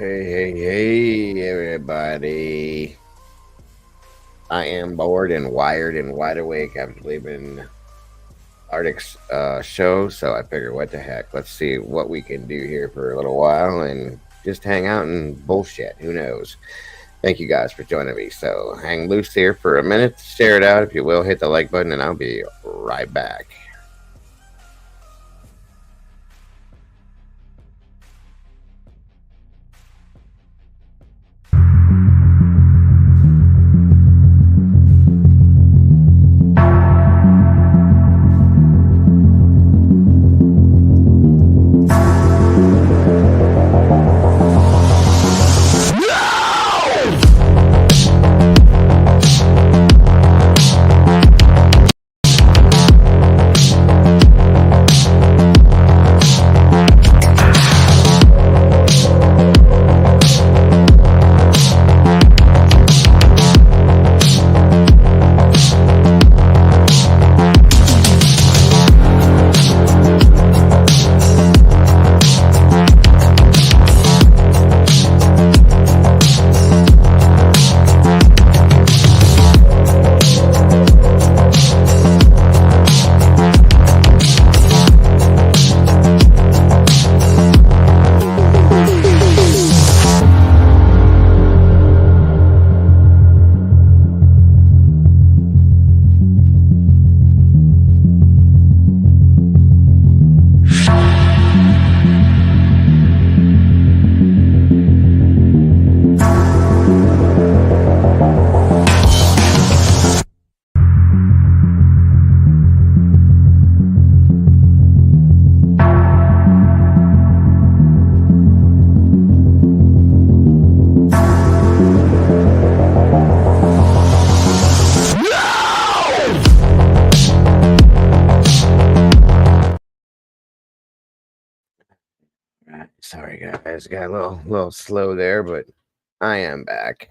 Hey, everybody. I am bored and wired and wide awake after leaving Arctic's show, so I figured, what the heck? Let's see what we can do here for a little while and just hang out and bullshit. Who knows? Thank you guys for joining me. So hang loose here for a minute, share it out if you will, hit the like button, and I'll be right back. Sorry, guys, got a little slow there, but I am back.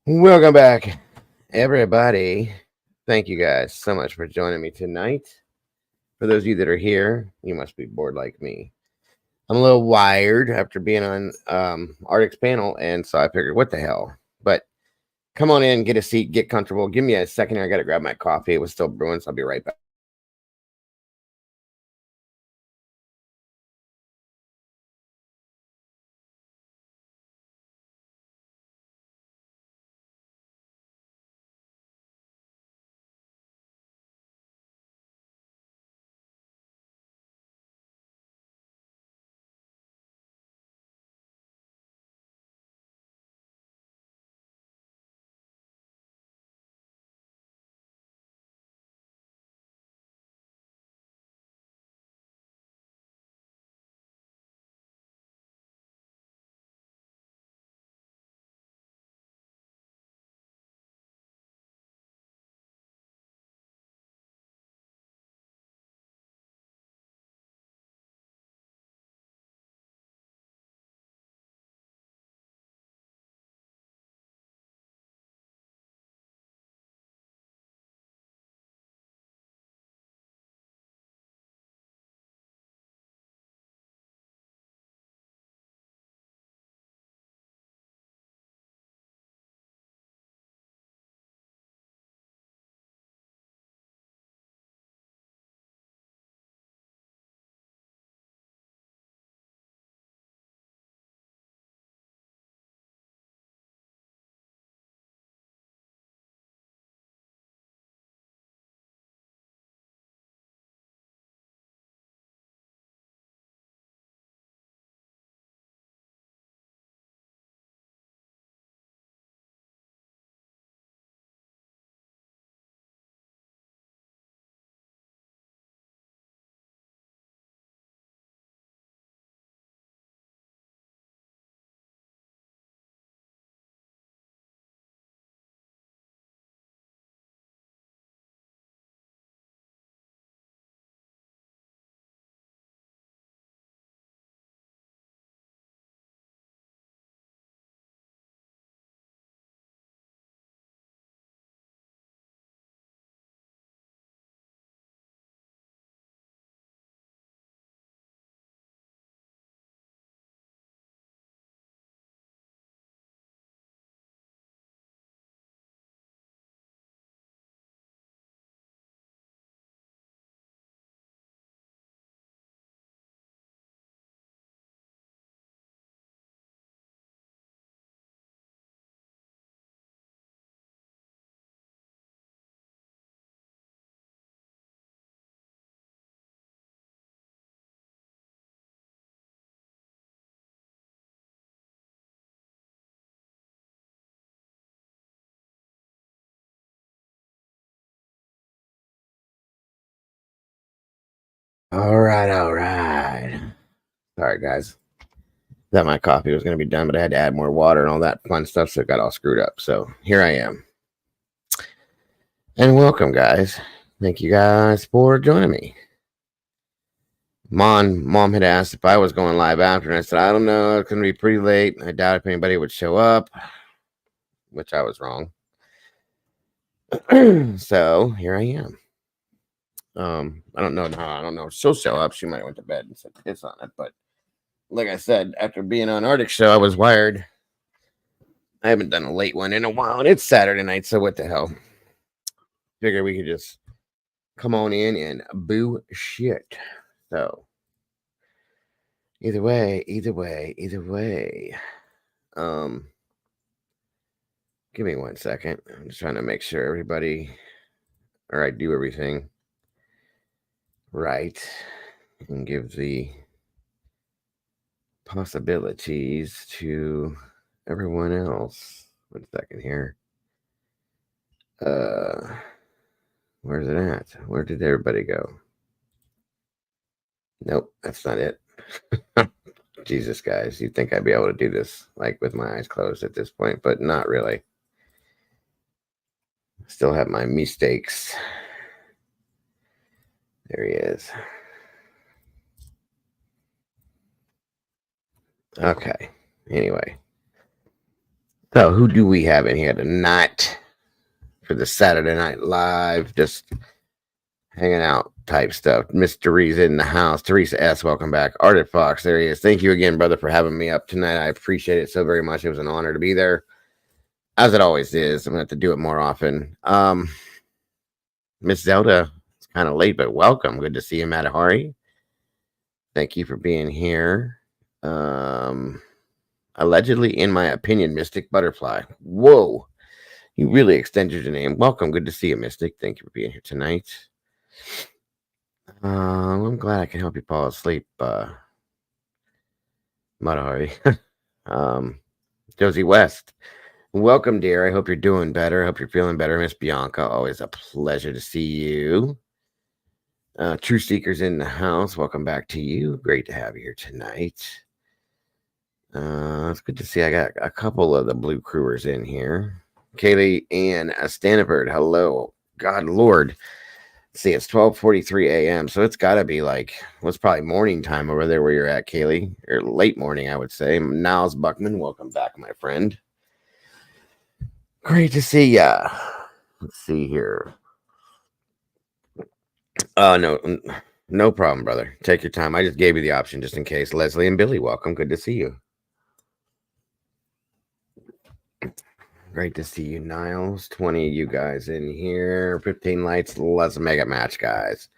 Welcome back, everybody. Thank you guys so much for joining me tonight. For those of you that are here, you must be bored like me. I'm a little wired after being on Arctic's panel, and so I figured, what the hell? But come on in, get a seat, get comfortable. Give me a second here. I got to grab my coffee. It was still brewing, so I'll be right back. All right, all right. Sorry, guys. Thought my coffee was going to be done, but I had to add more water and all that fun stuff, so it got all screwed up. So here I am. And welcome, guys. Thank you guys for joining me. Mom had asked if I was going live after, and I said, I don't know. It's going to be pretty late. I doubt if anybody would show up, which I was wrong. So here I am. I don't know. I don't know. She'll show up. She might have went to bed and said piss on it, but like I said, after being on Arctic Show, I was wired. I haven't done a late one in a while, and it's Saturday night, so what the hell? Figure we could just come on in and boo shit. So either way. Give me 1 second. I'm just trying to make sure everybody, or I do everything right, and give the possibilities to everyone else. 1 second here. Where's it at? Where did everybody go? Nope, that's not it. Jesus, guys, you'd think I'd be able to do this like with my eyes closed at this point, but not really. Still have my mistakes. There he is. Okay. Anyway. So who do we have in here tonight for the Saturday Night Live? Just hanging out type stuff. Miss Teresa in the house. Teresa S., welcome back. Arctic Fox, there he is. Thank you again, brother, for having me up tonight. I appreciate it so very much. It was an honor to be there, as it always is. I'm going to have to do it more often. Miss Zelda, it's kind of late, but welcome. Good to see you, Matahari. Thank you for being here. Allegedly, in my opinion, Mystic Butterfly. Whoa. You really extended your name. Welcome. Good to see you, Mystic. Thank you for being here tonight. I'm glad I can help you fall asleep, Matahari. Josie West. Welcome, dear. I hope you're doing better. I hope you're feeling better. Miss Bianca, always a pleasure to see you. True Seekers in the house. Welcome back to you. Great to have you here tonight. It's good to see I got a couple of the blue crewers in here. Kaylee and Stanford, hello. God Lord. Let's see, it's 12:43 a.m. So it's got to be like, it's probably morning time over there where you're at, Kaylee. Or late morning, I would say. Niles Buckman, welcome back, my friend. Great to see ya. Let's see here. No problem, brother. Take your time. I just gave you the option just in case. Leslie and Billy, welcome. Good to see you. Great to see you, Niles. 20 of you guys in here. 15 lights. Let's make a match, guys.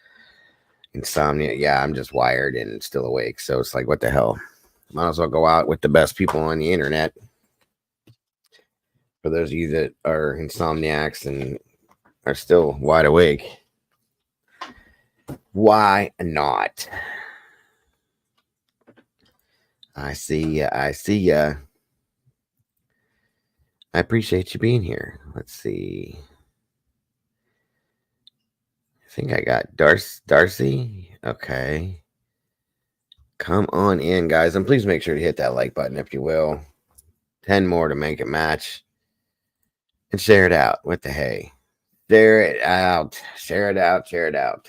Insomnia. Yeah, I'm just wired and still awake. So it's like, what the hell? Might as well go out with the best people on the internet. For those of you that are insomniacs and are still wide awake, why not? I see ya. I see ya. I appreciate you being here. Let's see. I think I got Darcy. Okay. Come on in, guys. And please make sure to hit that like button if you will. 10 more to make a match. And share it out. What the hey? Share it out. Share it out. Share it out.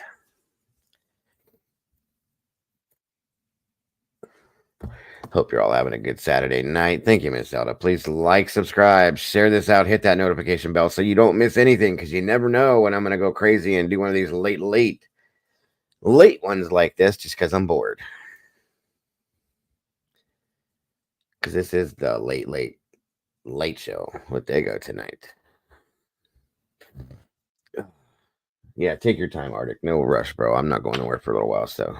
Hope you're all having a good Saturday night. Thank you, Miss Zelda. Please like, subscribe, share this out, hit that notification bell so you don't miss anything because you never know when I'm going to go crazy and do one of these late ones like this just because I'm bored. Because this is the late show with Dago tonight. Yeah, take your time, Arctic. No rush, bro. I'm not going nowhere for a little while, so.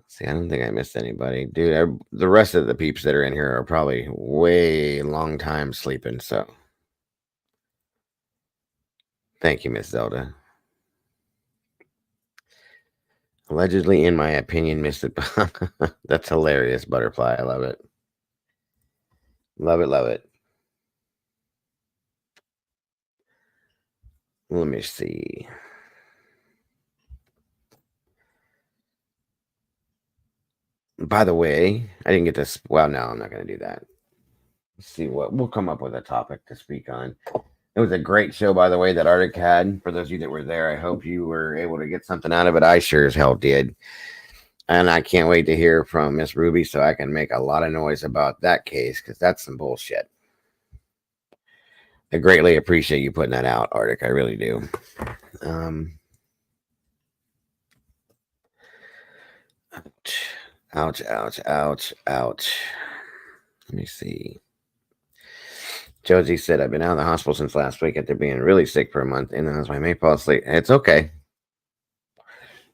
See, I don't think I missed anybody. Dude, the rest of the peeps that are in here are probably way long time sleeping, so. Thank you, Miss Zelda. Allegedly, in my opinion, missed it. That's hilarious, Butterfly. I love it. Love it, love it. Let me see. By the way, I didn't get this. Well, no, I'm not going to do that. Let's see what we'll come up with a topic to speak on. It was a great show, by the way, that Arctic had. For those of you that were there, I hope you were able to get something out of it. I sure as hell did. And I can't wait to hear from Miss Ruby so I can make a lot of noise about that case because that's some bullshit. I greatly appreciate you putting that out, Arctic. I really do. Um, ouch, ouch, ouch, ouch. Let me see. Josie said, I've been out of the hospital since last week after being really sick for a month, and then as I may fall asleep. It's okay.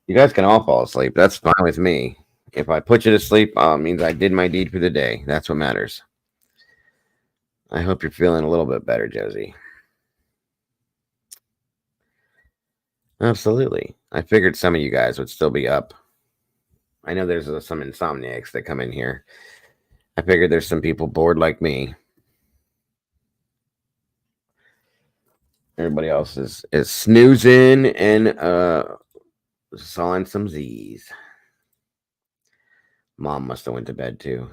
You guys can all fall asleep. That's fine with me. If I put you to sleep, means I did my deed for the day. That's what matters. I hope you're feeling a little bit better, Josie. Absolutely. I figured some of you guys would still be up. I know there's some insomniacs that come in here. I figured there's some people bored like me. Everybody else is snoozing and sawing some Z's. Mom must have went to bed too.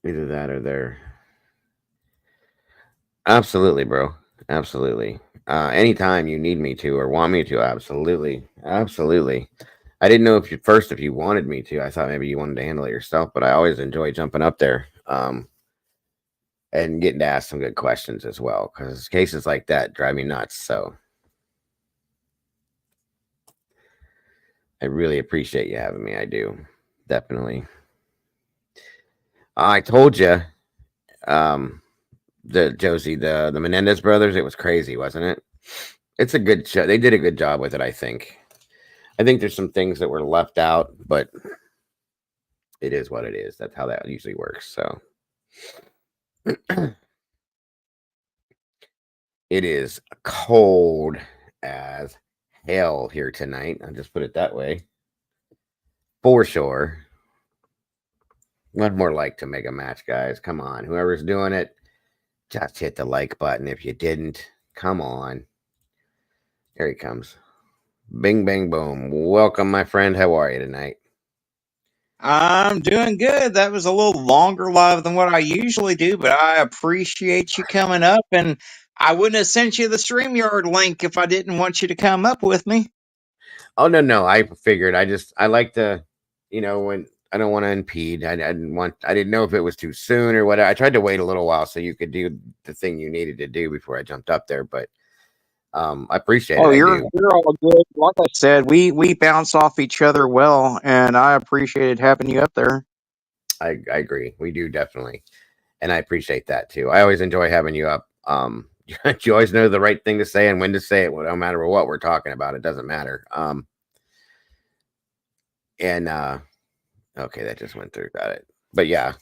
Either that or they're absolutely, bro. Absolutely. Anytime you need me to or want me to, absolutely, absolutely. I didn't know if you wanted me to. I thought maybe you wanted to handle it yourself, but I always enjoy jumping up there and getting to ask some good questions as well because cases like that drive me nuts. So I really appreciate you having me. I do definitely. I told you, um, the Josie, the Menendez brothers. It was crazy, wasn't it? It's a good show. They did a good job with it. I think. I think there's some things that were left out, but it is what it is. That's how that usually works. So it is cold as hell here tonight. I'll just put it that way. For sure. One more like to make a match, guys. Come on. Whoever's doing it, just hit the like button. If you didn't, come on. Here he comes. Bing, bang, boom. Welcome, my friend. How are you tonight? I'm doing good. That was a little longer live than what I usually do, but I appreciate you coming up. And I wouldn't have sent you the StreamYard link if I didn't want you to come up with me. Oh, no, no. I figured. I like to, when I don't want to impede. I didn't know if it was too soon or what. I tried to wait a little while so you could do the thing you needed to do before I jumped up there, but I appreciate it. Oh, I you're do. you're all good. Like I said, we bounce off each other well, and I appreciated having you up there. I agree. We do definitely. And I appreciate that too. I always enjoy having you up. You always know the right thing to say and when to say it, no matter what we're talking about. It doesn't matter. And okay, that just went through. Got it. But yeah,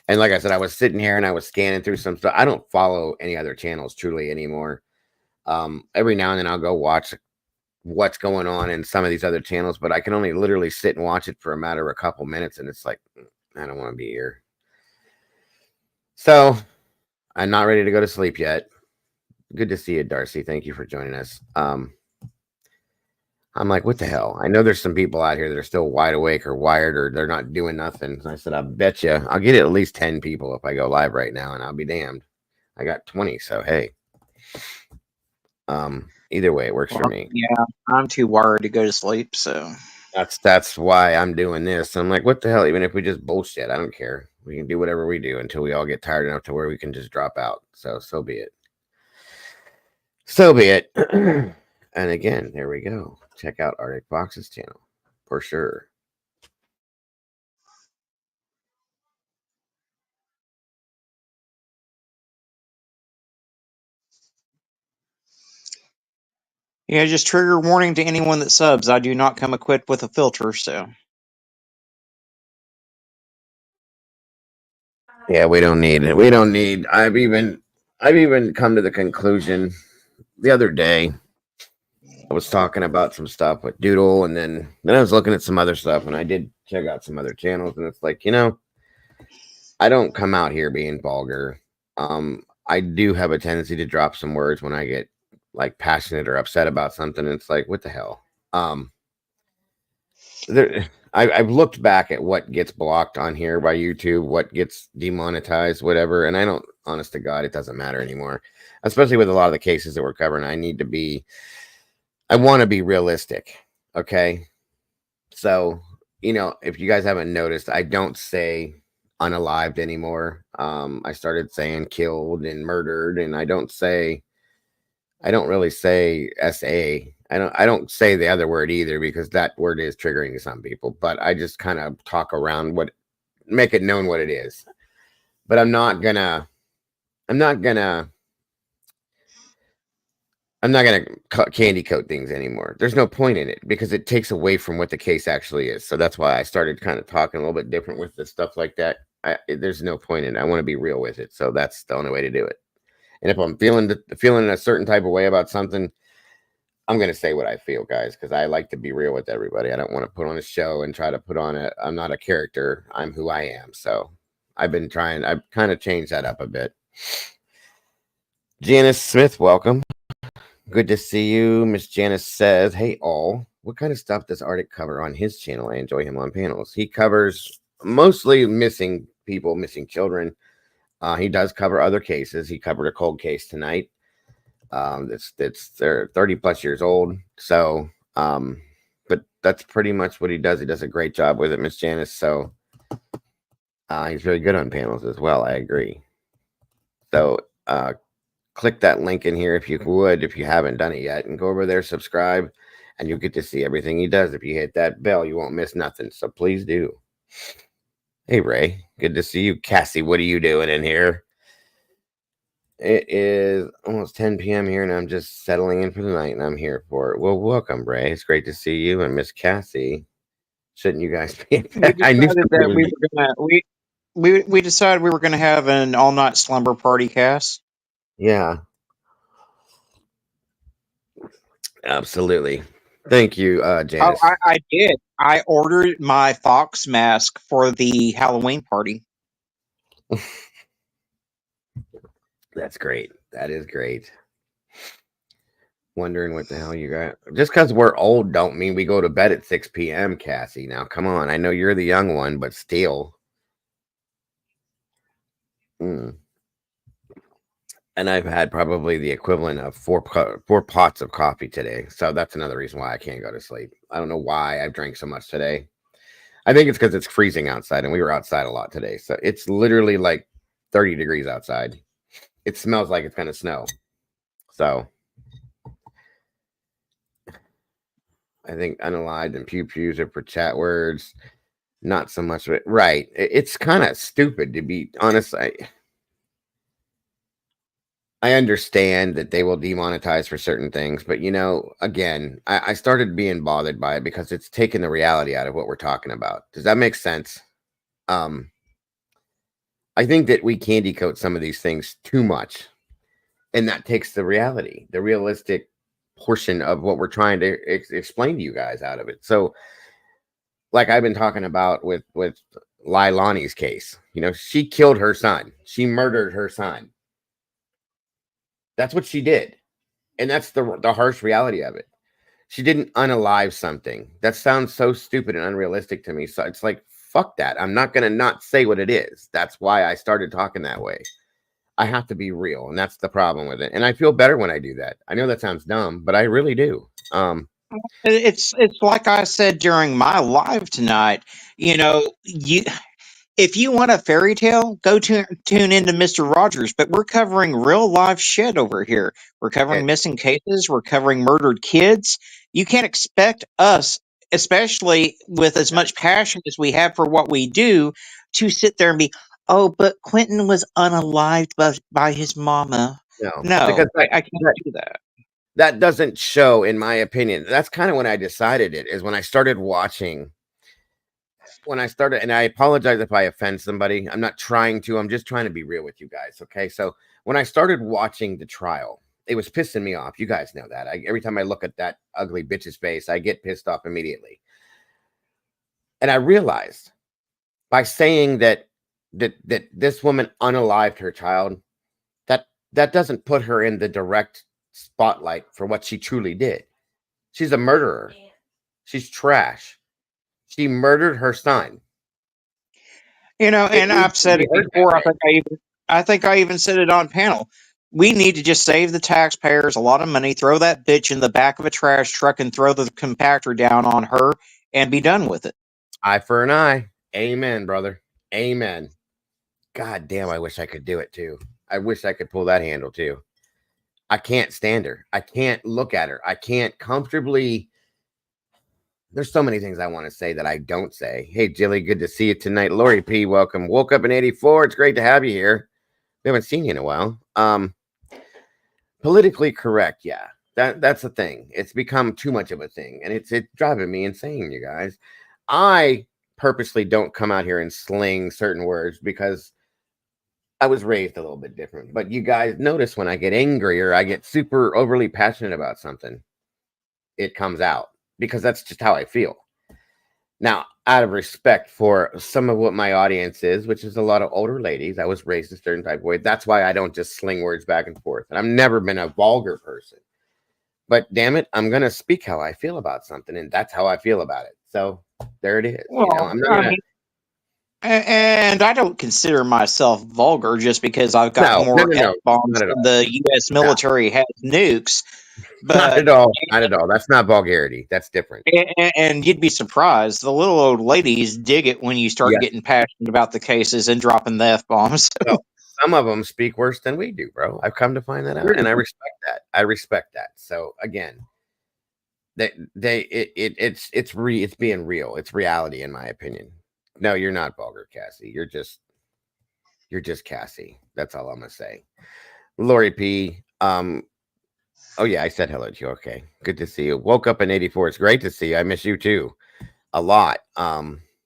and like I said, I was sitting here and I was scanning through some stuff. I don't follow any other channels truly anymore. Every now and then I'll go watch what's going on in some of these other channels, but I can only literally sit and watch it for a matter of a couple minutes, and it's like I don't want to be here. So I'm not ready to go to sleep yet. Good to see you, Darcy. Thank you for joining us. I'm like, what the hell? I know there's some people out here that are still wide awake or wired or they're not doing nothing. So I said, I bet you I'll get at least 10 people if I go live right now, and I'll be damned. I got 20, so hey. Either way, it works for Well, me. yeah, I'm too wired to go to sleep, so. That's why I'm doing this. I'm like, what the hell? Even if we just bullshit, I don't care. We can do whatever we do until we all get tired enough to where we can just drop out. So be it. So be it. And again, there we go. Check out Arctic Fox's channel for sure. Yeah, just trigger warning to anyone that subs. I do not come equipped with a filter, so. Yeah, we don't need it. We don't need. I've even come to the conclusion the other day. I was talking about some stuff with Doodle, and then I was looking at some other stuff, and I did check out some other channels, and it's like I don't come out here being vulgar. I do have a tendency to drop some words when I get like passionate or upset about something. And it's like, what the hell? Um, I've looked back at what gets blocked on here by YouTube, what gets demonetized, whatever, and I don't. Honest to God, it doesn't matter anymore. Especially with a lot of the cases that we're covering, I want to be realistic. Okay, so if you guys haven't noticed, I don't say unalived anymore. I started saying killed and murdered, and I don't really say SA. I don't say the other word either because that word is triggering to some people. But I just kind of talk around make it known what it is. But I'm not gonna I'm not gonna candy coat things anymore. There's no point in it because it takes away from what the case actually is. So that's why I started kind of talking a little bit different with the stuff like that. There's no point in it. I want to be real with it. So that's the only way to do it. And if I'm feeling a certain type of way about something, I'm gonna say what I feel, guys, because I like to be real with everybody. I don't want to put on a show and try to put on a. I'm not a character. I'm who I am. So I've kind of changed that up a bit. Janice Smith, welcome. Good to see you. Miss Janice says, "Hey all, what kind of stuff does Arctic cover on his channel? I enjoy him on panels. He covers mostly missing people, missing children. He does cover other cases. He covered a cold case tonight. They're 30 plus years old. So, but that's pretty much what he does. He does a great job with it, Miss Janice. So, he's very good on panels as well. I agree. So, click that link in here if you would, if you haven't done it yet, and go over there, subscribe, and you'll get to see everything he does. If you hit that bell, you won't miss nothing. So please do. Hey, Ray, good to see you. Cassie, what are you doing in here? It is almost 10 p.m. here, and I'm just settling in for the night, and I'm here for it. Well, welcome, Ray. It's great to see you, and Miss Cassie. Shouldn't you guys be? We I knew decided somebody that was. we were gonna we decided we were gonna have an all night slumber party cast. Yeah, absolutely. Thank you, Oh, Janice. I did. I ordered my fox mask for the Halloween party. That's great. That is great. Wondering what the hell you got. Just because we're old don't mean we go to bed at 6 p.m., Cassie. Now, come on. I know you're the young one, but still. Mm. And I've had probably the equivalent of four pots of coffee today. So that's another reason why I can't go to sleep. I don't know why I've drank so much today. I think it's because it's freezing outside and we were outside a lot today. So it's literally like 30 degrees outside. It smells like it's going to snow. So I think unalived and pew pews are for chat words. Not so much of it. Right. It's kind of stupid to be honest. I understand that they will demonetize for certain things, but again, I started being bothered by it because it's taking the reality out of what we're talking about. Does that make sense? Um, I think that we candy coat some of these things too much, and that takes the reality, the realistic portion of what we're trying to explain to you guys out of it. So, like I've been talking about with Lailani's case, she killed her son, she murdered her son. That's what she did, and that's the harsh reality of it. She didn't unalive something. That sounds so stupid and unrealistic to me. So it's like, fuck that. I'm not going to not say what it is. That's why I started talking that way. I have to be real. And that's the problem with it. And I feel better when I do that. I know that sounds dumb, but I really do. It's like I said during my live tonight. You if you want a fairy tale, go tune into Mr. Rogers. But we're covering real life shit over here. We're covering It, missing cases. We're covering murdered kids. You can't expect us, especially with as much passion as we have for what we do, to sit there and be, oh, but Quentin was unalived by his mama. no, No, because I can't that, do that. that doesn't show, in my opinion. That's kind of when I decided it, is when I started watching. When I started, and I apologize if I offend somebody. I'm not trying to. I'm just trying to be real with you guys. Okay. So when I started watching the trial, it was pissing me off. You guys know that. Every time I look at that ugly bitch's face, I get pissed off immediately. And I realized by saying that this woman unalived her child, that doesn't put her in the direct spotlight for what she truly did. She's a murderer. She's trash. She murdered her son. It And needs I've to said be it heard that before. way. I think I even said it on panel. We need to just save the taxpayers a lot of money, throw that bitch in the back of a trash truck, and throw the compactor down on her, and be done with it. Eye for an eye. Amen, brother. Amen. God damn, I wish I could do it too. I wish I could pull that handle too. I can't stand her. I can't look at her. I can't comfortably. There's so many things I want to say that I don't say. Hey, Jilly, good to see you tonight. Lori P, welcome. Woke up in '84. It's great to have you here. We haven't seen you in a while. Politically correct, yeah. That's the thing. It's become too much of a thing, and it's driving me insane, you guys. I purposely don't come out here and sling certain words because I was raised a little bit different. But you guys notice when I get angry or I get super overly passionate about something, it comes out because that's just how I feel. Now, out of respect for some of what my audience is, which is a lot of older ladies, I was raised a certain type of way. That's why I don't just sling words back and forth. And I've never been a vulgar person. But damn it, I'm gonna speak how I feel about something, and that's how I feel about it. So there it is. Well, I'm not I gonna. mean, and I don't consider myself vulgar just because I've got No, no, more no, F no, bombs not at than all. the U.S. No, military has nukes. not But at all. Not at all. That's not vulgarity. That's different. and you'd be surprised, the little old ladies dig it when you start Yes. getting passionate about the cases and dropping the F bombs. Well, some of them speak worse than we do, bro. I've come to find that out, and I respect that. I respect that. So again, it's being real. It's reality, in my opinion. No, you're not vulgar, Cassie. You're just Cassie. That's all I'm gonna say. Lori P. Oh yeah, I said hello to you. Okay, good to see you. Woke up in '84. It's great to see you. I miss you too, a lot.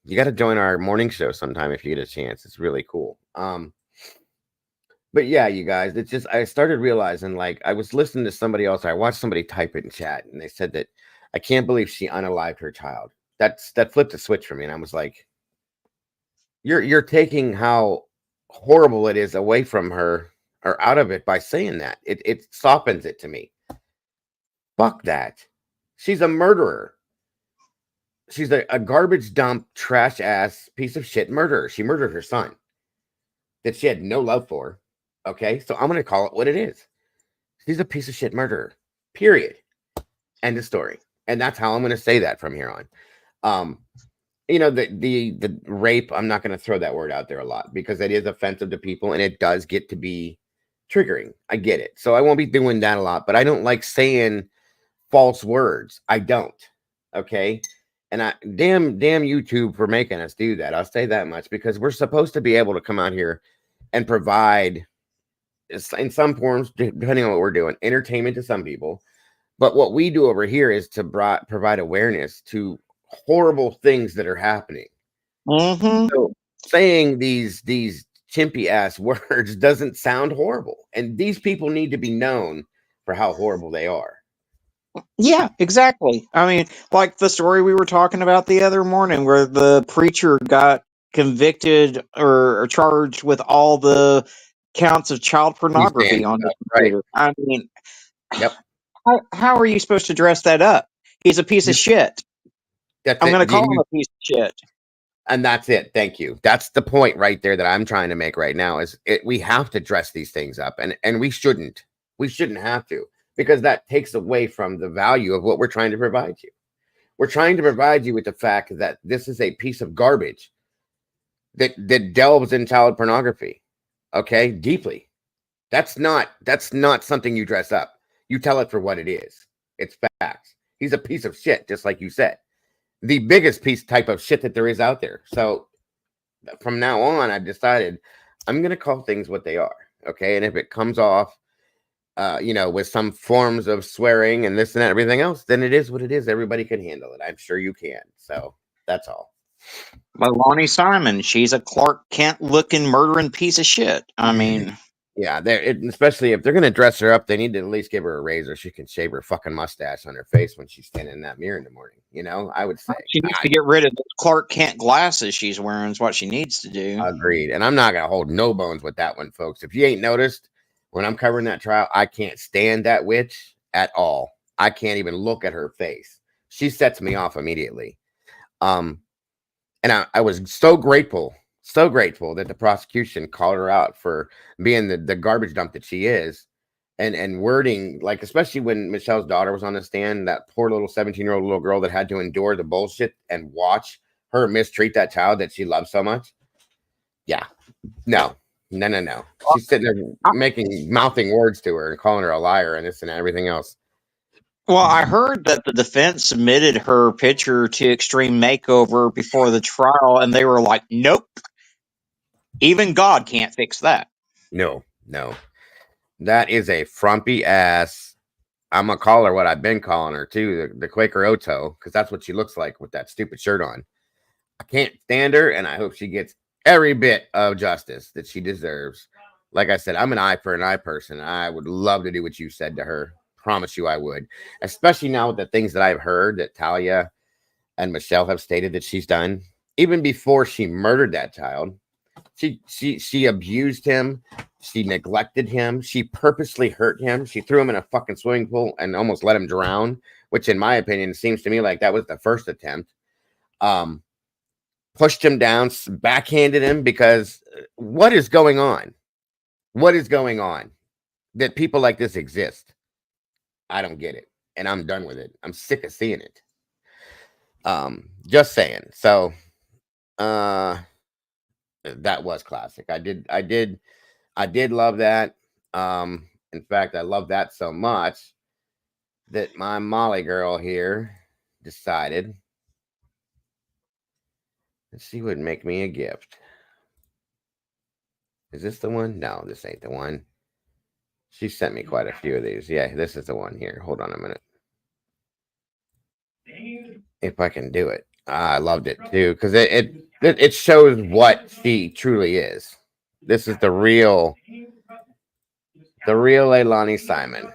You got to join our morning show sometime if you get a chance. It's really cool. But yeah, you guys, it's just I started realizing like I was listening to somebody else. I watched somebody type it in chat, and they said that I can't believe she unalived her child. That flipped a switch for me, and I was like, you're taking how horrible it is away from her or out of it by saying that. It softens it to me. Fuck that. She's a murderer. She's a garbage dump, trash ass piece of shit murderer. She murdered her son that she had no love for. Okay, so I'm gonna call it what it is. She's a piece of shit murderer. Period. End of story. And that's how I'm gonna say that from here on. Um, the rape. I'm not gonna throw that word out there a lot because it is offensive to people and it does get to be triggering. I get it. So I won't be doing that a lot, but I don't like saying false words. I don't. Okay. And I damn YouTube for making us do that. I'll say that much because we're supposed to be able to come out here and provide in some forms, depending on what we're doing, entertainment to some people. But what we do over here is to provide awareness to horrible things that are happening. Mm-hmm. So saying these chimpy ass words doesn't sound horrible, and these people need to be known for how horrible they are. Yeah, exactly. I mean, like the story we were talking about the other morning where the preacher got convicted or charged with all the counts of child He's pornography saying on his stuff, right? computer. I mean, Yep. how are you supposed to dress that up? He's a piece of shit. That's I'm going it. to call him a piece of shit. And that's it. Thank you. That's the point right there that I'm trying to make right now is we have to dress these things up and we shouldn't. We shouldn't have to because that takes away from the value of what we're trying to provide you. We're trying to provide you with the fact that this is a piece of garbage that delves in child pornography. Okay? Deeply. That's not something you dress up. You tell it for what it is. It's facts. He's a piece of shit, just like you said. The biggest piece type of shit that there is out there. So from now on, I've decided I'm going to call things what they are. Okay. And if it comes off, with some forms of swearing and this and that, everything else, then it is what it is. Everybody can handle it. I'm sure you can. So that's all. Like Lonnie Simon, she's a Clark Kent looking murdering piece of shit. I mean, Yeah, especially if they're gonna dress her up, they need to at least give her a razor. She can shave her fucking mustache on her face when she's standing in that mirror in the morning. I would say. she needs to get rid of those Clark Kent glasses she's wearing. Is what she needs to do. Agreed. And I'm not gonna hold no bones with that one, folks. If you ain't noticed, when I'm covering that trial, I can't stand that witch at all. I can't even look at her face. She sets me off immediately. And I was so grateful that the prosecution called her out for being the garbage dump that she is, and wording, like, especially when Michelle's daughter was on the stand, that poor little 17-year-old little girl that had to endure the bullshit and watch her mistreat that child that she loves so much. Yeah, no, no, no, no. She's sitting there mouthing words to her and calling her a liar and this and everything else. Well, I heard that the defense submitted her picture to Extreme Makeover before the trial, and they were like, "Nope, even God can't fix that." No, no, that is a frumpy ass. I'm gonna call her what I've been calling her too, the Quaker Oto, because that's what she looks like with that stupid shirt on. I can't stand her, and I hope she gets every bit of justice that she deserves. Like I said, I'm an eye for an eye person. I would love to do what you said to her. Promise you I would. Especially now with the things that I've heard that Talia and Michelle have stated that she's done. Even before she murdered that child, she abused him. She neglected him. She purposely hurt him. She threw him in a fucking swimming pool and almost let him drown, which in my opinion seems to me like that was the first attempt. Pushed him down, backhanded him, because what is going on? What is going on? That people like this exist. I don't get it. And I'm done with it. I'm sick of seeing it. Just saying. So that was classic. I did love that. In fact, I love that so much that my Molly girl here decided that she would make me a gift. Is this the one? No, this ain't the one. She sent me quite a few of these. Yeah, this is the one here. Hold on a minute. If I can do it. I loved it too, because it shows what she truly is. This is the real Leilani Simon.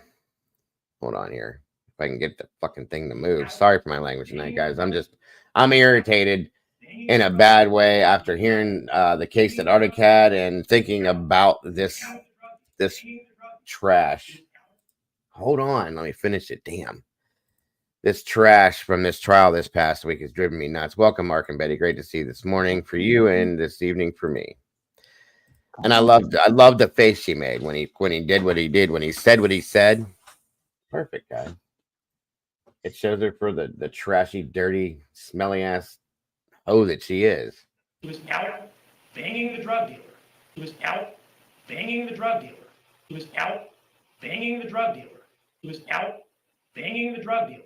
Hold on here. If I can get the fucking thing to move. Sorry for my language tonight, guys. I'm irritated in a bad way after hearing the case that Arctic had and thinking about this trash. Hold on, let me finish it. Damn. This trash from this trial this past week has driven me nuts. Welcome, Mark and Betty. Great to see you this morning for you and this evening for me. And I loved the face she made when he did what he did, when he said what he said. Perfect, guy. It shows her for the trashy, dirty, smelly ass hoe that she is. He was out banging the drug dealer. He was out banging the drug dealer. He was out banging the drug dealer. He was out banging the drug dealer.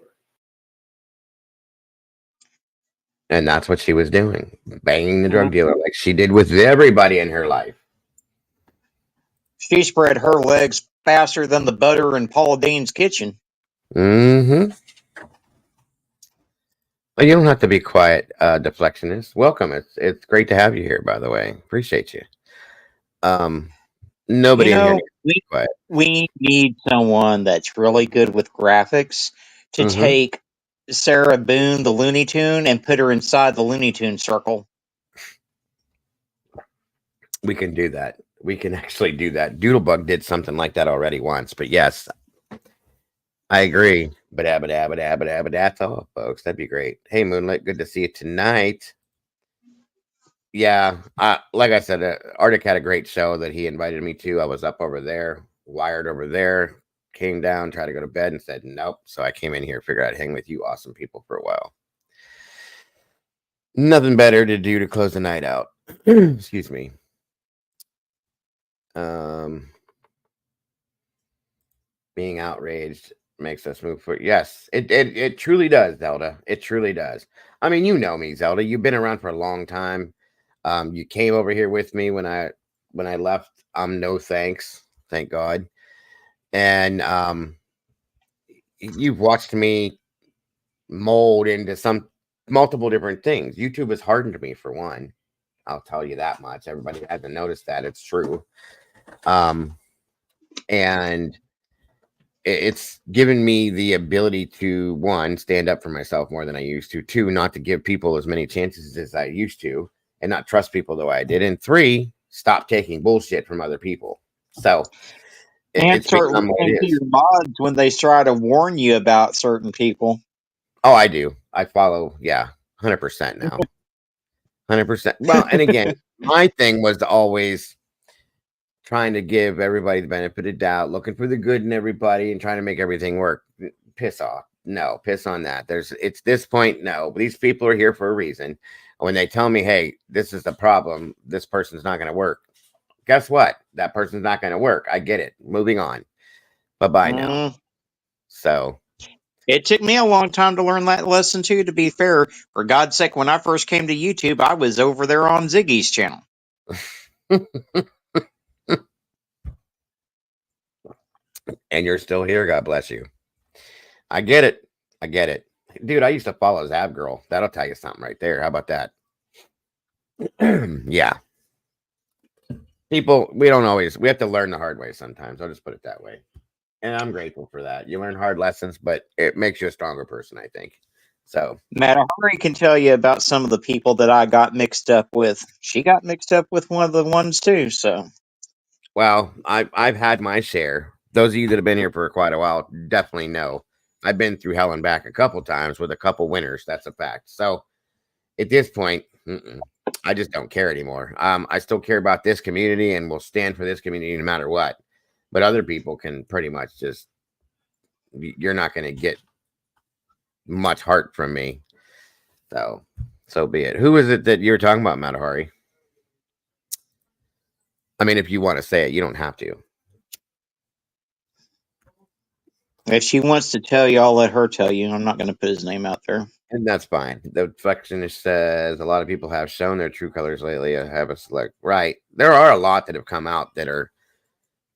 And that's what she was doing, banging the drug dealer like she did with everybody in her life. She spread her legs faster than the butter in Paula Dean's kitchen. Mm-hmm. Well, you don't have to be quiet, deflectionist. Welcome. It's great to have you here, by the way. Appreciate you. Nobody in here needs to be quiet. We need someone that's really good with graphics to take Sarah Boone, the Looney Tune, and put her inside the Looney Tune circle. We can do that. We can actually do that. Doodlebug did something like that already once, but yes, I agree. But that's all, folks. That'd be great. Hey, Moonlit, good to see you tonight. Yeah, like I said, Arctic had a great show that he invited me to. I was up over there, wired over there, came down, tried to go to bed, and said nope. So I came in here, figured I'd hang with you awesome people for a while. Nothing better to do to close the night out. Excuse me. Being outraged makes us move forward. Yes, it truly does, Zelda. It truly does. I mean, you know me, Zelda. You've been around for a long time. You came over here with me when I left. No thanks, thank God. And you've watched me mold into some multiple different things. YouTube has hardened me, for one. I'll tell you that much. Everybody hasn't noticed that. It's true. And it's given me the ability to, one, stand up for myself more than I used to. Two, not to give people as many chances as I used to, and not trust people the way I did. And three, stop taking bullshit from other people. So and start listening to your mods when they try to warn you about certain people. Oh, I do. I follow. Yeah, 100% now. 100%. Well, and again, my thing was to always trying to give everybody the benefit of doubt, looking for the good in everybody and trying to make everything work. Piss off. No, piss on that. It's this point, no. These people are here for a reason. When they tell me, hey, this is the problem, this person's not going to work. Guess what? That person's not going to work. I get it. Moving on. Bye-bye now. So it took me a long time to learn that lesson too, to be fair. For God's sake, when I first came to YouTube, I was over there on Ziggy's channel. and you're still here. God bless you. I get it. I get it. Dude, I used to follow Zab Girl. That'll tell you something right there. How about that? Yeah. People, we have to learn the hard way sometimes. I'll just put it that way. And I'm grateful for that. You learn hard lessons, but it makes you a stronger person, I think. So Matahari can tell you about some of the people that I got mixed up with. She got mixed up with one of the ones too, so. Well, I've had my share. Those of you that have been here for quite a while definitely know. I've been through hell and back a couple times with a couple winners. That's a fact. So at this point, I just don't care anymore. I still care about this community and will stand for this community no matter what. But other people can pretty much just, you're not going to get much heart from me. So be it. Who is it that you're talking about, Matahari? I mean, if you want to say it, you don't have to. If she wants to tell you, I'll let her tell you. I'm not going to put his name out there. And that's fine. The Flexionist says a lot of people have shown their true colors lately. I have a select. Right. There are a lot that have come out that are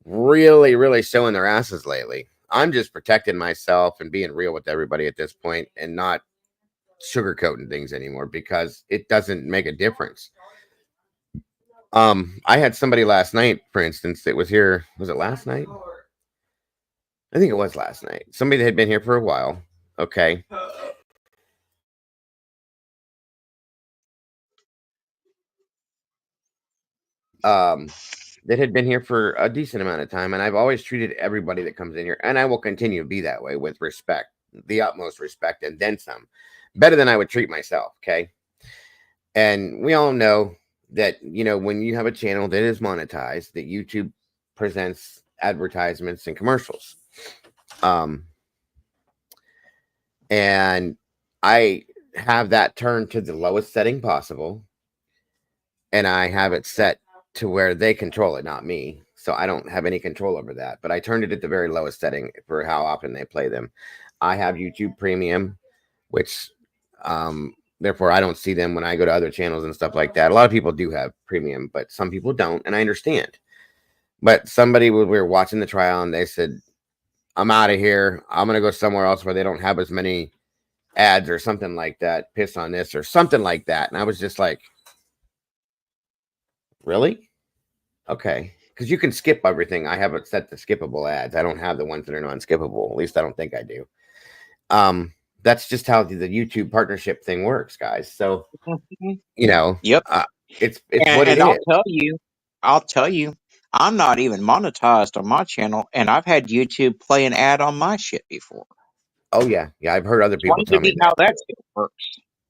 really, really showing their asses lately. I'm just protecting myself and being real with everybody at this point and not sugarcoating things anymore because it doesn't make a difference. I had somebody last night, for instance, that was here. Was it last night? I think it was last night. Somebody that had been here for a while. Okay. That had been here for a decent amount of time, and I've always treated everybody that comes in here, and I will continue to be that way with respect, the utmost respect, and then some. Better than I would treat myself, okay? And we all know that, when you have a channel that is monetized, that YouTube presents advertisements and commercials. And I have that turned to the lowest setting possible, and I have it set to where they control it, not me. So I don't have any control over that. But I turned it at the very lowest setting for how often they play them. I have YouTube Premium, which therefore I don't see them when I go to other channels and stuff like that. A lot of people do have Premium, but some people don't, and I understand. But we were watching the trial and they said, I'm out of here. I'm going to go somewhere else where they don't have as many ads or something like that. Piss on this or something like that. And I was just like, really? Okay. Because you can skip everything. I have it set to skippable ads. I don't have the ones that are non-skippable. At least I don't think I do. That's just how the YouTube partnership thing works, guys. So, Yep. It's what it is. I'll tell you, I'm not even monetized on my channel, and I've had YouTube play an ad on my shit before. Oh yeah, I've heard other people tell me how that works.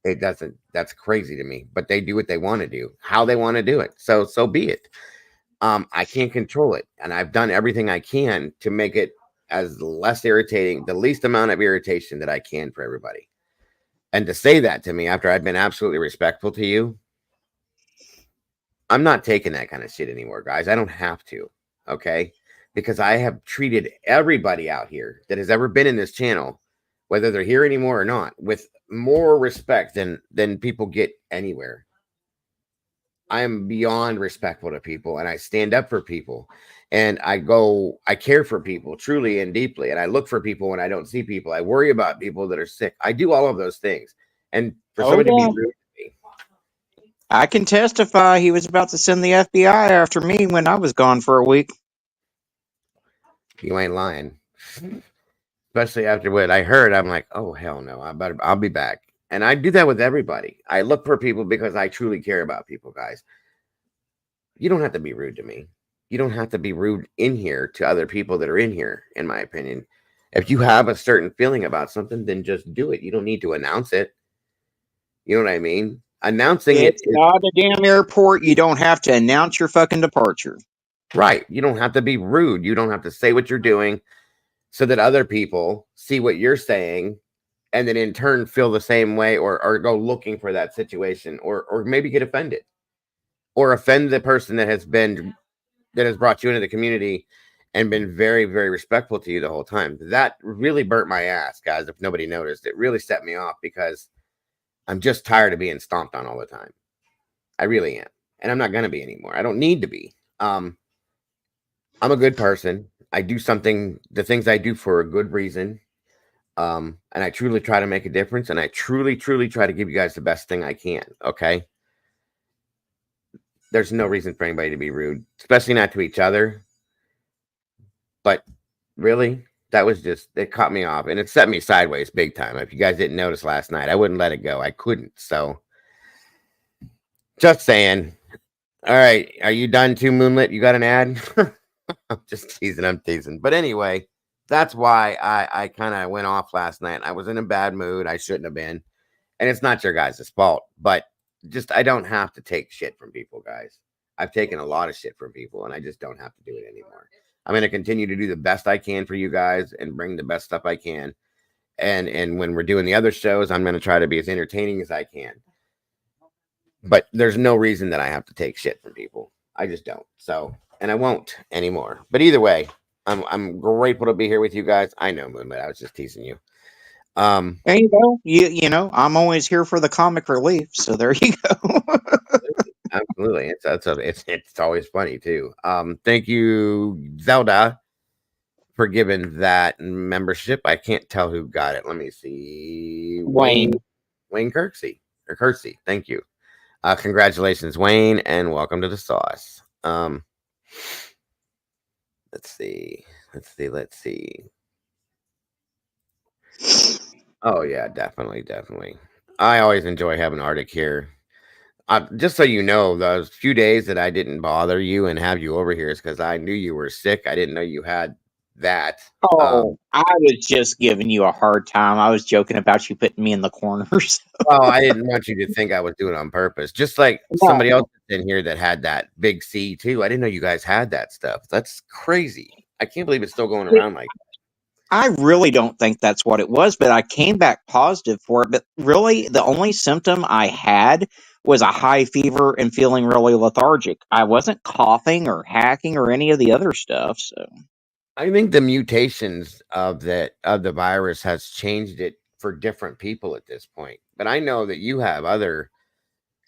It doesn't. That's crazy to me. But they do what they want to do, how they want to do it. So be it. I can't control it, and I've done everything I can to make it as less irritating, the least amount of irritation that I can for everybody. And to say that to me after I've been absolutely respectful to you, I'm not taking that kind of shit anymore, guys. I don't have to, okay? Because I have treated everybody out here that has ever been in this channel, whether they're here anymore or not, with more respect than people get anywhere. I am beyond respectful to people, and I stand up for people, and I care for people truly and deeply, and I look for people when I don't see people. I worry about people that are sick. I do all of those things. And for somebody to be rude to me, I can testify he was about to send the FBI after me when I was gone for a week. You ain't lying. Especially after what I heard, I'm like, oh hell no, I'll be back. And I do that with everybody. I look for people because I truly care about people, guys. You don't have to be rude to me. You don't have to be rude in here to other people that are in here, in my opinion. If you have a certain feeling about something, then just do it. You don't need to announce it. You know what I mean? announcing It's it. not a damn airport. You don't have to announce your fucking departure. Right. You don't have to be rude. You don't have to say what you're doing so that other people see what you're saying and then in turn feel the same way or go looking for that situation or maybe get offended or offend the person that has brought you into the community and been very, very respectful to you the whole time. That really burnt my ass, guys. If nobody noticed, it really set me off because I'm just tired of being stomped on all the time. I really am. And I'm not going to be anymore. I don't need to be. I'm a good person. I do the things I do for a good reason. And I truly try to make a difference. And I truly, truly try to give you guys the best thing I can. Okay. There's no reason for anybody to be rude, especially not to each other. But really, it caught me off and it set me sideways big time. If you guys didn't notice last night, I wouldn't let it go. I couldn't. So just saying. All right. Are you done too, Moonlit? You got an ad? I'm just teasing. I'm teasing. But anyway, that's why I kind of went off last night. I was in a bad mood. I shouldn't have been. And it's not your guys' fault. But just, I don't have to take shit from people, guys. I've taken a lot of shit from people and I just don't have to do it anymore. I'm going to continue to do the best I can for you guys and bring the best stuff I can. And when we're doing the other shows, I'm going to try to be as entertaining as I can. But there's no reason that I have to take shit from people. I just don't. So, and I won't anymore. But either way, I'm grateful to be here with you guys. I know, Moonlight. I was just teasing you. And you know, I'm always here for the comic relief. So there you go. Absolutely. It's always funny too. Thank you, Zelda, for giving that membership. I can't tell who got it. Let me see. Wayne Kirksey or Kirksey. Thank you. Congratulations, Wayne, and welcome to the sauce. Let's see. Oh yeah, definitely. I always enjoy having Arctic here. Just so you know, those few days that I didn't bother you and have you over here is because I knew you were sick. I didn't know you had that. Oh, I was just giving you a hard time. I was joking about you putting me in the corners. Well, I didn't want you to think I was doing it on purpose. Just like somebody else in here that had that big C too. I didn't know you guys had that stuff. That's crazy. I can't believe it's still going around like that. I really don't think that's what it was, but I came back positive for it. But really, the only symptom I had was a high fever and feeling really lethargic. I wasn't coughing or hacking or any of the other stuff. So, I think the mutations of the virus has changed it for different people at this point. But I know that you have other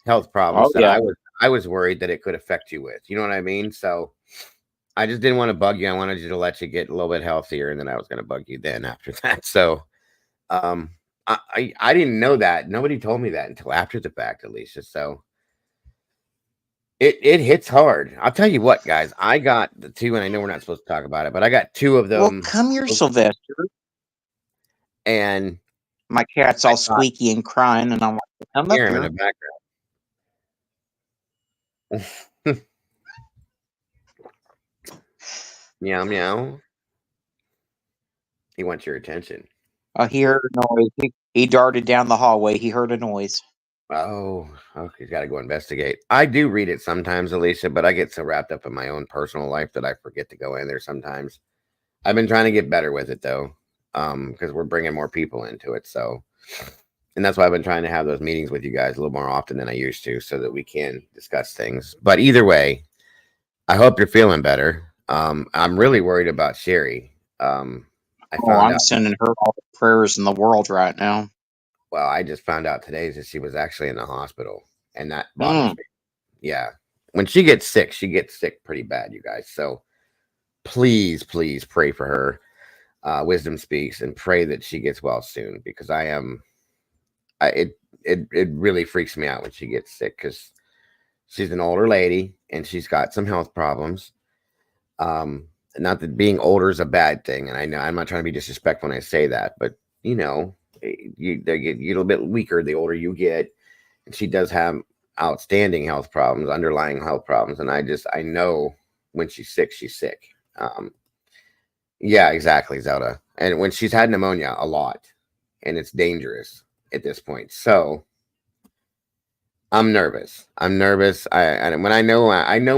health problems that I was worried that it could affect you with. You know what I mean? So I just didn't want to bug you. I wanted you to let you get a little bit healthier, and then I was going to bug you then after that. So I didn't know that. Nobody told me that until after the fact, Alicia. So it hits hard. I'll tell you what, guys. I got the two, and I know we're not supposed to talk about it, but I got two of them. well, come here, Sylvester. And my cat's all squeaky and crying, and I'm like, come up here here. In the background. Meow meow. He wants your attention. He heard a noise. He darted down the hallway. He heard a noise. Oh, okay. He's got to go investigate. I do read it sometimes, Alicia, but I get so wrapped up in my own personal life that I forget to go in there sometimes. I've been trying to get better with it though, because we're bringing more people into it. So, and that's why I've been trying to have those meetings with you guys a little more often than I used to, so that we can discuss things. But either way, I hope you're feeling better. I'm really worried about Sherry. I'm sending her all the prayers in the world right now. Well, I just found out today that she was actually in the hospital, and that bothers me. Yeah. When she gets sick pretty bad, you guys. So please pray for her. Wisdom speaks, and pray that she gets well soon, because it really freaks me out when she gets sick, because she's an older lady and she's got some health problems. Not that being older is a bad thing, and I know I'm not trying to be disrespectful when I say that, but you know, they get a little bit weaker the older you get, and she does have outstanding health problems, underlying health problems, and I know when she's sick, she's sick. Yeah, exactly, Zelda. And when she's had pneumonia a lot, and it's dangerous at this point. So I'm nervous. I'm nervous. And when I know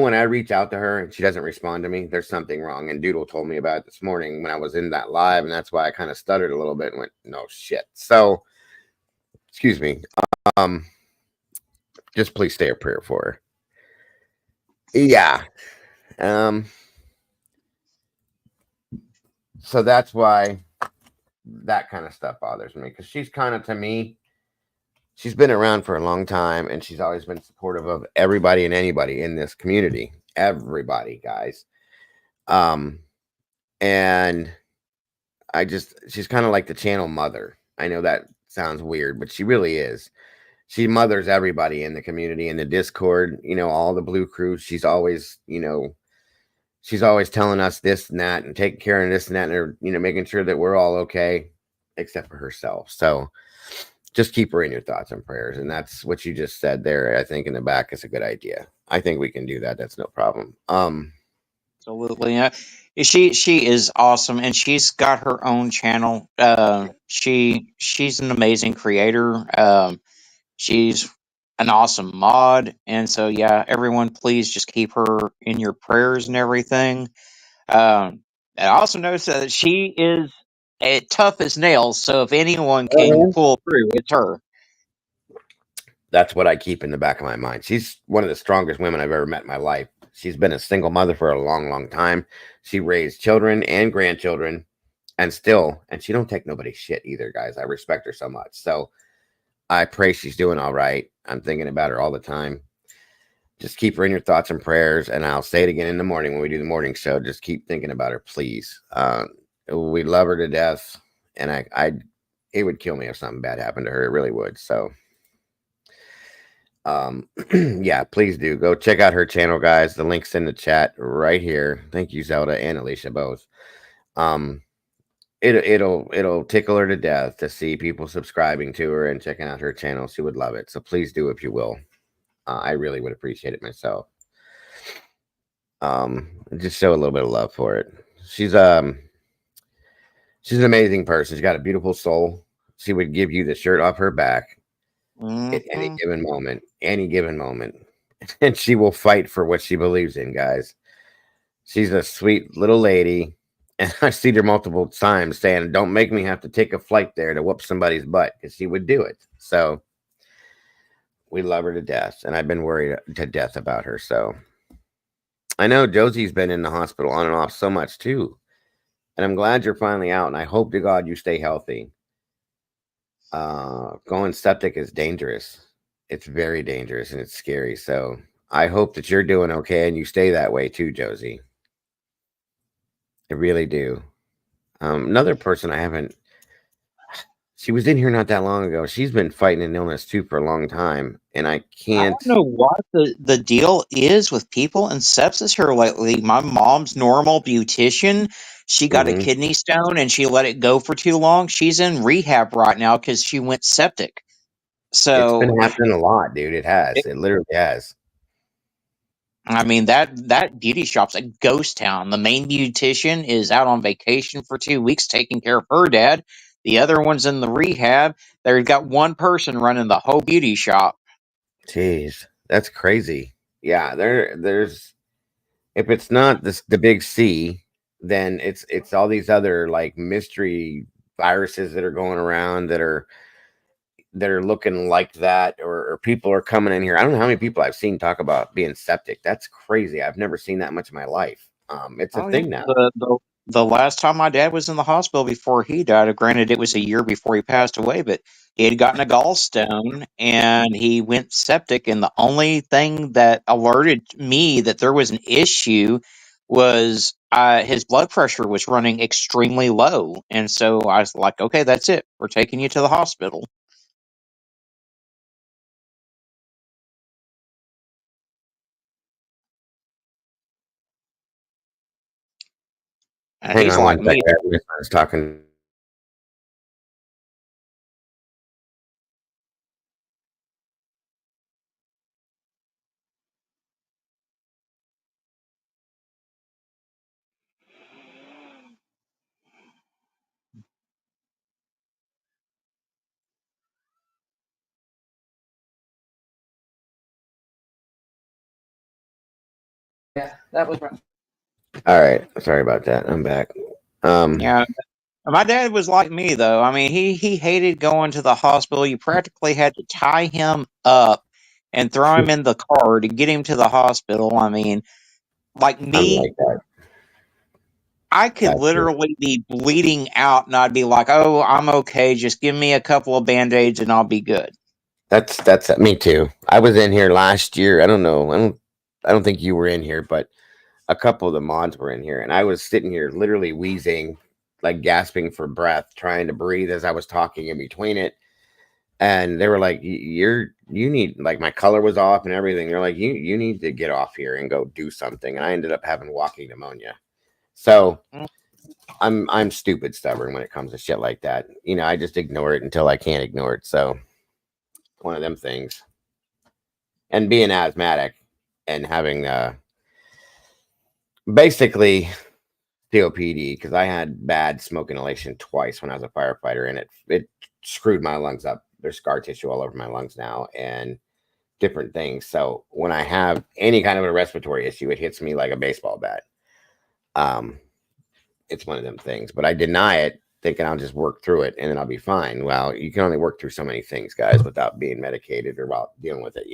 when I reach out to her and she doesn't respond to me, there's something wrong. And Doodle told me about it this morning when I was in that live, and that's why I kind of stuttered a little bit and went, "No shit." So, excuse me. Um, just please stay a prayer for her. Yeah. Um. So that's why that kind of stuff bothers me because she's kind of to me. She's been around for a long time, and she's always been supportive of everybody and anybody in this community. Everybody, guys. Um. And she's kind of like the channel mother. I know that sounds weird, but she really is. She mothers everybody in the community, in the Discord, all the blue crews. She's always telling us this and that and taking care of this and that, and making sure that we're all okay, except for herself. So just keep her in your thoughts and prayers. And that's what you just said there. I think in the back is a good idea. I think we can do that. That's no problem. Absolutely. She is awesome, and she's got her own channel. She's an amazing creator. She's an awesome mod, and so yeah, everyone, please just keep her in your prayers and everything. And I also noticed that she is tough as nails. So if anyone can pull through, it's her. That's what I keep in the back of my mind. She's one of the strongest women I've ever met in my life. She's been a single mother for a long, long time. She raised children and grandchildren, and she don't take nobody's shit either, guys. I respect her so much. So I pray she's doing all right. I'm thinking about her all the time. Just keep her in your thoughts and prayers, and I'll say it again in the morning when we do the morning show. Just keep thinking about her, please. We love her to death, and it would kill me if something bad happened to her. It really would. So yeah, please do go check out her channel, guys. The link's in the chat right here. Thank you, Zelda and Alicia, both. um it'll tickle her to death to see people subscribing to her and checking out her channel. She would love it, so please do if you will. I really would appreciate it myself. Just show a little bit of love for it. She's an amazing person. She's got a beautiful soul. She would give you the shirt off her back at any Hmm. given moment, and she will fight for what she believes in, guys. She's a sweet little lady, and I've seen her multiple times saying, "Don't make me have to take a flight there to whoop somebody's butt," because she would do it. So we love her to death, and I've been worried to death about her. So I know Josie's been in the hospital on and off so much too, and I'm glad you're finally out. And I hope to God you stay healthy. Going septic is dangerous. It's very dangerous and it's scary. So I hope that you're doing okay and you stay that way too, Josie. I really do. Another person I haven't. She was in here not that long ago. She's been fighting an illness too for a long time, and I I can't. don't know what the deal is with people and sepsis here lately. My mom's normal beautician. She got a Mhm. kidney stone and she let it go for too long. She's in rehab right now because she went septic. It's been So happening a lot, dude. It has. It literally has. I mean that beauty shop's a ghost town. The main beautician is out on vacation for 2 weeks taking care of her dad. The other one's in the rehab. They've got one person running the whole beauty shop. Jeez, that's crazy. Yeah, there's if it's not the big C, then it's all these other like mystery viruses that are going around that are looking like that, or people are coming in here. I don't know how many people I've seen talk about being septic. That's crazy. I've never seen that much in my life. It's a Oh yeah, thing now. the last time my dad was in the hospital before he died, granted it was a year before he passed away, but he had gotten a gallstone and he went septic, and the only thing that alerted me that there was an issue was his blood pressure was running extremely low, and so I was like, okay, that's it. We're taking you to the hospital. And Hang he's on like one me. second. My son's talking. Yeah, that was right. All right. Sorry about that. I'm back. Yeah. My dad was like me though. I mean, he hated going to the hospital. You practically had to tie him up and throw him in the car to get him to the hospital. I mean, like I'm me, like that. I could That's it. literally be bleeding out and I'd be like, "Oh, I'm okay. Just give me a couple of band-aids and I'll be good." That's me too. I was in here last year. I don't know. I don't think you were in here, but a couple of the mods were in here, and I was sitting here literally wheezing, like gasping for breath, trying to breathe as I was talking in between it. And they were like, you need," like, my color was off and everything. They're like, you need to get off here and go do something. And I ended up having walking pneumonia. So Mm. I'm stupid stubborn when it comes to shit like that. I just ignore it until I can't ignore it. So one of them things. And being asthmatic and having basically COPD, because I had bad smoke inhalation twice when I was a firefighter, and it screwed my lungs up. There's scar tissue all over my lungs now, and different things. So when I have any kind of a respiratory issue, it hits me like a baseball bat. Um, it's one of them things, but I deny it, thinking I'll just work through it and then I'll be fine. Well, you can only work through so many things, guys, without being medicated or while dealing with it.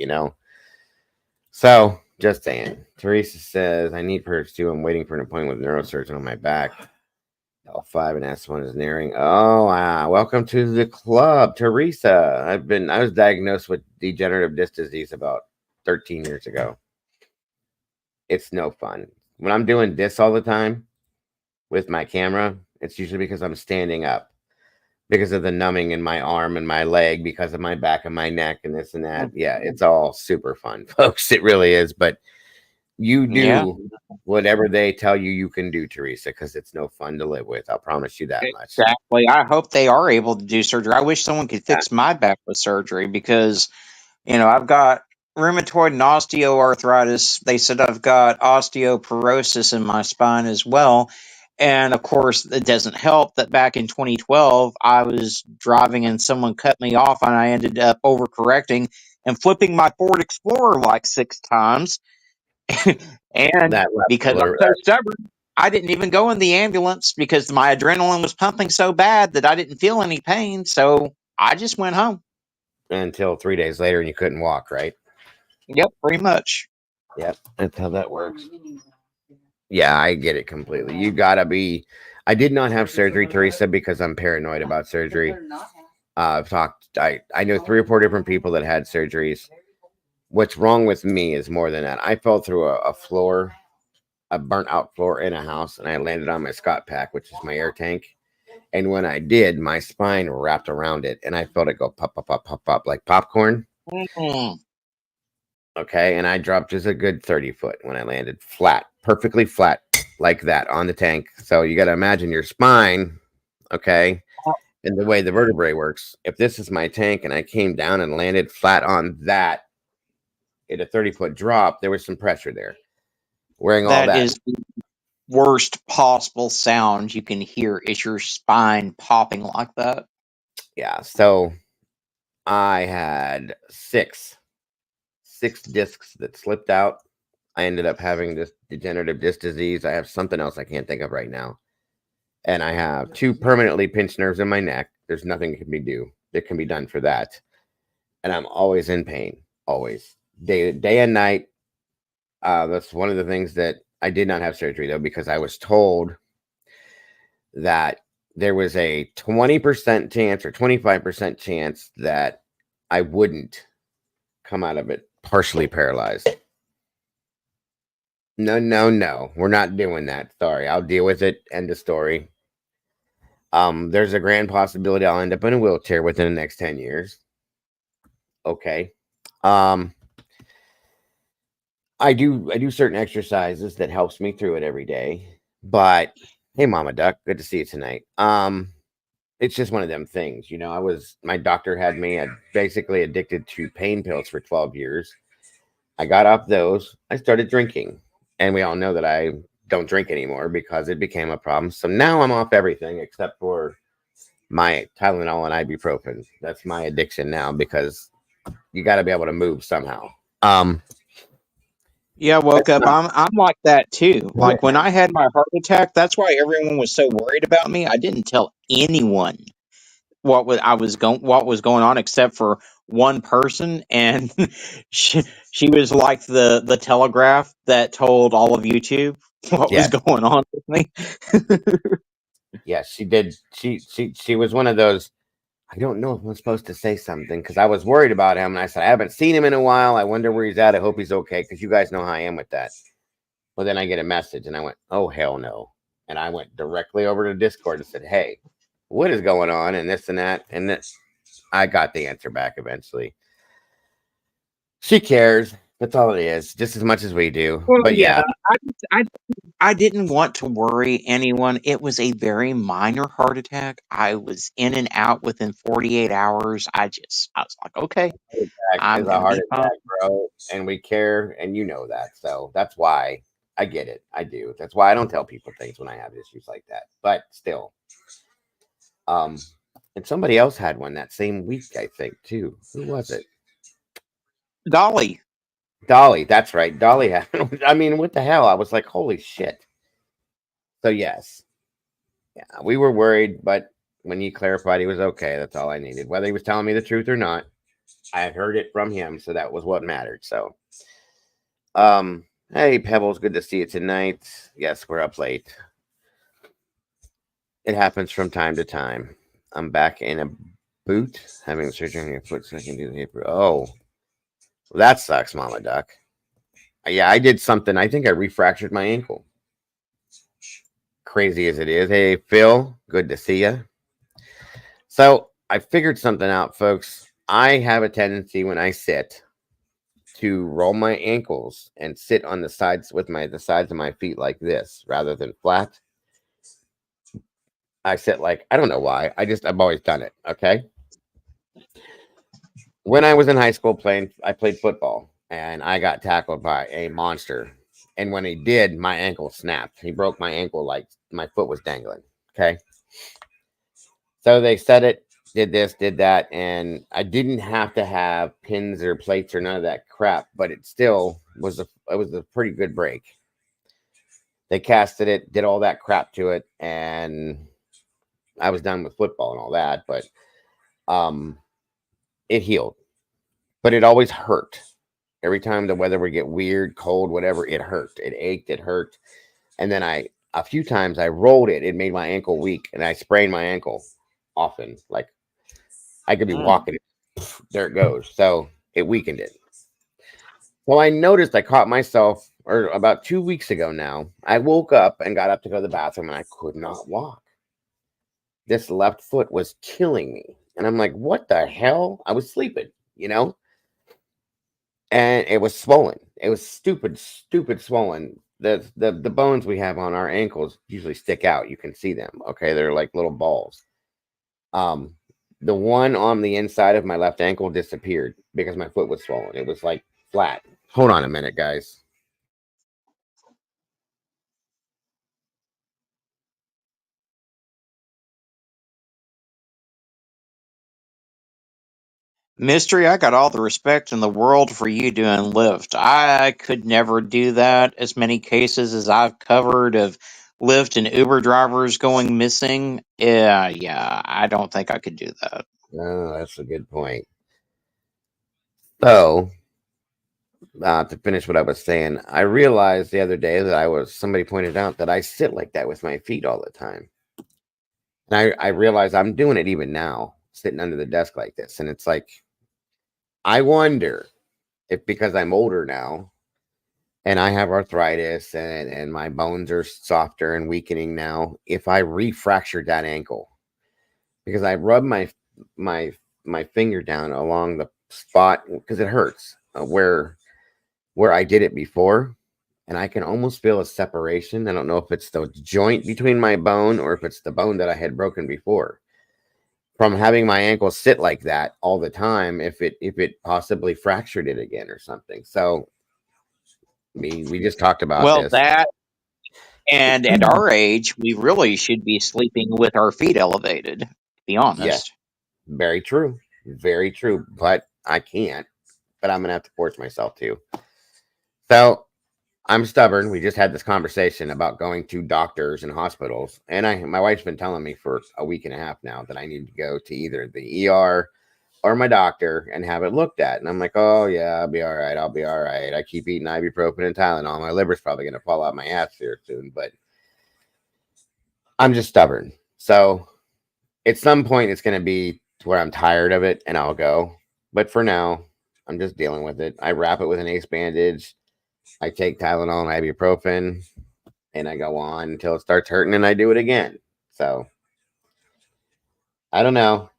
So just saying. Teresa says, I need purge too. I'm waiting for an appointment with a neurosurgeon on my back. L5 and S1 is nearing. Oh, wow. Welcome to the club, Teresa. I was diagnosed with degenerative disc disease about 13 years ago. It's no fun. When I'm doing this all the time with my camera, it's usually because I'm standing up because of the numbing in my arm and my leg, because of my back and my neck and this and that. Yeah, it's all super fun, folks. It really is. But you Yeah. do whatever they tell you can do, Teresa, because it's no fun to live with. I'll promise you that much. Exactly. I hope they are able to do surgery. I wish someone could fix my back with surgery because, I've got rheumatoid and osteoarthritis. They said I've got osteoporosis in my spine as well. And of course, it doesn't help that back in 2012, I was driving and someone cut me off and I ended up overcorrecting and flipping my Ford Explorer like 6 times. And That because level I'm so stubborn, I didn't even go in the ambulance because my adrenaline was pumping so bad that I didn't feel any pain. So I just went home. until 3 days later and you couldn't walk, right? Yep, pretty much. Yep, that's how that works. Yeah, I get it completely. You gotta be. I did not have surgery, Teresa, because I'm paranoid about surgery. I've talked. I know 3 or 4 different people that had surgeries. What's wrong with me is more than that. I fell through a floor, a burnt out floor in a house, and I landed on my Scott pack, which is my air tank. And when I did, my spine wrapped around it, and I felt it go pop, pop, pop, pop, pop like popcorn. Mm. Okay, and I dropped just a good 30 foot when I landed flat, perfectly flat, like that on the tank. So you got to imagine your spine, okay, and the way the vertebrae works. If this is my tank and I came down and landed flat on that at a 30-foot drop, there was some pressure there. Wearing all That that. is the worst possible sound you can hear is your spine popping like that. Yeah, so I had six discs that slipped out. I ended up having this degenerative disc disease. I have something else I can't think of right now. And I have 2 permanently pinched nerves in my neck. There's nothing that can be done for that. And I'm always in pain, always, day and night. That's one of the things that I did not have surgery though, because I was told that there was a 20% chance or 25% chance that I wouldn't come out of it partially paralyzed. No. We're not doing that. Sorry. I'll deal with it. End of story. There's a grand possibility I'll end up in a wheelchair within the next 10 years. Okay. I do certain exercises that helps me through it every day. But hey, Mama Duck, good to see you tonight. It's just one of them things, my doctor had me basically addicted to pain pills for 12 years. I got off those. I started drinking. And we all know that I don't drink anymore because it became a problem. So now I'm off everything except for my Tylenol and ibuprofen. That's my addiction now because you got to be able to move somehow. Yeah, I woke That's up. not I'm like that too. Like when yeah. I had my heart attack, that's why everyone was so worried about me. I didn't tell anyone what was going on except for one person, and she she was like the telegraph that told all of YouTube what was Yes. going on with me. Yes, she did. She was one of those. I don't know if I'm supposed to say something because I was worried about him, and I said I haven't seen him in a while. I wonder where he's at. I hope he's okay because you guys know how I am with that. Well, then I get a message, and I went, "Oh hell no!" And I went directly over to Discord and said, "Hey, what is going on?" And this and that, and this. I got the answer back eventually. She cares. That's all it is, just as much as we do. Well, But yeah, yeah, I I didn't want to worry anyone. It was a very minor heart attack. I was in and out within 48 hours. I was like, okay, attack I'm is a gonna heart be fine. attack, bro, and we care, and you know that. So that's why I get it. I do. That's why I don't tell people things when I have issues like that. But still, um, and somebody else had one that same week, I think, too. Who was it? Dolly, Dolly. That's right. Dolly had. I mean, what the hell? I was like, holy shit. So yes, yeah, we were worried, but when he clarified he was okay, that's all I needed. Whether he was telling me the truth or not, I had heard it from him, so that was what mattered. So, hey Pebbles, good to see you tonight. Yes, we're up late. It happens from time to time. I'm back in a boot, having surgery on your foot so I can do the paper. Oh, well, that sucks, Mama Duck. Yeah, I did something. I think I refractured my ankle. Crazy as it is. Hey, Phil, good to see you. So I figured something out, folks. I have a tendency when I sit to roll my ankles and sit on the sides with the sides of my feet like this rather than flat. I sit like I don't know why. I've always done it. Okay. When I was in high school I played football and I got tackled by a monster. And when he did, my ankle snapped. He broke my ankle like my foot was dangling. Okay. So they said it, did this, did that, and I didn't have to have pins or plates or none of that crap, but it was a pretty good break. They casted it, did all that crap to it, and I was done with football and all that, but um it healed. But it always hurt. Every time the weather would get weird, cold, whatever, it hurt. It ached, it hurt. And then a few times I rolled it, it made my ankle weak, and I sprained my ankle often. Like I could be mm, walking, there it goes. So it weakened it. Well, I noticed I caught myself, or about 2 weeks ago now, I woke up and got up to go to the bathroom and I could not walk. This left foot was killing me. And I'm like, what the hell? I was sleeping, you know? And it was swollen. It was stupid swollen. The bones we have on our ankles usually stick out. You can see them. Okay. They're like little balls. Um, the one on the inside of my left ankle disappeared because my foot was swollen. It was like flat. Hold on a minute, guys. Mystery, I got all the respect in the world for you doing Lyft. I could never do that. As many cases as I've covered of Lyft and Uber drivers going missing. Yeah, I don't think I could do that. Oh, that's a good point. So, to finish what I was saying, I realized the other day that somebody pointed out that I sit like that with my feet all the time. And I realize I'm doing it even now, sitting under the desk like this. And it's like, I wonder if because I'm older now and I have arthritis and my bones are softer and weakening now, if I refractured that ankle because I rub my my finger down along the spot because it hurts where I did it before, and I can almost feel a separation. I don't know if it's the joint between my bone or if it's the bone that I had broken before from having my ankle sit like that all the time. If it possibly fractured it again or something. So we just talked about Well, this. that and at our age, we really should be sleeping with our feet elevated, to be Yeah, honest. very true, very true. But I can't. But I'm gonna have to force myself to. So I'm stubborn. We just had this conversation about going to doctors and hospitals, and my wife's been telling me for a week and a half now that I need to go to either the ER or my doctor and have it looked at. And I'm like, oh yeah, I'll be all right. I'll be all right. I keep eating ibuprofen and Tylenol. My liver's probably gonna fall out my ass here soon, but I'm just stubborn. So at some point, it's gonna be to where I'm tired of it, and I'll go. But for now, I'm just dealing with it. I wrap it with an ace bandage. I take Tylenol and ibuprofen, and I go on until it starts hurting, and I do it again. So I don't know.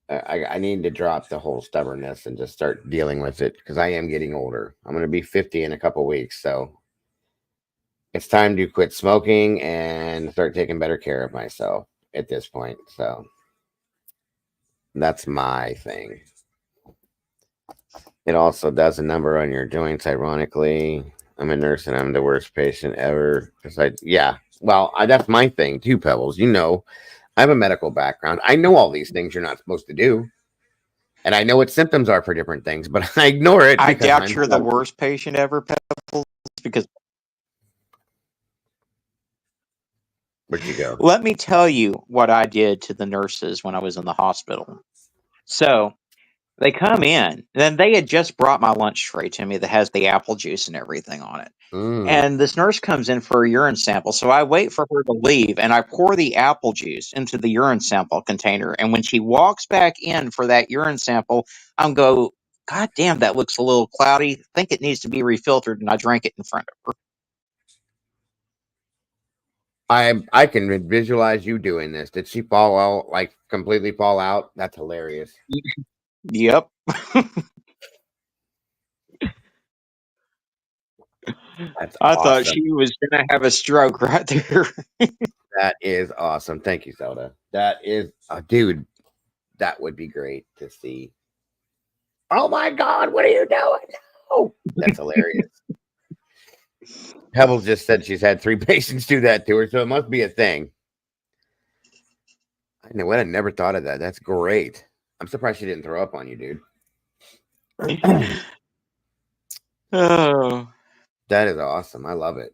I need to drop the whole stubbornness and just start dealing with it because I am getting older. I'm going to be 50 in a couple weeks, so it's time to quit smoking and start taking better care of myself at this point. So that's my thing. It also does a number on your joints. Ironically, I'm a nurse and I'm the worst patient ever. Yeah. Well, that's my thing too, Pebbles. You know, I have a medical background. I know all these things you're not supposed to do. And I know what symptoms are for different things, but I ignore it I because doubt I'm you're the stubborn. worst patient ever, Pebbles, because Where'd you go? let me tell you what I did to the nurses when I was in the hospital. So they come in, and they had just brought my lunch tray to me that has the apple juice and everything on it. Mm. And this nurse comes in for a urine sample. So I wait for her to leave and I pour the apple juice into the urine sample container. And when she walks back in for that urine sample, I'm go, God damn, that looks a little cloudy. I think it needs to be refiltered. And I drank it in front of her. I can visualize you doing this. Did she fall out, like completely fall out? That's hilarious. Yep. That's I thought awesome. she was going to have a stroke right there. That is awesome. Thank you, Zelda. That is, dude, that would be great to see. Oh my God, what are you doing? No. That's hilarious. Pebbles just said she's had 3 patients do that to her, so it must be a thing. I know what, I never thought of that. That's great. I'm surprised she didn't throw up on you, dude. Oh. That is awesome. I love it.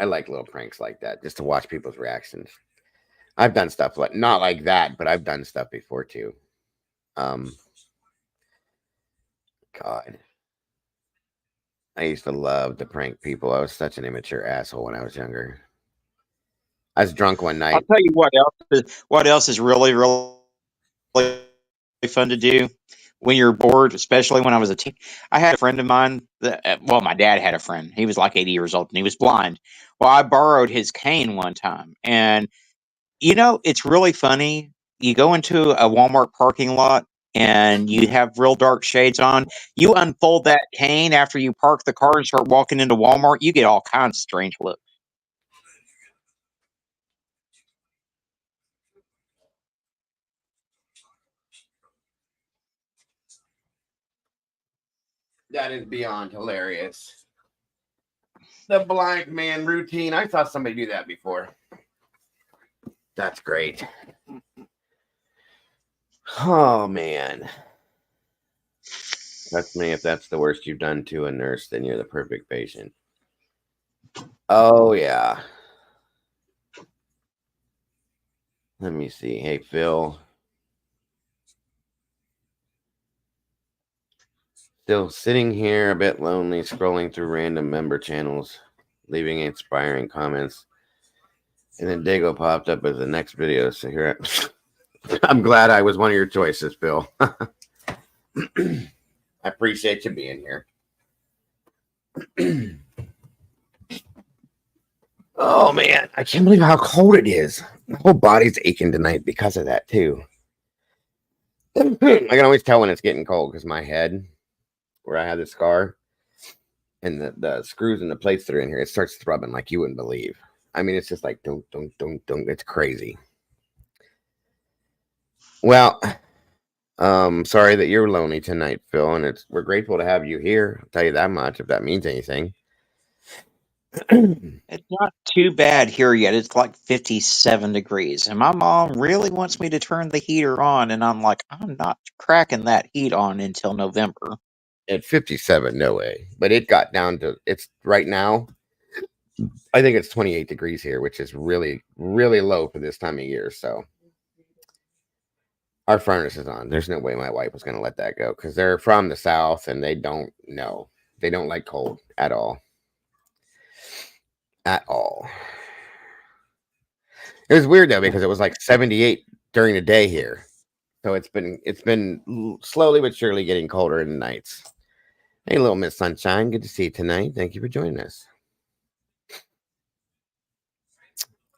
I like little pranks like that just to watch people's reactions. I've done stuff like not like that, but I've done stuff before too. Um, God, I used to love to prank people. I was such an immature asshole when I was younger. I was drunk one I'll night. tell you what else is really, really fun to do when you're bored, especially when I was a teen. I had a friend of mine that, well, my dad had a friend. He was like 80 years old and he was blind. Well, I borrowed his cane one time. And, it's really funny. You go into a Walmart parking lot and you have real dark shades on. You unfold that cane after you park the car and start walking into Walmart, you get all kinds of strange looks. That is beyond hilarious. The blind man routine. I saw somebody do that before. That's great. Oh man. That's me. If that's the worst you've done to a nurse, then you're the perfect patient. Oh yeah. Let me see. Hey Phil. Still sitting here a bit lonely, scrolling through random member channels, leaving inspiring comments. And then Dago popped up as the next video. So here I'm glad I was one of your choices, Phil. I appreciate you being here. Oh man, I can't believe how cold it is. My whole body's aching tonight because of that too. I can always tell when it's getting cold because my head, where I had the scar, and the screws and the plates that are in here, it starts throbbing like you wouldn't believe. I mean, it's just like don't. It's crazy. Well, sorry that you're lonely tonight, Phil, and we're grateful to have you here. I'll tell you that much, if that means anything. It's not too bad here yet. It's like 57 degrees. And my mom really wants me to turn the heater on. And I'm like, I'm not cracking that heat on until November. At 57, no way. But it got down to it's right now. I think it's 28 degrees here, which is really, really low for this time of year. So our furnace is on. There's no way my wife was going to let that go because they're from the south and they don't know. They don't like cold at all. At all. It was weird though because it was like 78 during the day here. So it's been slowly but surely getting colder in the nights. Hey, little Miss Sunshine, good to see you tonight. Thank you for joining us.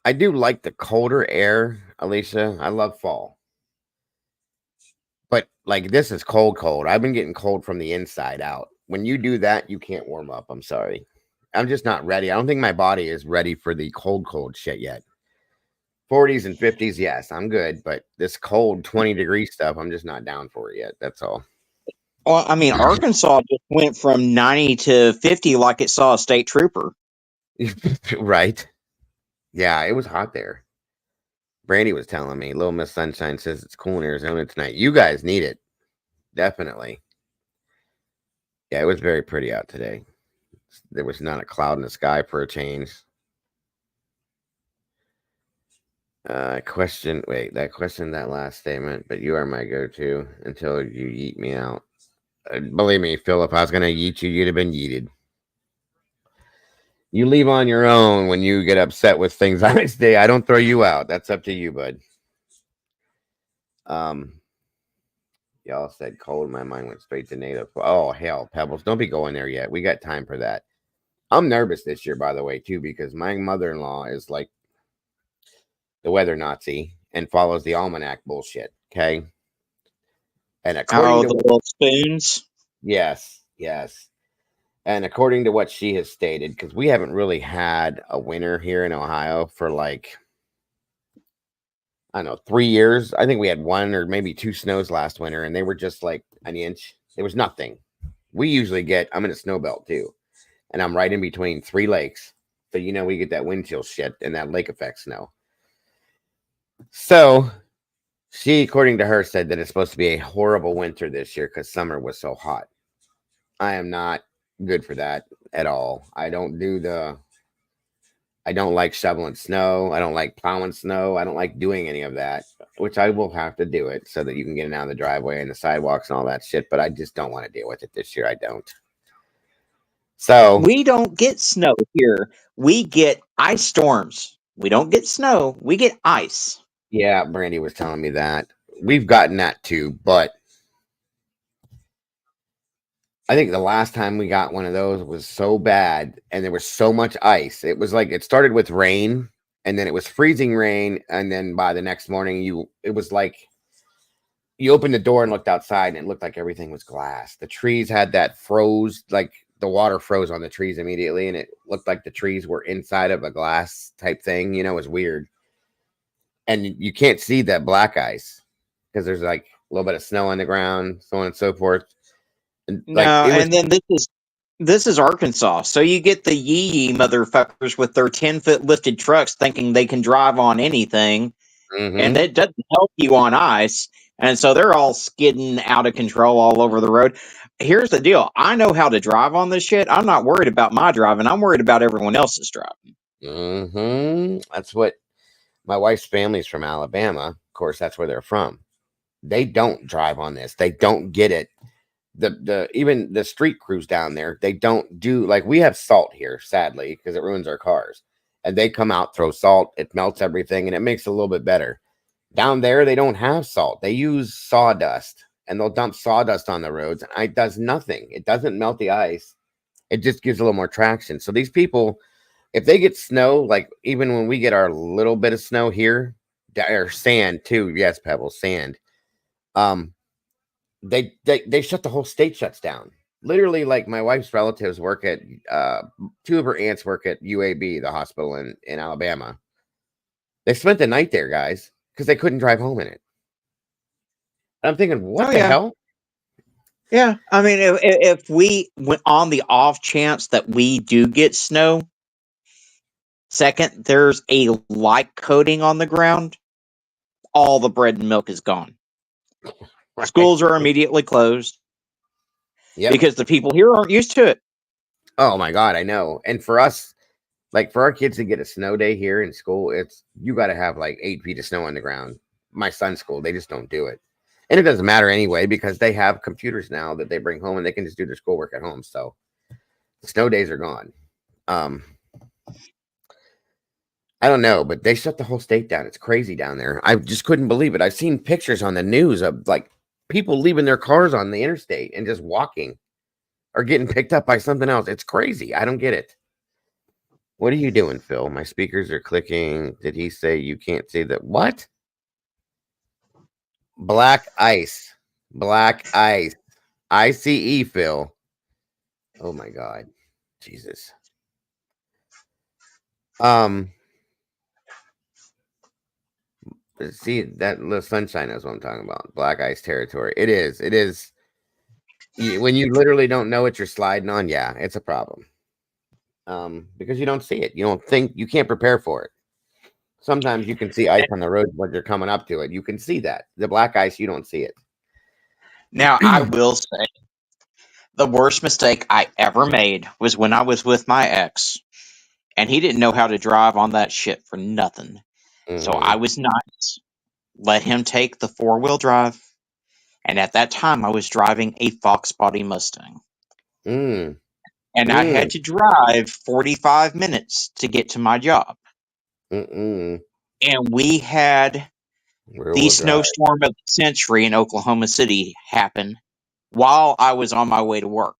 I do like the colder air, Alicia. I love fall. But like this is cold, cold. I've been getting cold from the inside out. When you do that, you can't warm up. I'm sorry. I'm just not ready. I don't think my body is ready for the cold, cold shit yet. 40s and 50s, yes, I'm good. But this cold 20-degree stuff, I'm just not down for it yet. That's all. Well, I mean, Arkansas just went from 90 to 50 like it saw a state trooper. Right? Yeah, it was hot there. Brandy was telling me, Little Miss Sunshine says it's cool in Arizona tonight. You guys need it. Definitely. Yeah, it was very pretty out today. There was not a cloud in the sky for a change. That last statement, but you are my go-to until you yeet me out. Believe me, Phil, if I was going to yeet you, you'd have been yeeted. You leave on your own when you get upset with things I say. I don't throw you out. That's up to you, bud. Y'all said cold. My mind went straight to native. Oh, hell, Pebbles. Don't be going there yet. We got time for that. I'm nervous this year, by the way, too, because my mother-in-law is like the weather Nazi and follows the almanac bullshit. Okay. And according Oh, to the little spoons. yes, yes. And according to what she has stated, because we haven't really had a winter here in Ohio for like, I don't know, 3 years. I think we had one or maybe two snows last winter, and they were just like an inch. It was nothing. We usually get, I'm in a snow belt too, and I'm right in between three lakes. So, we get that wind chill shit and that lake effect snow. So, she, according to her, said that it's supposed to be a horrible winter this year because summer was so hot. I am not good for that at all. I don't like shoveling snow. I don't like plowing snow. I don't like doing any of that, which I will have to do it so that you can get it out of the driveway and the sidewalks and all that shit. But I just don't want to deal with it this year. I don't. So We don't get snow here. We get ice storms. We don't get snow. We get ice. yeah, Brandy was telling me that. We've gotten that too, but I think the last time we got one of those was so bad and there was so much ice. It was like it started with rain and then it was freezing rain. And then by the next morning, it was like you opened the door and looked outside and it looked like everything was glass. The trees had that froze, like the water froze on the trees immediately. And it looked like the trees were inside of a glass type thing. It was weird. And you can't see that black ice because there's like a little bit of snow on the ground, so on and so forth. And like No, it was. and then this is Arkansas. So you get the yee motherfuckers with their 10-foot lifted trucks thinking they can drive on anything, and Mm-hmm. it doesn't help you on ice. And so they're all skidding out of control all over the road. Here's the deal. I know how to drive on this shit. I'm not worried about my driving. I'm worried about everyone else's driving. Mm-hmm. That's what my wife's family's from Alabama. Of course, that's where they're from. They don't drive on this. They don't get it. The even the street crews down there, they don't do like we have salt here, sadly, because it ruins our cars. And they come out, throw salt, it melts everything, and it makes it a little bit better. Down there, they don't have salt. They use sawdust, and they'll dump sawdust on the roads, and it does nothing. It doesn't melt the ice. It just gives a little more traction. So these people, if they get snow, like even when we get our little bit of snow here, or sand too, yes, pebbles, sand. They shut the whole state shuts down. Literally, like my wife's relatives work at two of her aunts work at UAB, the hospital in Alabama. They spent the night there, guys, because they couldn't drive home in it. And I'm thinking, what Oh the yeah, hell? yeah. I mean, if we went on the off chance that we do get snow, second there's a light coating on the ground, all the bread and milk is gone. Right? Schools are immediately closed Yep. because the people here aren't used to it. Oh my god, I know. And for us, Like for our kids to get a snow day here in school, it's you got to have like 8 feet of snow on the ground. My son's school, they just don't do it, and it doesn't matter anyway because they have computers now that they bring home and they can just do their schoolwork at home. So snow days are gone. Um, I don't know, but they shut the whole state down. It's crazy down there. I just couldn't believe it. I've seen pictures on the news of like people leaving their cars on the interstate and just walking or getting picked up by something else. It's crazy. I don't get it. What are you doing, Phil? My speakers are clicking. Did he say you can't see that? What? Black ice. Black ice. ICE, Phil. Oh my God. Jesus. See that little sunshine is what I'm talking about. Black ice territory. It is. It is. When you literally don't know what you're sliding on, yeah, it's a problem. Because you don't see it. You don't think you can't prepare for it. Sometimes you can see ice on the road when you're coming up to it. You can see that. The black ice, you don't see it. Now, I will say the worst mistake I ever made was when I was with my ex, and he didn't know how to drive on that shit for nothing. So I was nice. Let him take the 4-wheel drive. And at that time, I was driving a Fox Body Mustang. Mm. And I had to drive 45 minutes to get to my job. Mm-mm. And we had the snowstorm of the century in Oklahoma City happen while I was on my way to work.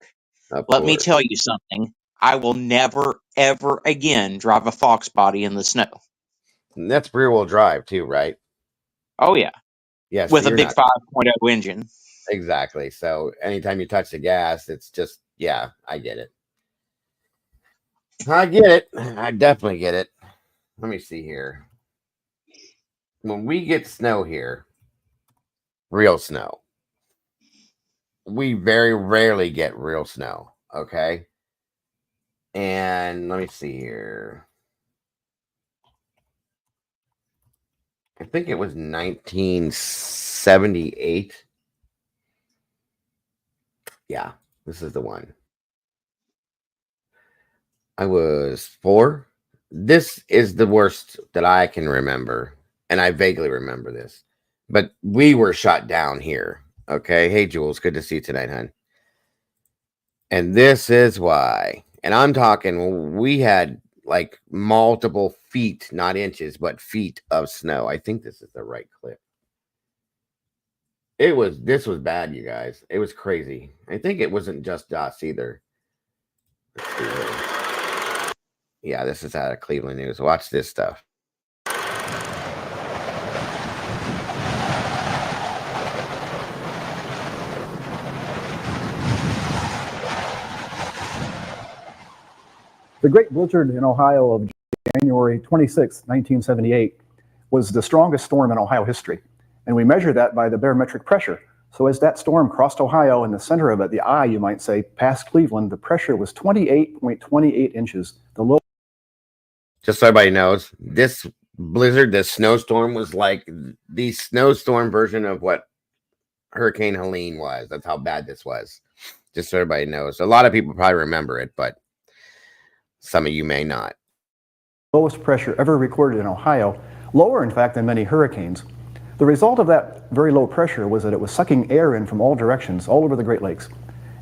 Let me tell you something. I will never, ever again drive a Fox Body in the snow. And that's rear-wheel drive too, right? Oh, yeah. Yes. With a big 5.0 engine. Exactly. So anytime you touch the gas, it's just, yeah, I get it. I get it. I definitely get it. Let me see here. When we get snow here, real snow, we very rarely get real snow. Okay. And let me see here. I think it was 1978. Yeah, this is the one. I was 4. This is the worst that I can remember. And I vaguely remember this. But we were shut down here. Okay. Hey, Jules. Good to see you tonight, hon. And this is why. And I'm talking, we had like multiple feet, not inches, but feet of snow. I think this is the right clip. This was bad, you guys. It was crazy. I think it wasn't just us either. Let's see here. Yeah, this is out of Cleveland News. Watch this stuff. The Great Blizzard in Ohio of January 26, 1978 was the strongest storm in Ohio history. And we measure that by the barometric pressure. So as that storm crossed Ohio, in the center of it, the eye, you might say, past Cleveland, the pressure was 28.28 inches. The low. Just so everybody knows, this blizzard, this snowstorm was like the snowstorm version of what Hurricane Helene was. That's how bad this was. Just so everybody knows. A lot of people probably remember it, but some of you may not. Lowest pressure ever recorded in Ohio, lower, in fact, than many hurricanes. The result of that very low pressure was that it was sucking air in from all directions, all over the Great Lakes.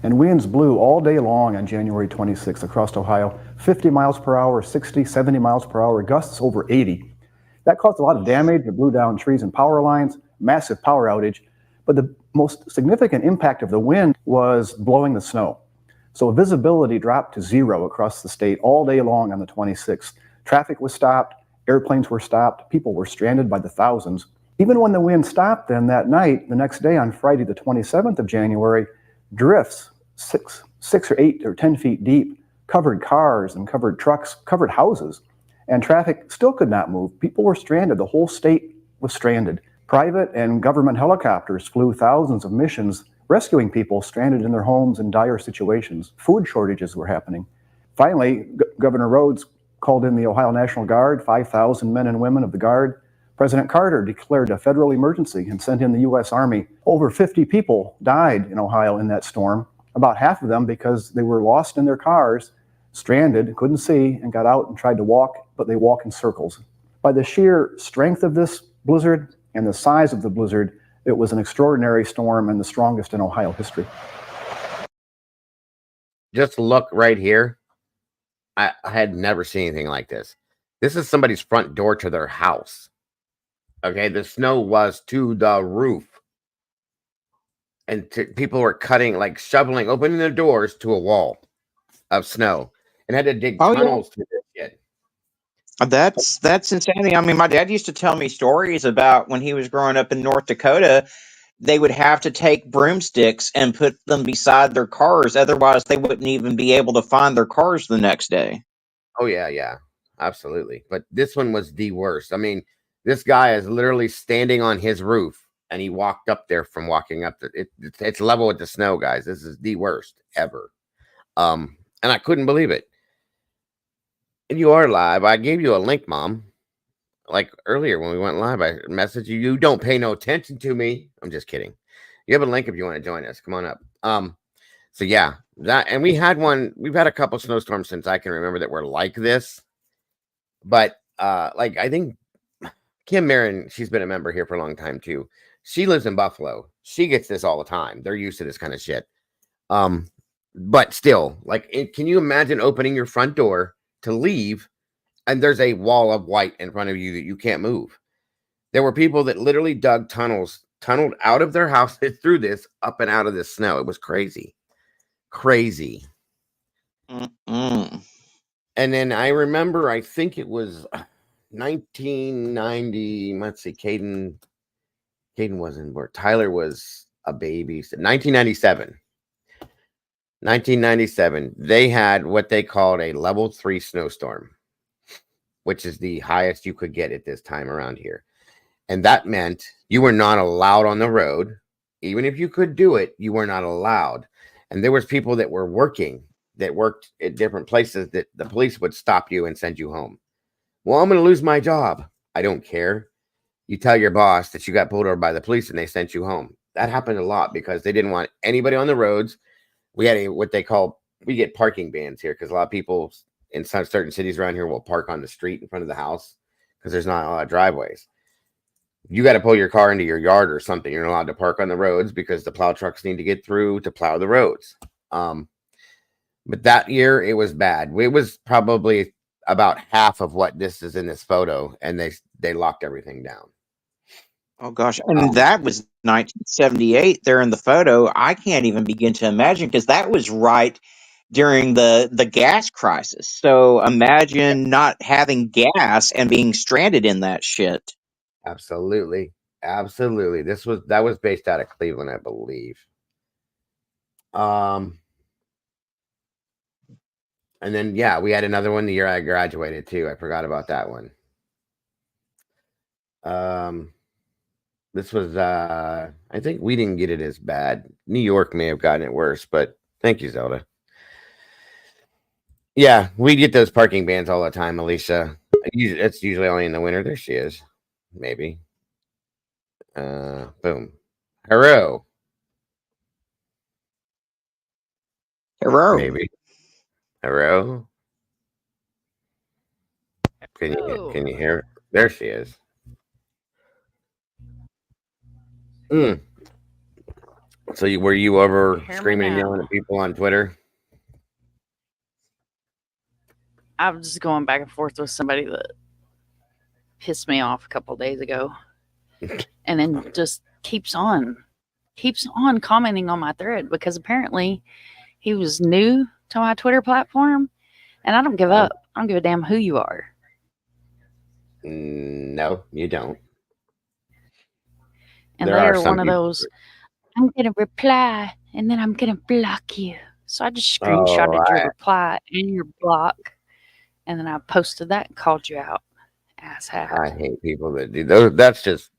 And winds blew all day long on January 26 across Ohio, 50 miles per hour, 60, 70 miles per hour, gusts over 80. That caused a lot of damage. It blew down trees and power lines, massive power outage. But the most significant impact of the wind was blowing the snow. So visibility dropped to 0 across the state all day long on the 26th. Traffic was stopped, airplanes were stopped, people were stranded by the thousands. Even when the wind stopped, then that night, the next day on Friday the 27th of January, drifts 6 or 8 or 10 feet deep covered cars and covered trucks, covered houses, and traffic still could not move. People were stranded. The whole state was stranded. Private and government helicopters flew thousands of missions rescuing people stranded in their homes in dire situations. Food shortages were happening. Finally, Governor Rhodes called in the Ohio National Guard, 5,000 men and women of the Guard. President Carter declared a federal emergency and sent in the U.S. Army. Over 50 people died in Ohio in that storm, about half of them because they were lost in their cars, stranded, couldn't see, and got out and tried to walk, but they walk in circles. By the sheer strength of this blizzard and the size of the blizzard, it was an extraordinary storm and the strongest in Ohio history. Just look right here. I had never seen anything like this. This is somebody's front door to their house. Okay, the snow was to the roof. And people were cutting, like shoveling, opening their doors to a wall of snow and had to dig tunnels to this shit. That's insanity. I mean, my dad used to tell me stories about when he was growing up in North Dakota. They would have to take broomsticks and put them beside their cars. Otherwise, they wouldn't even be able to find their cars the next day. Oh, yeah, absolutely. But this one was the worst. I mean, this guy is literally standing on his roof, and he walked up there from walking up. It's level with the snow, guys. This is the worst ever. And I couldn't believe it. And you are live. I gave you a link, Mom. Like earlier when we went live, I messaged you. You don't pay no attention to me. I'm just kidding. You have a link if you want to join us. Come on up. So yeah, that, and we've had a couple snowstorms since I can remember that were like this. But like I think Kim Marin, she's been a member here for a long time too. She lives in Buffalo. She gets this all the time. They're used to this kind of shit. But still, like, can you imagine opening your front door to leave and there's a wall of white in front of you that you can't move? There were people that literally dug tunneled out of their houses through this, up and out of this snow. It was crazy. Mm-mm. And then I remember, I think it was 1990. Let's see, Caden wasn't where Tyler was a baby. 1997, they had what they called a level 3 snowstorm, which is the highest you could get at this time around here. And that meant you were not allowed on the road. Even if you could do it, you were not allowed. And there was people that were working, that worked at different places, that the police would stop you and send you home. Well, I'm going to lose my job. I don't care. You tell your boss that you got pulled over by the police and they sent you home. That happened a lot because they didn't want anybody on the roads. We had we get parking bans here because a lot of people in some certain cities around here will park on the street in front of the house because there's not a lot of driveways. You got to pull your car into your yard or something. You're not allowed to park on the roads because the plow trucks need to get through to plow the roads. But that year it was bad. It was probably about half of what this is in this photo, and they locked everything down. Oh gosh, and that was 1978 there in the photo. I can't even begin to imagine because that was right during the gas crisis. So imagine not having gas and being stranded in that shit. Absolutely. That was based out of Cleveland, I believe. And then yeah, we had another one the year I graduated too. I forgot about that one. This was I think we didn't get it as bad. New York may have gotten it worse, but thank you, Zelda. Yeah, we get those parking bans all the time, Alicia. It's usually only in the winter. There she is. Maybe. Boom. Hello. Maybe. Hello. Can you hear? There she is. So were you over screaming and yelling at people on Twitter? I was just going back and forth with somebody that pissed me off a couple of days ago, and then just keeps on commenting on my thread because apparently he was new to my Twitter platform, and I don't give up. I don't give a damn who you are. No, you don't. And they're one of those, I'm going to reply, and then I'm going to block you. So I just screenshotted your reply and your block, and then I posted that and called you out. Asshat. I hate people that do those. That's just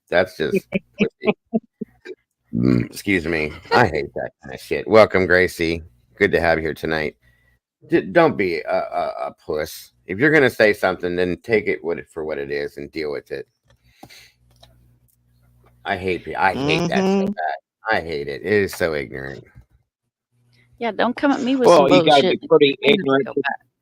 excuse me. I hate that kind of shit. Welcome, Gracie. Good to have you here tonight. Don't be a puss. If you're going to say something, then take it for what it is and deal with it. I hate that so bad. I hate it. It is so ignorant. Yeah, don't come at me with some bullshit. You gotta be pretty ignorant.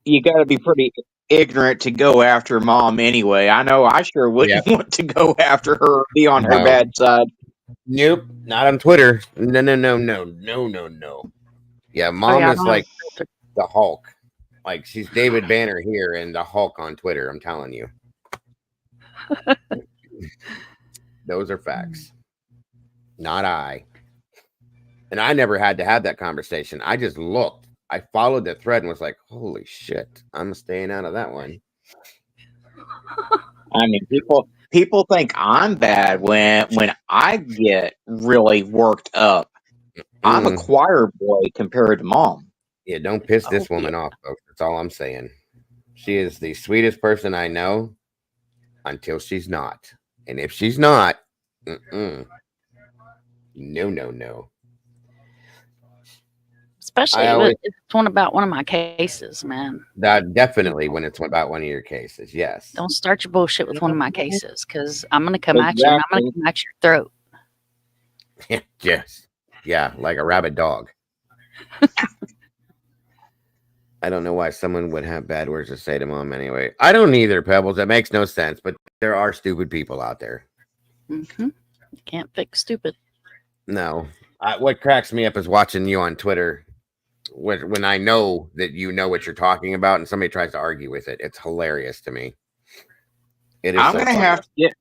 you got to be pretty ignorant to go after mom anyway. I know I sure wouldn't Yep. want to go after her or be on her No. bad side. Nope. Not on Twitter. No. Yeah, Oh mom yeah, I is don't have like a filter. the Hulk. Like she's David Banner here and the Hulk on Twitter. I'm telling you. Those are facts. Not I. And I never had to have that conversation. I just looked. I followed the thread and was like, holy shit, I'm staying out of that one. I mean, people think I'm bad when I get really worked up. I'm a choir boy compared to mom. Yeah, don't piss this Oh yeah. woman off, folks. That's all I'm saying. She is the sweetest person I know until she's not. And if she's not, no. Especially I if always it's one about one of my cases, man. that definitely when it's about one of your cases, yes. Don't start your bullshit with one of my cases, because I'm gonna come at you and I'm Exactly. gonna come at your throat. Yes. Yeah, like a rabid dog. I don't know why someone would have bad words to say to mom anyway. I don't either, Pebbles. That makes no sense, but there are stupid people out there. You can't fix stupid. No. What cracks me up is watching you on Twitter when I know that you know what you're talking about and somebody tries to argue with it. It's hilarious to me. It is I'm so gonna funny. have to get.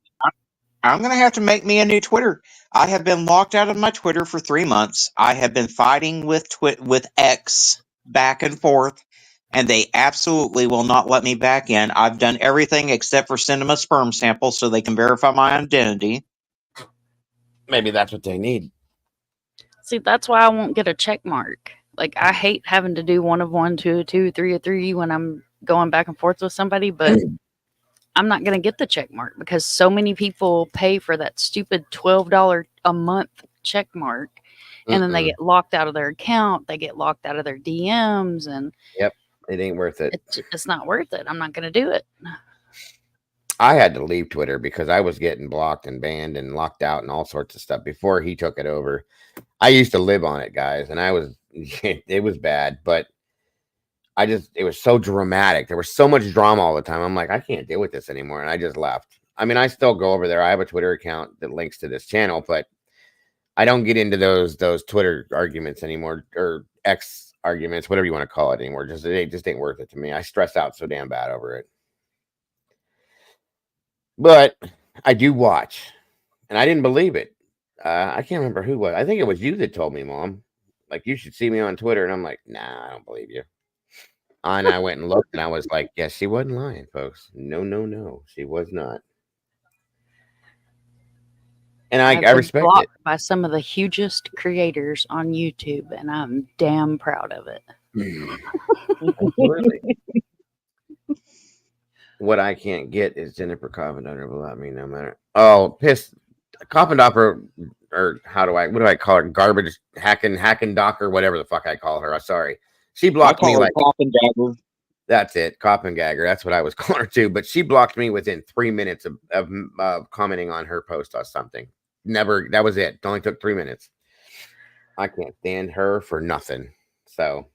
I'm gonna have to make me a new Twitter. I have been locked out of my Twitter for 3 months. I have been fighting with X back and forth, and they absolutely will not let me back in. I've done everything except for send them a sperm sample so they can verify my identity. Maybe that's what they need. See, that's why I won't get a check mark. Like, I hate having to do 1 of 1, 2 of 2, 3 of 3 when I'm going back and forth with somebody, but I'm not going to get the check mark because so many people pay for that stupid $12 a month check mark, and then they get locked out of their account, they get locked out of their DMs, and Yep, it ain't worth it. It's not worth it. I'm not going to do it. I had to leave Twitter because I was getting blocked and banned and locked out and all sorts of stuff before he took it over. I used to live on it, guys, and it was bad, but it was so dramatic. There was so much drama all the time. I'm like, I can't deal with this anymore. And I just left. I mean, I still go over there. I have a Twitter account that links to this channel, but I don't get into those Twitter arguments anymore or X arguments, whatever you want to call it anymore. It just ain't worth it to me. I stress out so damn bad over it. But I do watch, and I didn't believe it. I can't remember who was. I think it was you that told me, Mom. Like, you should see me on Twitter. And I'm like, nah, I don't believe you. And I went and looked, and I was like, yes, she wasn't lying, folks. No. She was not. And I I've been respect blocked it. by some of the hugest creators on YouTube, and I'm damn proud of it. Absolutely. What I can't get is Jennifer Covenanter will let me no matter. Oh, piss. Covenanter, or what do I call her? Garbage hacking docker, whatever the fuck I call her. I'm sorry. She I blocked me call her like Pop and Dagger. that's it, Coppengagger. That's what I was calling her too. But she blocked me within 3 minutes of commenting on her post or something. Never. That was it. It only took 3 minutes. I can't stand her for nothing. So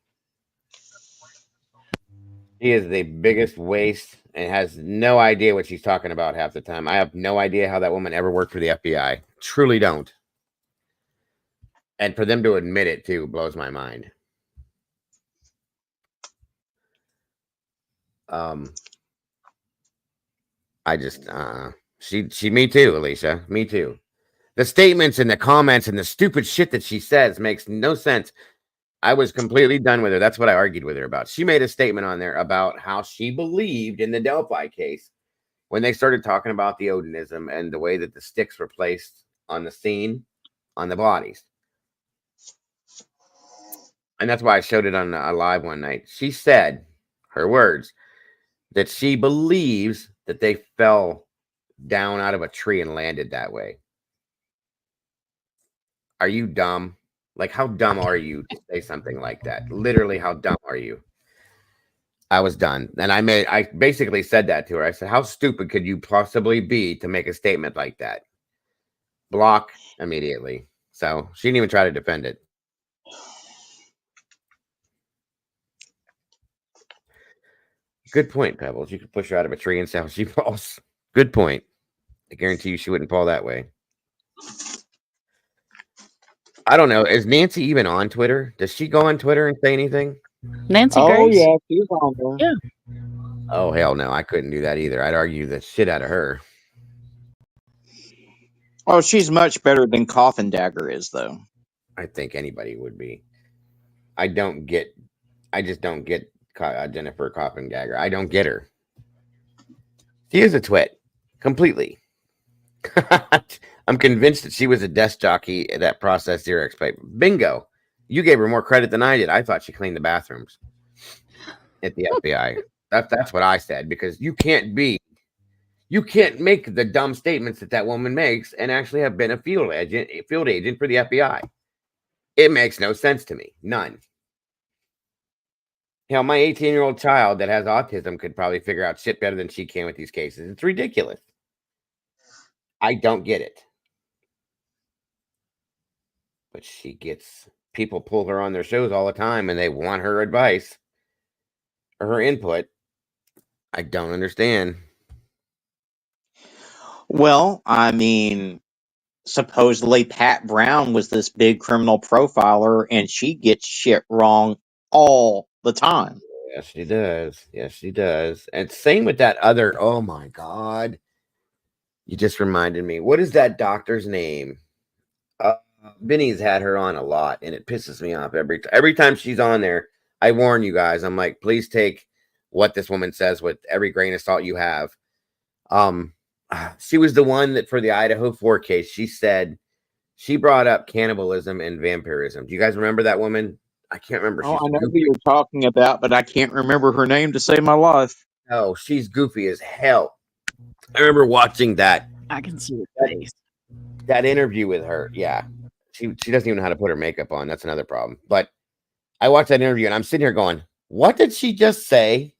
she is the biggest waste and has no idea what she's talking about half the time. I have no idea how that woman ever worked for the FBI. Truly don't. And for them to admit it too blows my mind. I just she me too, Alicia. Me too. The statements and the comments and the stupid shit that she says makes no sense. I was completely done with her. That's what I argued with her about. She made a statement on there about how she believed in the Delphi case when they started talking about the Odinism and the way that the sticks were placed on the scene on the bodies. And that's why I showed it on a live one night. She said, her words, that she believes that they fell down out of a tree and landed that way. Are you dumb? Like, how dumb are you to say something like that? Literally, how dumb are you? I was done. And I basically said that to her. I said, how stupid could you possibly be to make a statement like that? Block immediately. So she didn't even try to defend it. Good point, Pebbles. You could push her out of a tree and see how she falls. Good point. I guarantee you she wouldn't fall that way. I don't know. Is Nancy even on Twitter? Does she go on Twitter and say anything? Nancy Oh Grace. yeah, she's on there. Yeah. Oh, hell no. I couldn't do that either. I'd argue the shit out of her. Oh, she's much better than Coffin Dagger is, though. I think anybody would be. I just don't get Jennifer Coffin-Gagger. I don't get her. She is a twit. Completely. I'm convinced that she was a desk jockey that processed Xerox paper. Bingo. You gave her more credit than I did. I thought she cleaned the bathrooms at the FBI. That's what I said, because you can't make the dumb statements that woman makes and actually have been a field agent for the FBI. It makes no sense to me. None. Hell, my 18-year-old child that has autism could probably figure out shit better than she can with these cases. It's ridiculous. I don't get it. But people pull her on their shows all the time and they want her advice or her input. I don't understand. Well, I mean, supposedly Pat Brown was this big criminal profiler, and she gets shit wrong all the time. Yes, she does. Yes, she does. And same with that other. Oh my God. You just reminded me. What is that doctor's name? Vinny's had her on a lot, and it pisses me off every time she's on there. I warn you guys. I'm like, please take what this woman says with every grain of salt you have. She was the one that for the Idaho 4 case, she brought up cannibalism and vampirism. Do you guys remember that woman? I can't remember. Oh, I know who you're talking about, but I can't remember her name to save my life. Oh, she's goofy as hell. I remember watching that. I can see her face. That interview with her. Yeah. She doesn't even know how to put her makeup on. That's another problem. But I watched that interview and I'm sitting here going, what did she just say?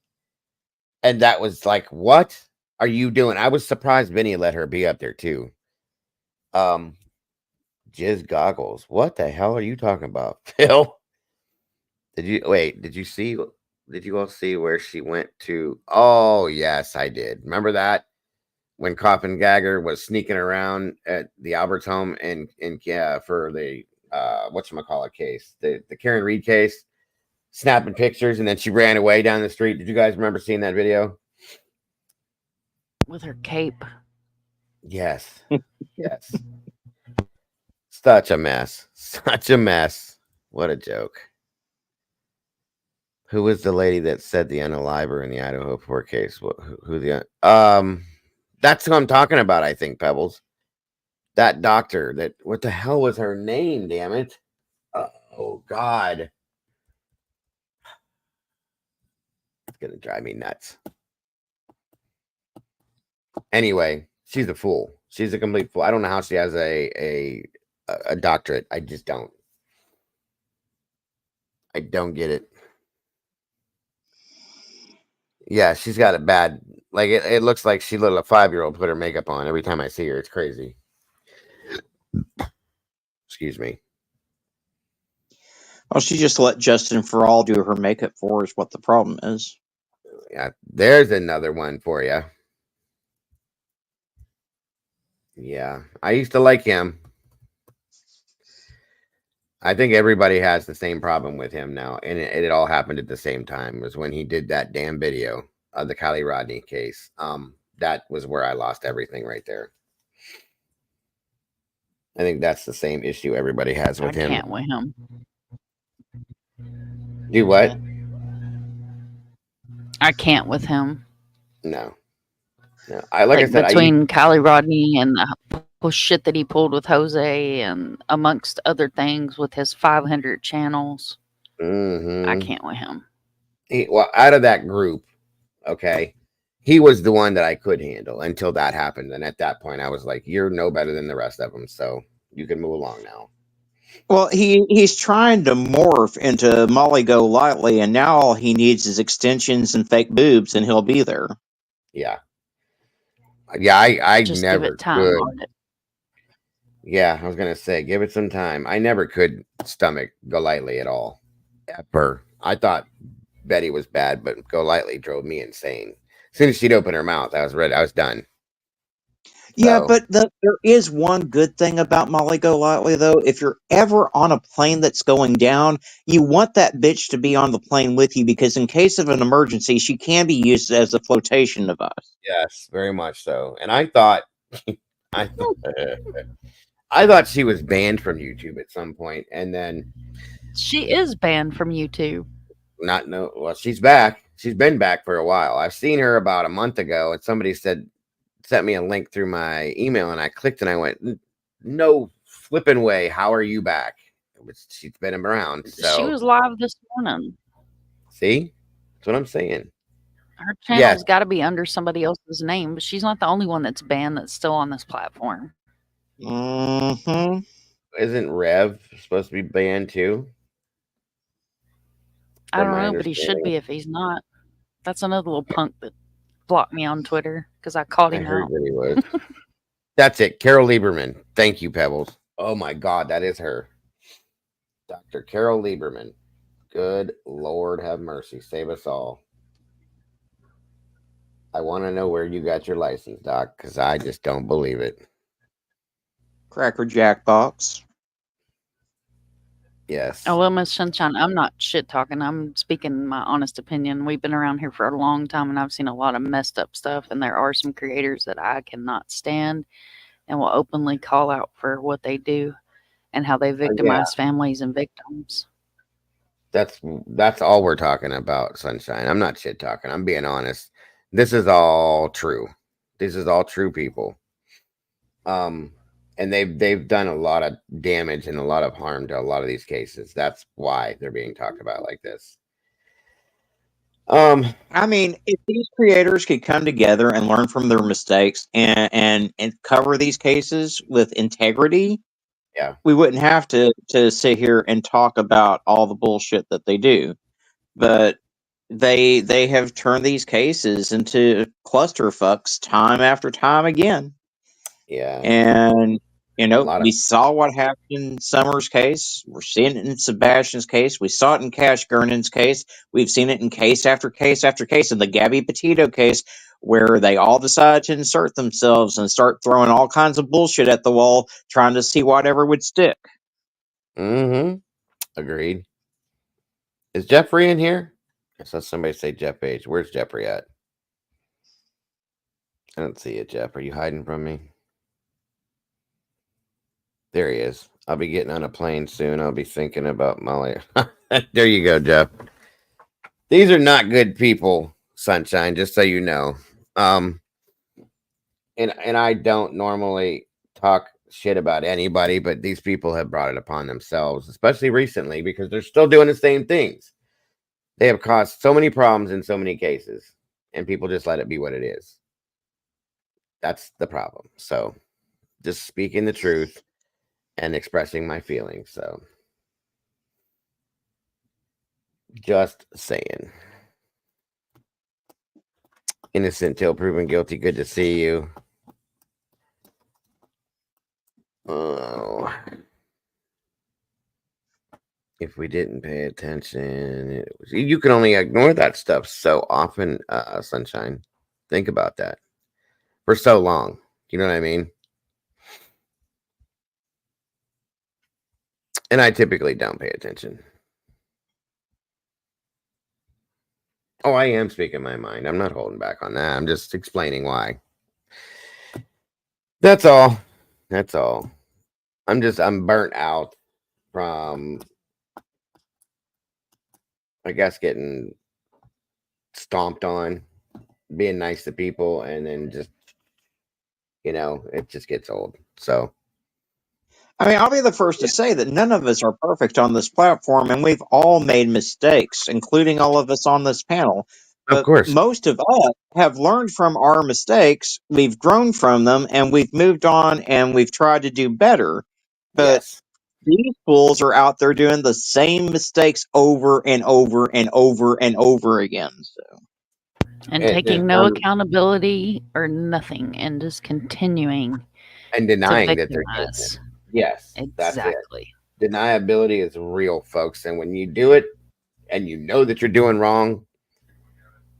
And that was like, what are you doing? I was surprised Vinny let her be up there too. Jizz goggles. What the hell are you talking about, Phil? Did you all see where she went to? Oh, yes, I did. Remember that? When Coffin Gagger was sneaking around at the Albert's home and for the whatchamacallit case, the Karen Reed case, snapping pictures, and then she ran away down the street. Did you guys remember seeing that video? With her cape. Yes. Yes. Such a mess. Such a mess. What a joke. Who was the lady that said the unaliver in the Idaho 4 case? That's who I'm talking about, I think, Pebbles. That doctor, what the hell was her name, damn it? Oh, God. It's going to drive me nuts. Anyway, she's a fool. She's a complete fool. I don't know how she has a doctorate. I just don't. I don't get it. Yeah, she's got it bad. Like, it looks like she let a 5-year-old put her makeup on every time I see her. It's crazy. Excuse me. Well, she just let Justin Farrell do her makeup for her is what the problem is. Yeah, there's another one for you. Yeah, I used to like him. I think everybody has the same problem with him now, and it all happened at the same time. It was when he did that damn video of the Kylie Rodney case. That was where I lost everything right there. I think that's the same issue everybody has with him. I can't with him. Do what? I can't with him. No. I said, between Kylie Rodney and the whole shit that he pulled with Jose and amongst other things with his 500 channels. I can't with him. Out of that group, okay, he was the one that I could handle until that happened. And at that point, I was like, you're no better than the rest of them. So you can move along now. Well, he's trying to morph into Molly Go Lightly, and now all he needs is extensions and fake boobs, and he'll be there. Yeah. Yeah, I Just never give it time could. on it. Yeah, I was gonna say, give it some time. I never could stomach Go Lightly at all, ever. I thought Betty was bad, but Golightly drove me insane. As soon as she'd open her mouth, I was ready. I was done. Yeah, So but there is one good thing about Molly Golightly, though. If you're ever on a plane that's going down, you want that bitch to be on the plane with you because, in case of an emergency, she can be used as a flotation device. yes, very much so. And I thought, I thought, I thought she was banned from YouTube at some point, and then She is banned from YouTube. not know. Well, she's back. She's been back for a while. I've seen her about a month ago, and somebody sent me a link through my email, and I clicked, and I went, "No flipping way! How are you back?" She's been around, She so was live this morning. see, that's what I'm saying. Her Yes, channel's got to be under somebody else's name, but she's not the only one that's banned that's still on this platform. Mm-hmm. isn't Rev supposed to be banned too? I From don't my know, but he should understanding, be if he's not. That's another little punk that blocked me on Twitter because I called I him heard out. that he was. That's it, Carol Lieberman. Thank you, Pebbles. Oh my God, that is her, Dr. Carol Lieberman. Good Lord, have mercy, save us all. I want to know where you got your license, Doc, because I just don't believe it. Cracker Jack box. Yes. Oh, well, Miss Sunshine, I'm not shit talking. I'm speaking my honest opinion. We've been around here for a long time, and I've seen a lot of messed up stuff. And there are some creators that I cannot stand and will openly call out for what they do and how they Yeah, victimize families and victims. that's all we're talking about, Sunshine. I'm not shit talking. I'm being honest. This is all true. This is all true people. And they've done a lot of damage and a lot of harm to a lot of these cases. That's why they're being talked about like this. I mean, if these creators could come together and learn from their mistakes and cover these cases with integrity, Yeah, we wouldn't have to sit here and talk about all the bullshit that they do. But they have turned these cases into clusterfucks time after time again. yeah, And a lot of we saw what happened in Summer's case. We're seeing it in Sebastian's case. We saw it in Cash Gurnan's case. We've seen it in case after case after case. In the Gabby Petito case, where they all decide to insert themselves and start throwing all kinds of bullshit at the wall, trying to see whatever would stick. Mm-hmm. Agreed. Is Jeffrey in here? I saw somebody say Jeff Page. Where's Jeffrey at? I don't see it, Jeff. Are you hiding from me? There he is. I'll be getting on a plane soon. I'll be thinking about Molly. There you go, Jeff. These are not good people, Sunshine, just so you know. And I don't normally talk shit about anybody, but these people have brought it upon themselves, especially recently, because they're still doing the same things. They have caused so many problems in so many cases, and people just let it be what it is. That's the problem. So, just speaking the truth and expressing my feelings. So, just saying. Innocent till proven guilty. Good to see you. Oh. If we didn't pay attention, you can only ignore that stuff so often, Sunshine. Think about that. For so long. You know what I mean? And I typically don't pay attention. Oh, I am speaking my mind. I'm not holding back on that. I'm just explaining why. That's all. That's all. I'm burnt out from, I guess, getting stomped on, being nice to people, and then just, it just gets old. So, I mean, I'll be the first to say that none of us are perfect on this platform, and we've all made mistakes, including all of us on this panel. of But course, most of us have learned from our mistakes, we've grown from them, and we've moved on and we've tried to do better. But yes. these fools are out there doing the same mistakes over and over and over and over again. So, And And, taking no accountability or nothing and just continuing and to denying that they're doing it. victimize. Yes, that's it. Exactly. Deniability is real, folks. And when you do it, and you know that you're doing wrong,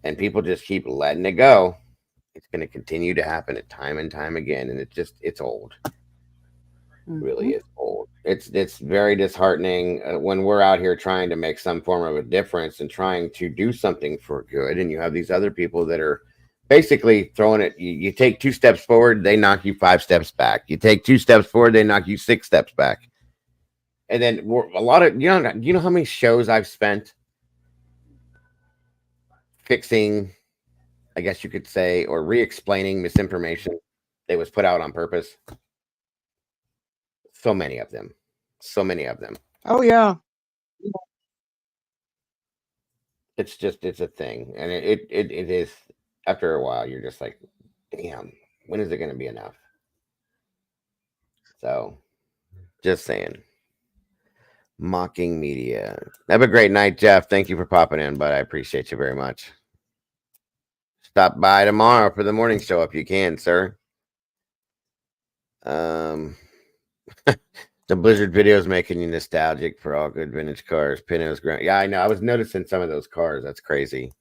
and people just keep letting it go, it's going to continue to happen time and time again. And it's old. Really is old. It's very disheartening when we're out here trying to make some form of a difference and trying to do something for good, and you have these other people that are basically throwing it. You take 2 steps forward, they knock you 5 steps back. You take 2 steps forward, they knock you 6 steps back. And then a lot of you know how many shows I've spent fixing, I guess you could say, or re-explaining misinformation that was put out on purpose. So many of them. Oh yeah. It's a thing, and it is. After a while, you're just like, damn, when is it going to be enough? So, just saying. Mocking media. Have a great night, Jeff. Thank you for popping in, bud. I appreciate you very much. Stop by tomorrow for the morning show if you can, sir. The Blizzard videos making you nostalgic for all good vintage cars. Pinot's ground. Yeah, I know. I was noticing some of those cars. That's crazy.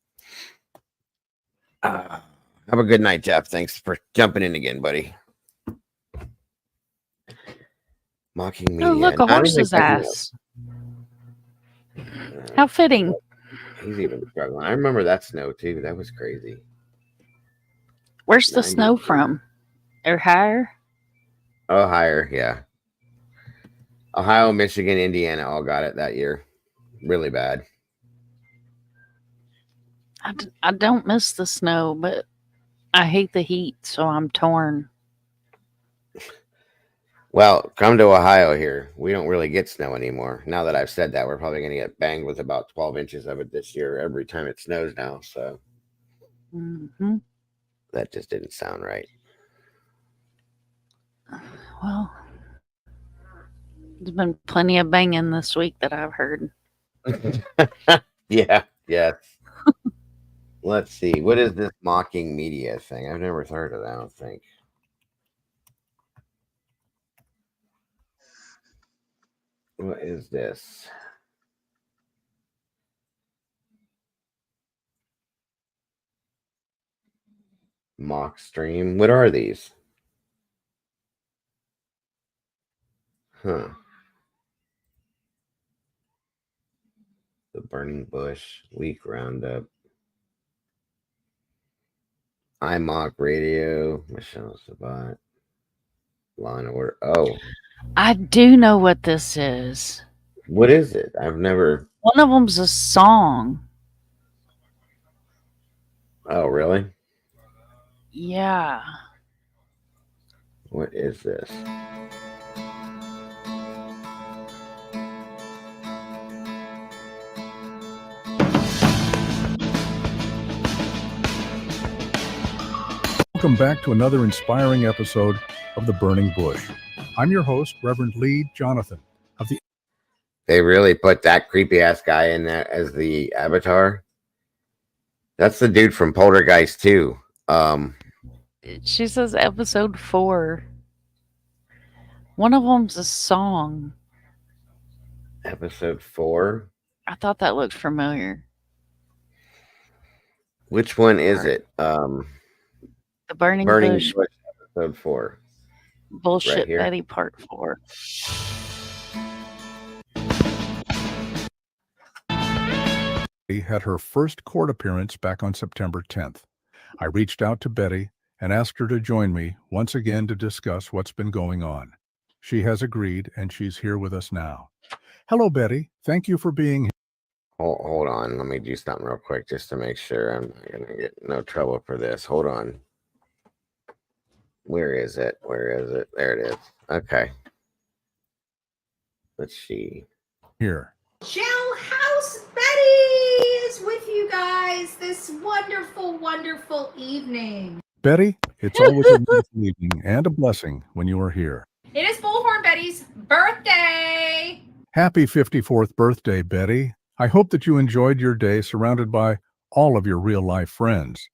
Have a good night, Jeff. Thanks for jumping in again, buddy. Mocking media. Oh, look, a horse's ass. How fitting. He's even struggling. I remember that snow, too. That was crazy. Where's the snow from? Ohio? Oh, higher, yeah. Ohio, Michigan, Indiana all got it that year. Really bad. I don't miss the snow, but I hate the heat, so I'm torn. Well, come to Ohio here. We don't really get snow anymore. Now that I've said that, we're probably going to get banged with about 12 inches of it this year every time it snows now. So that just didn't sound right. Well, there's been plenty of banging this week that I've heard. Yeah. Let's see. What is this mocking media thing? I've never heard of that, I don't think. What is this? Mock stream. What are these? Huh. The Burning Bush Week Roundup. I Mock Radio. Michelle Sabat. Law and Order. Oh. I do know what this is. What is it? I've never. One of them's a song. Oh, really? Yeah. What is this? Welcome back to another inspiring episode of The Burning Bush. I'm your host, Reverend Lee Jonathan of the. They really put that creepy ass guy in there as the avatar. That's the dude from Poltergeist 2. She says episode 4. One of them's a song. Episode 4? I thought that looked familiar. Which one is it? The Burning Bush. Episode 4. Bullshit right Betty Part 4. Had her first court appearance back on September 10th. I reached out to Betty and asked her to join me once again to discuss what's been going on. She has agreed, and she's here with us now. Hello, Betty. Thank you for being here. Hold on. Let me do something real quick just to make sure I'm not going to get no trouble for this. Hold on. Where is it? There it is. Okay. Let's see. Here. Jailhouse Betty is with you guys this wonderful evening. Betty, it's always a wonderful evening and a blessing when you are here. It is Bullhorn Betty's birthday. Happy 54th birthday, Betty. I hope that you enjoyed your day surrounded by all of your real-life friends.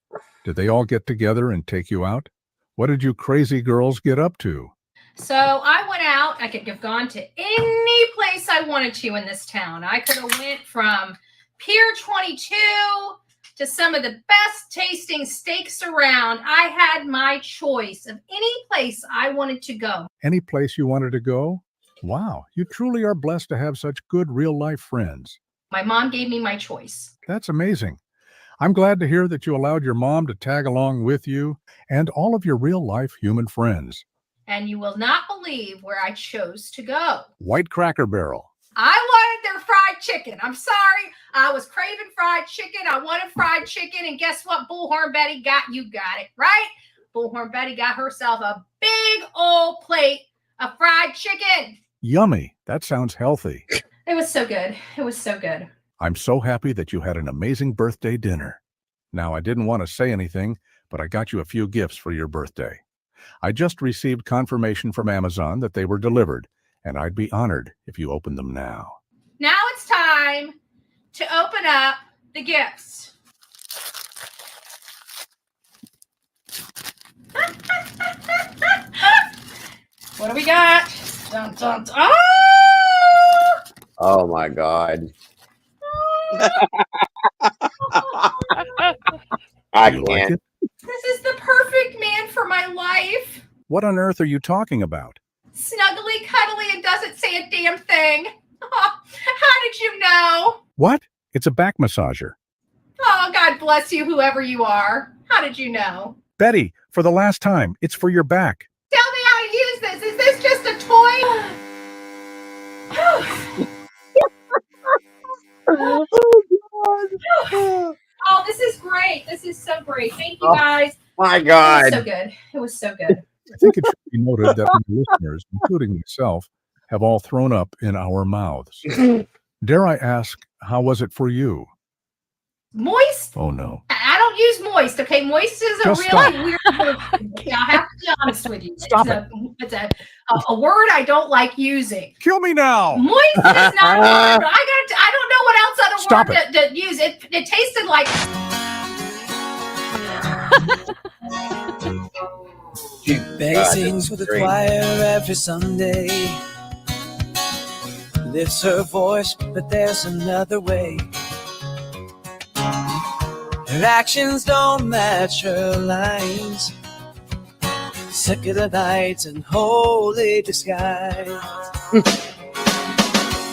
Did they all get together and take you out? What did you crazy girls get up to? So I went out. I could have gone to any place I wanted to in this town. I could have went from Pier 22 to some of the best tasting steaks around. I had my choice of any place I wanted to go. Any place you wanted to go? Wow, you truly are blessed to have such good real-life friends. My mom gave me my choice. That's amazing. I'm glad to hear that you allowed your mom to tag along with you and all of your real-life human friends. And you will not believe where I chose to go. White Cracker Barrel. I wanted their fried chicken. I'm sorry. I was craving fried chicken. I wanted fried chicken. And guess what? Bullhorn Betty got? You got it, right? Bullhorn Betty got herself a big old plate of fried chicken. Yummy. That sounds healthy. It was so good. It was so good. I'm so happy that you had an amazing birthday dinner. Now, I didn't want to say anything, but I got you a few gifts for your birthday. I just received confirmation from Amazon that they were delivered, and I'd be honored if you opened them now. Now it's time to open up the gifts. What do we got? Dun, dun, dun. Oh! Oh my God. I Do you like can't. it? This is the perfect man for my life. What on earth are you talking about? Snuggly, cuddly, and doesn't say a damn thing. How did you know? What? It's a back massager. Oh, God bless you, whoever you are. How did you know? Betty, for the last time, it's for your back. Tell me how to use this. Is this just a toy? Oh, this is great. This is so great. Thank you, guys. My It was God. so good. It was so good. I think it should be noted that my listeners, including myself, have all thrown up in our mouths. Dare I ask, how was it for you? Moist? Oh, no. I don't use moist, okay? Moist is a Just really stop. weird word. Okay, I have to be honest with you. Stop It's a word I don't like using. Kill me now! Moist is not a word, but I don't know what else other Stop word to use. It tasted like Betty God, sings it's with the great. choir every Sunday. Lifts her voice, but there's another way. Her actions don't match her lines. Secular nights and holy disguise.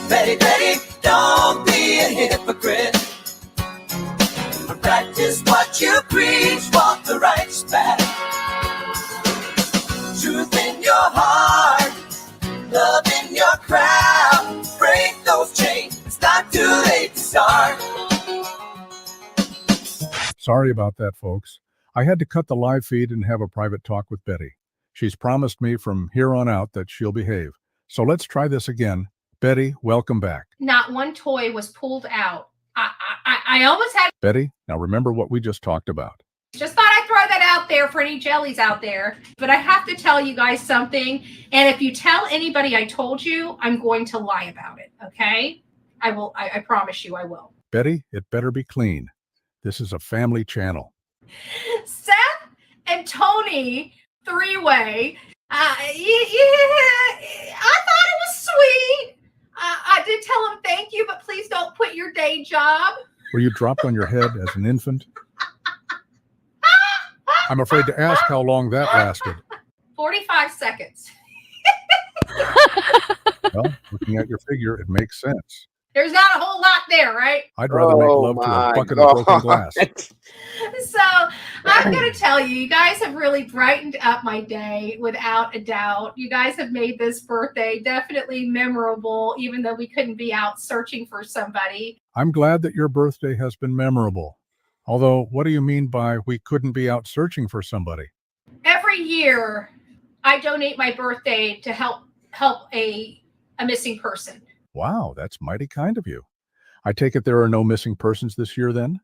Betty, Betty, don't be a hypocrite. Practice what you preach, walk the right path. Truth in your heart, love in your crowd. Break those chains, it's not too late to start. Sorry about that, folks. I had to cut the live feed and have a private talk with Betty. She's promised me from here on out that she'll behave. So let's try this again. Betty, welcome back. not one toy was pulled out. I almost had Betty, now remember what we just talked about. just thought I'd throw that out there for any jellies out there. But I have to tell you guys something. And if you tell anybody I told you, I'm going to lie about it. Okay? I will. I promise you I will. Betty, it better be clean. This is a family channel. Seth and Tony three-way. I thought it was sweet. I did tell him thank you, but please don't quit your day job. Were you dropped on your head as an infant? I'm afraid to ask how long that lasted. 45 seconds. Well, looking at your figure, it makes sense. There's not a whole lot there, right? I'd rather make love to a bucket of broken glass. So I'm going to tell you, you guys have really brightened up my day without a doubt. You guys have made this birthday definitely memorable, even though we couldn't be out searching for somebody. I'm glad that your birthday has been memorable. Although, what do you mean by we couldn't be out searching for somebody? Every year, I donate my birthday to help a missing person. Wow, that's mighty kind of you. I take it there are no missing persons this year then?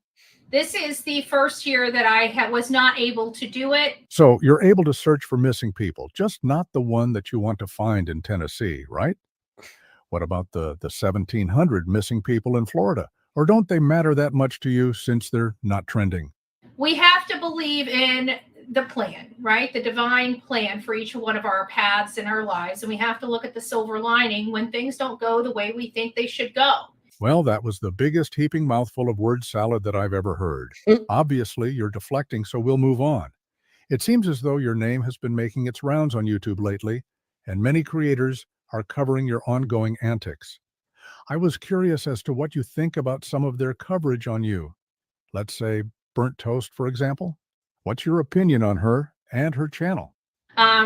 This is the first year that I was not able to do it. So you're able to search for missing people, just not the one that you want to find in Tennessee, right? What about the 1,700 missing people in Florida? Or don't they matter that much to you since they're not trending? We have to believe in the plan, right? The divine plan for each one of our paths in our lives. And we have to look at the silver lining when things don't go the way we think they should go. Well, that was the biggest heaping mouthful of word salad that I've ever heard. Obviously, you're deflecting, so we'll move on. It seems as though your name has been making its rounds on YouTube lately, and many creators are covering your ongoing antics. I was curious as to what you think about some of their coverage on you. Let's say Burnt Toast, for example. What's your opinion on her and her channel?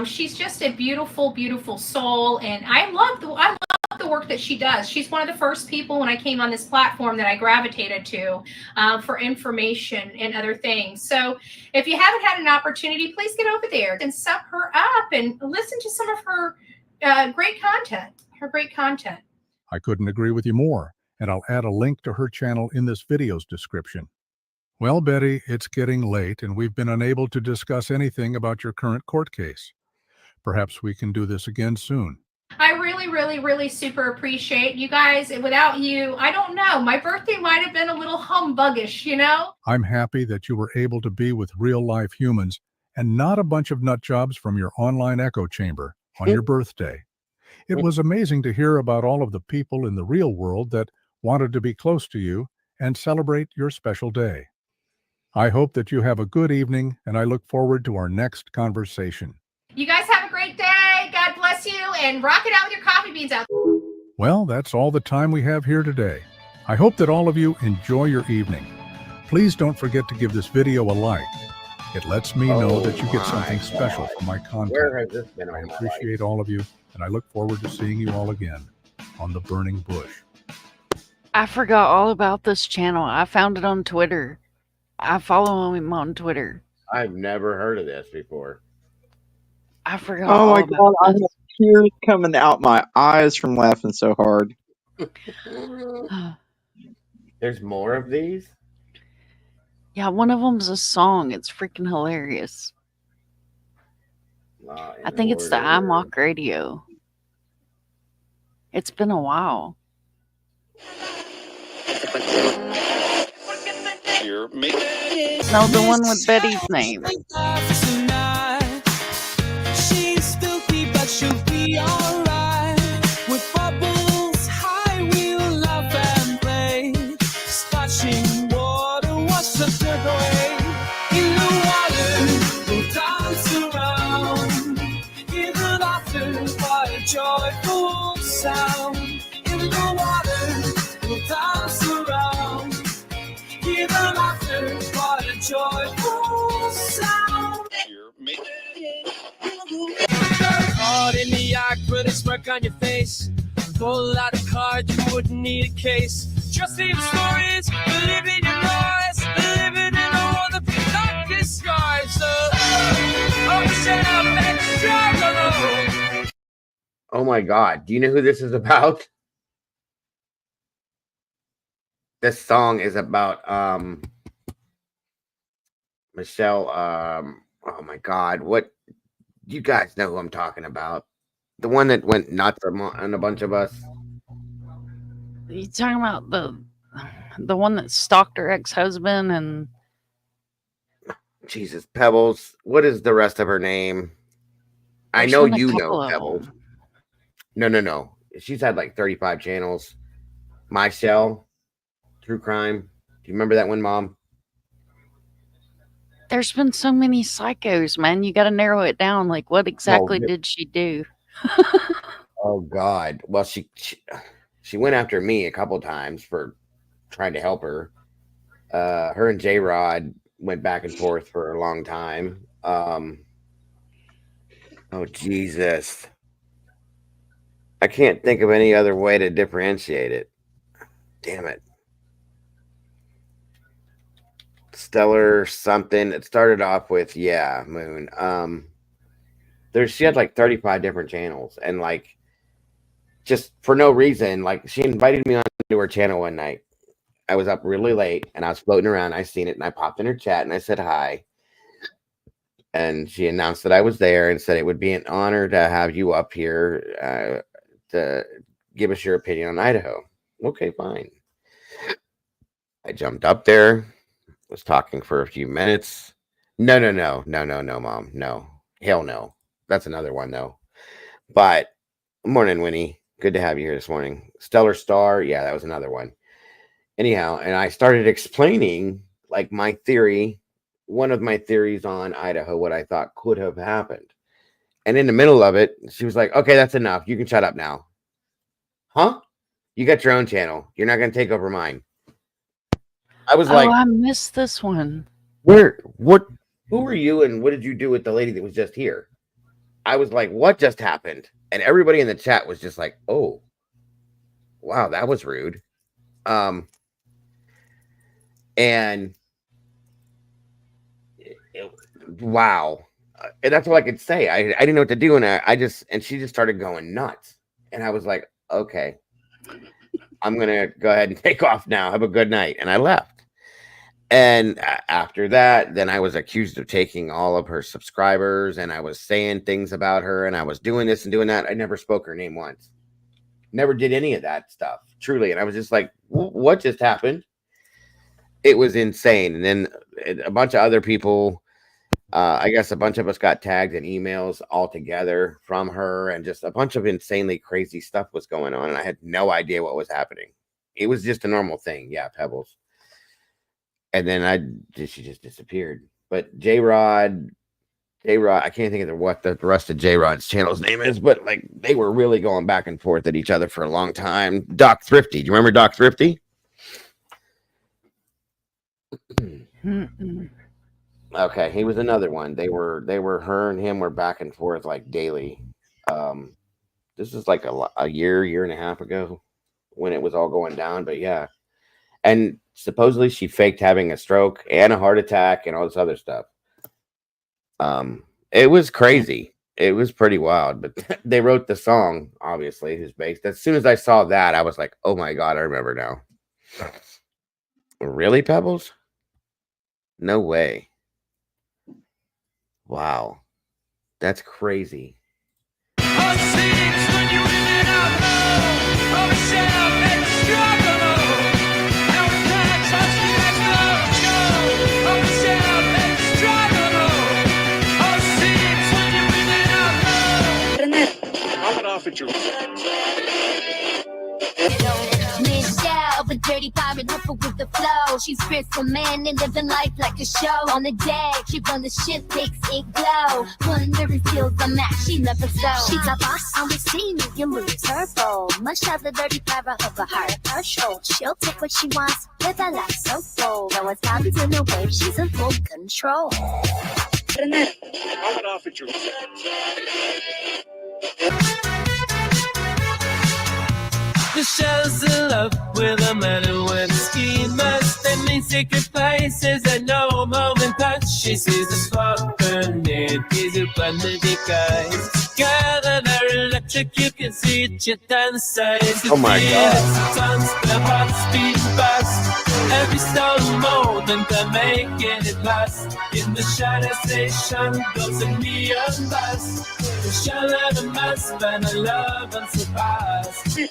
She's just a beautiful, beautiful soul, and I love the work that she does. She's one of the first people when I came on this platform that I gravitated to for information and other things. So if you haven't had an opportunity, please get over there and sub her up and listen to some of her great content. I couldn't agree with you more, and I'll add a link to her channel in this video's description. Well, Betty, it's getting late, and we've been unable to discuss anything about your current court case. Perhaps we can do this again soon. I really, really, really super appreciate you guys. Without you, I don't know. My birthday might have been a little humbuggish, you know? I'm happy that you were able to be with real-life humans and not a bunch of nut jobs from your online echo chamber on your birthday. It was amazing to hear about all of the people in the real world that wanted to be close to you and celebrate your special day. I hope that you have a good evening, and I look forward to our next conversation. You guys have a great day. God bless you, and rock it out with your coffee beans out. Well, that's all the time we have here today. I hope that all of you enjoy your evening. Please don't forget to give this video a like. It lets me know that you get something special from my content. Where has this been? I appreciate all of you, and I look forward to seeing you all again on The Burning Bush. I forgot all about this channel. I found it on Twitter. I follow him on Twitter. I've never heard of this before. I forgot. Oh my all god, about I have this. tears coming out my eyes from laughing so hard. There's more of these? Yeah, one of them's a song. It's freaking hilarious. I think it's the iMock Radio. It's been a while. No, the one with Betty's name. She's filthy, but she'll be alright. With bubbles high, we'll laugh and play. Splashing water, wash the dirt away. In the water, we'll dance around. Hear the laughter by a joyful sound. In the water, we'll dance around. Hear the laughter by a joyful sound. Caught in the act with a smirk on your face. Pull out a card, you wouldn't need a case. Just leave stories, believe in your noise. Living in a world of dark disguise. Oh my god, do you know who this is about? This song is about Michelle. Oh my god, what? You guys know who I'm talking about? The one that went nuts on a bunch of us. You talking about the one that stalked her ex-husband and Jesus, Pebbles. What is the rest of her name? I There's know been a you couple know of Pebbles. them. No. She's had like 35 channels. My Shell, True Crime. Do you remember that one, Mom? There's been so many psychos, man. You got to narrow it down. Like, what exactly did she do? Oh God. Well, she went after me a couple times for trying to help her. Her and J-Rod went back and forth for a long time. Oh Jesus. I can't think of any other way to differentiate it. Damn it. Stellar something. It started off with Moon. She had like 35 different channels, and like just for no reason, like she invited me onto her channel one night. I was up really late and I was floating around. I seen it and I popped in her chat and I said hi. And she announced that I was there and said it would be an honor to have you up here to give us your opinion on Idaho. Okay, fine. I jumped up there, was talking for a few minutes. No, Mom. No. Hell no. That's another one, though. But morning, Winnie. Good to have you here this morning. Stellar Star. Yeah, that was another one. Anyhow, and I started explaining like my theory, one of my theories on Idaho, what I thought could have happened. And in the middle of it, she was like, "Okay, that's enough. You can shut up now." Huh? You got your own channel. You're not going to take over mine. I was like, I missed this one. "Where? What? Who were you? And what did you do with the lady that was just here?" I was like, "What just happened?" And everybody in the chat was just like, "Oh, wow, that was rude." And wow. And that's all I could say. I didn't know what to do. And and she just started going nuts. And I was like, okay, I'm going to go ahead and take off now. Have a good night. And I left. And after that, then I was accused of taking all of her subscribers, and I was saying things about her, and I was doing this and doing that. I never spoke her name once. Never did any of that stuff, truly. And I was just like, what just happened? It was insane. And then a bunch of other people, I guess a bunch of us got tagged in emails all together from her, and just a bunch of insanely crazy stuff was going on. And I had no idea what was happening. It was just a normal thing. Yeah, Pebbles. And then she just disappeared. But J-Rod, I can't think of what the rest of J-Rod's channel's name is, but like they were really going back and forth at each other for a long time. Doc Thrifty. Do you remember Doc Thrifty? Okay, he was another one. They were her and him were back and forth like daily. This is like a year and a half ago when it was all going down, but yeah. And supposedly she faked having a stroke and a heart attack and all this other stuff. It was crazy. It was pretty wild, but they wrote the song, obviously, who's based. As soon as I saw that, I was like, oh my God, I remember now. Really, Pebbles? No way. Wow. That's crazy. Michelle, the dirty pirate hooper with the flow. She's fierce man and living life like a show. On the day, she run the ship, makes it glow. Pulling every skills a match, she never so. She's a boss on the scene, you move turbo. Much of the dirty pirate hooper heart, her show. She'll take what she wants with a life so full. Though it's time in the way, she's in full control. Michelle's in love with a man who went schemers. They meet secret places and no moment past. She sees the spark burning, is it when the guys together they're electric, you can see it, you dance. Oh my God. Sometimes their hearts beat fast. Every stone mold and they're making it last. In the shadow station goes a neon bus. Michelle and a mask and a love and surprise.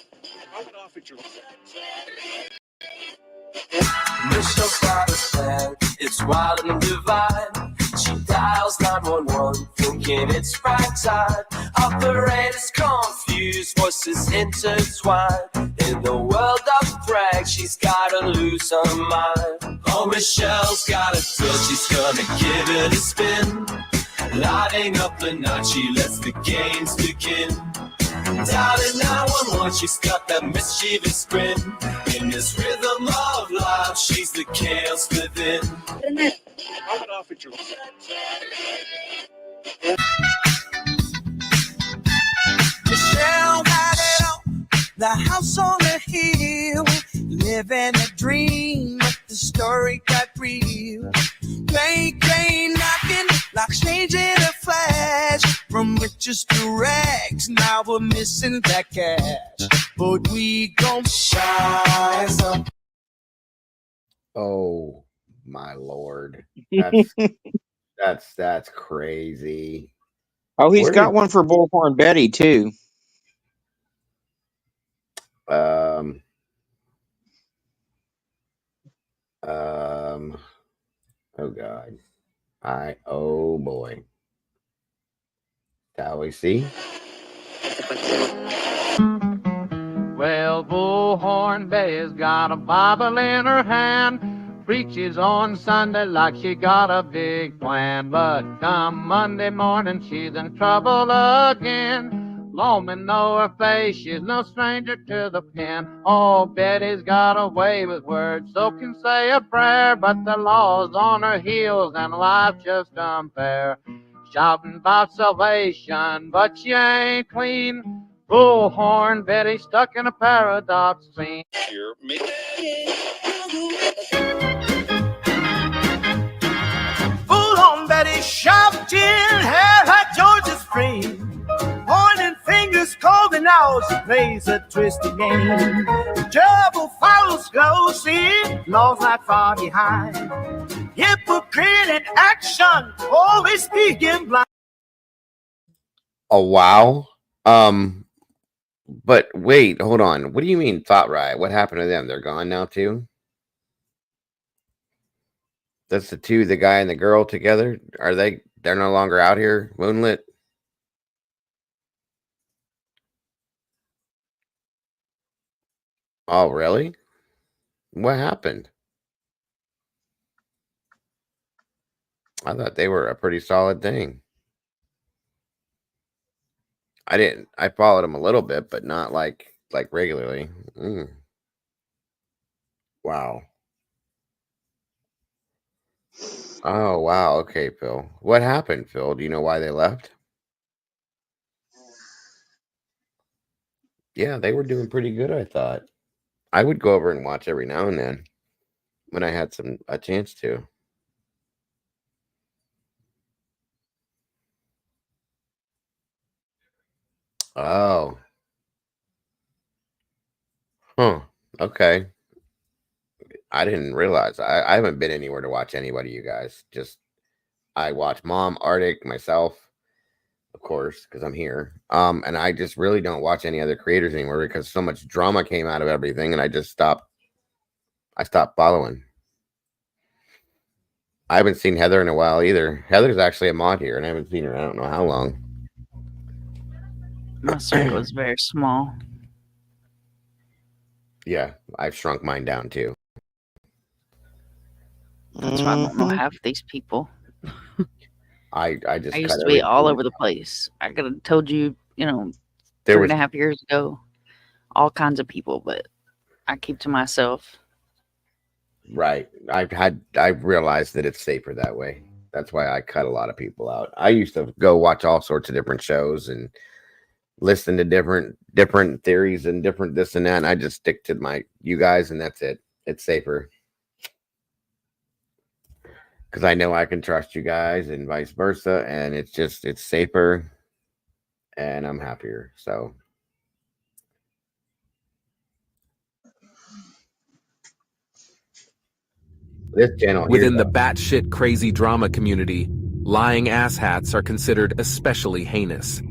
Michelle's got a plan, it's wild and divine. She dials 911, thinking it's right time. Operators confused, voices intertwined. In the world of brag, she's gotta lose her mind. Oh, Michelle's got a thrill, she's gonna give it a spin. Lighting up the night, she lets the games begin. Dialing 911, she's got that mischievous grin. In this rhythm of life, she's the chaos within. Michelle had it all, the house on the hill, living a dream, but the story got real. Play knocking, like change in a flash. From riches to rags, now we're missing that cash. But we gon' rise up. Oh my Lord. That's crazy. Oh, he's Where got did- one for Bullhorn Betty too. Oh God. Oh boy. Shall we see? Well, boy. Bullhorn Betty's got a Bible in her hand, preaches on Sunday like she got a big plan. But come Monday morning, she's in trouble again. Lawmen know her face, she's no stranger to the pen. Oh, Betty's got a way with words, so can say a prayer, but the law's on her heels and life's just unfair. Shouting about salvation, but she ain't clean. Bullhorn Betty stuck in a paradox scene. Bullhorn Betty shoved in hair like George's free. Pointing fingers cold and now she plays a twisted game. Trouble follows closely, law's not far behind. Hypocrite in action, always speaking blind. Oh wow. But wait, hold on. What do you mean Thought Riot? What happened to them? They're gone now too? That's the two, the guy and the girl together? They're no longer out here, Moonlit? Oh, really? What happened? I thought they were a pretty solid thing. I followed them a little bit, but not like regularly. Wow. Oh, wow. Okay, Phil. What happened, Phil? Do you know why they left? Yeah, they were doing pretty good, I thought. I would go over and watch every now and then when I had a chance to. Oh. Huh. Okay. I didn't realize. I haven't been anywhere to watch anybody, you guys. Just I watch Mom, Arctic, myself, of course, because I'm here. And I just really don't watch any other creators anymore because so much drama came out of everything, and I just stopped. I stopped following. I haven't seen Heather in a while either. Heather's actually a mod here, and I haven't seen her. I don't know how long. My circle is very small. Yeah, I've shrunk mine down too. That's why I don't know half these people. I just I used to be all over the place. I could have told you, There 3.5 years ago, all kinds of people, but I keep to myself. Right. I've realized that it's safer that way. That's why I cut a lot of people out. I used to go watch all sorts of different shows and listen to different theories and different this and that. And I just stick to you guys, and that's it. It's safer. Because I know I can trust you guys and vice versa. And it's safer. And I'm happier. So this channel within the batshit crazy drama community, lying asshats are considered especially heinous.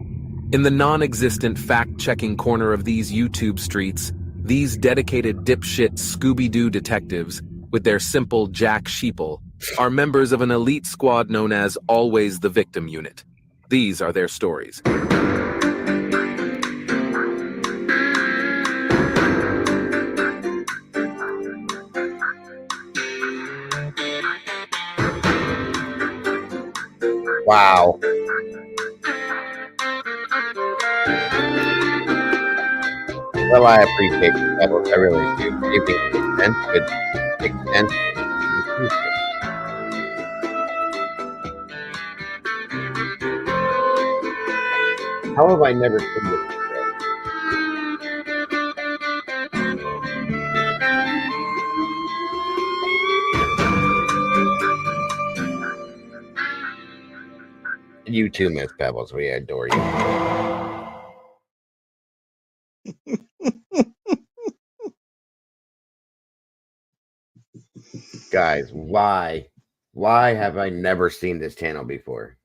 In the non-existent fact-checking corner of these YouTube streets, these dedicated dipshit Scooby-Doo detectives, with their simple Jack Sheeple, are members of an elite squad known as Always the Victim Unit. These are their stories. Wow. Well, I appreciate that. I really do. It makes sense. It makes sense. How have I never seen this before? You too, Miss Pebbles. We adore you. Guys, why have I never seen this channel before?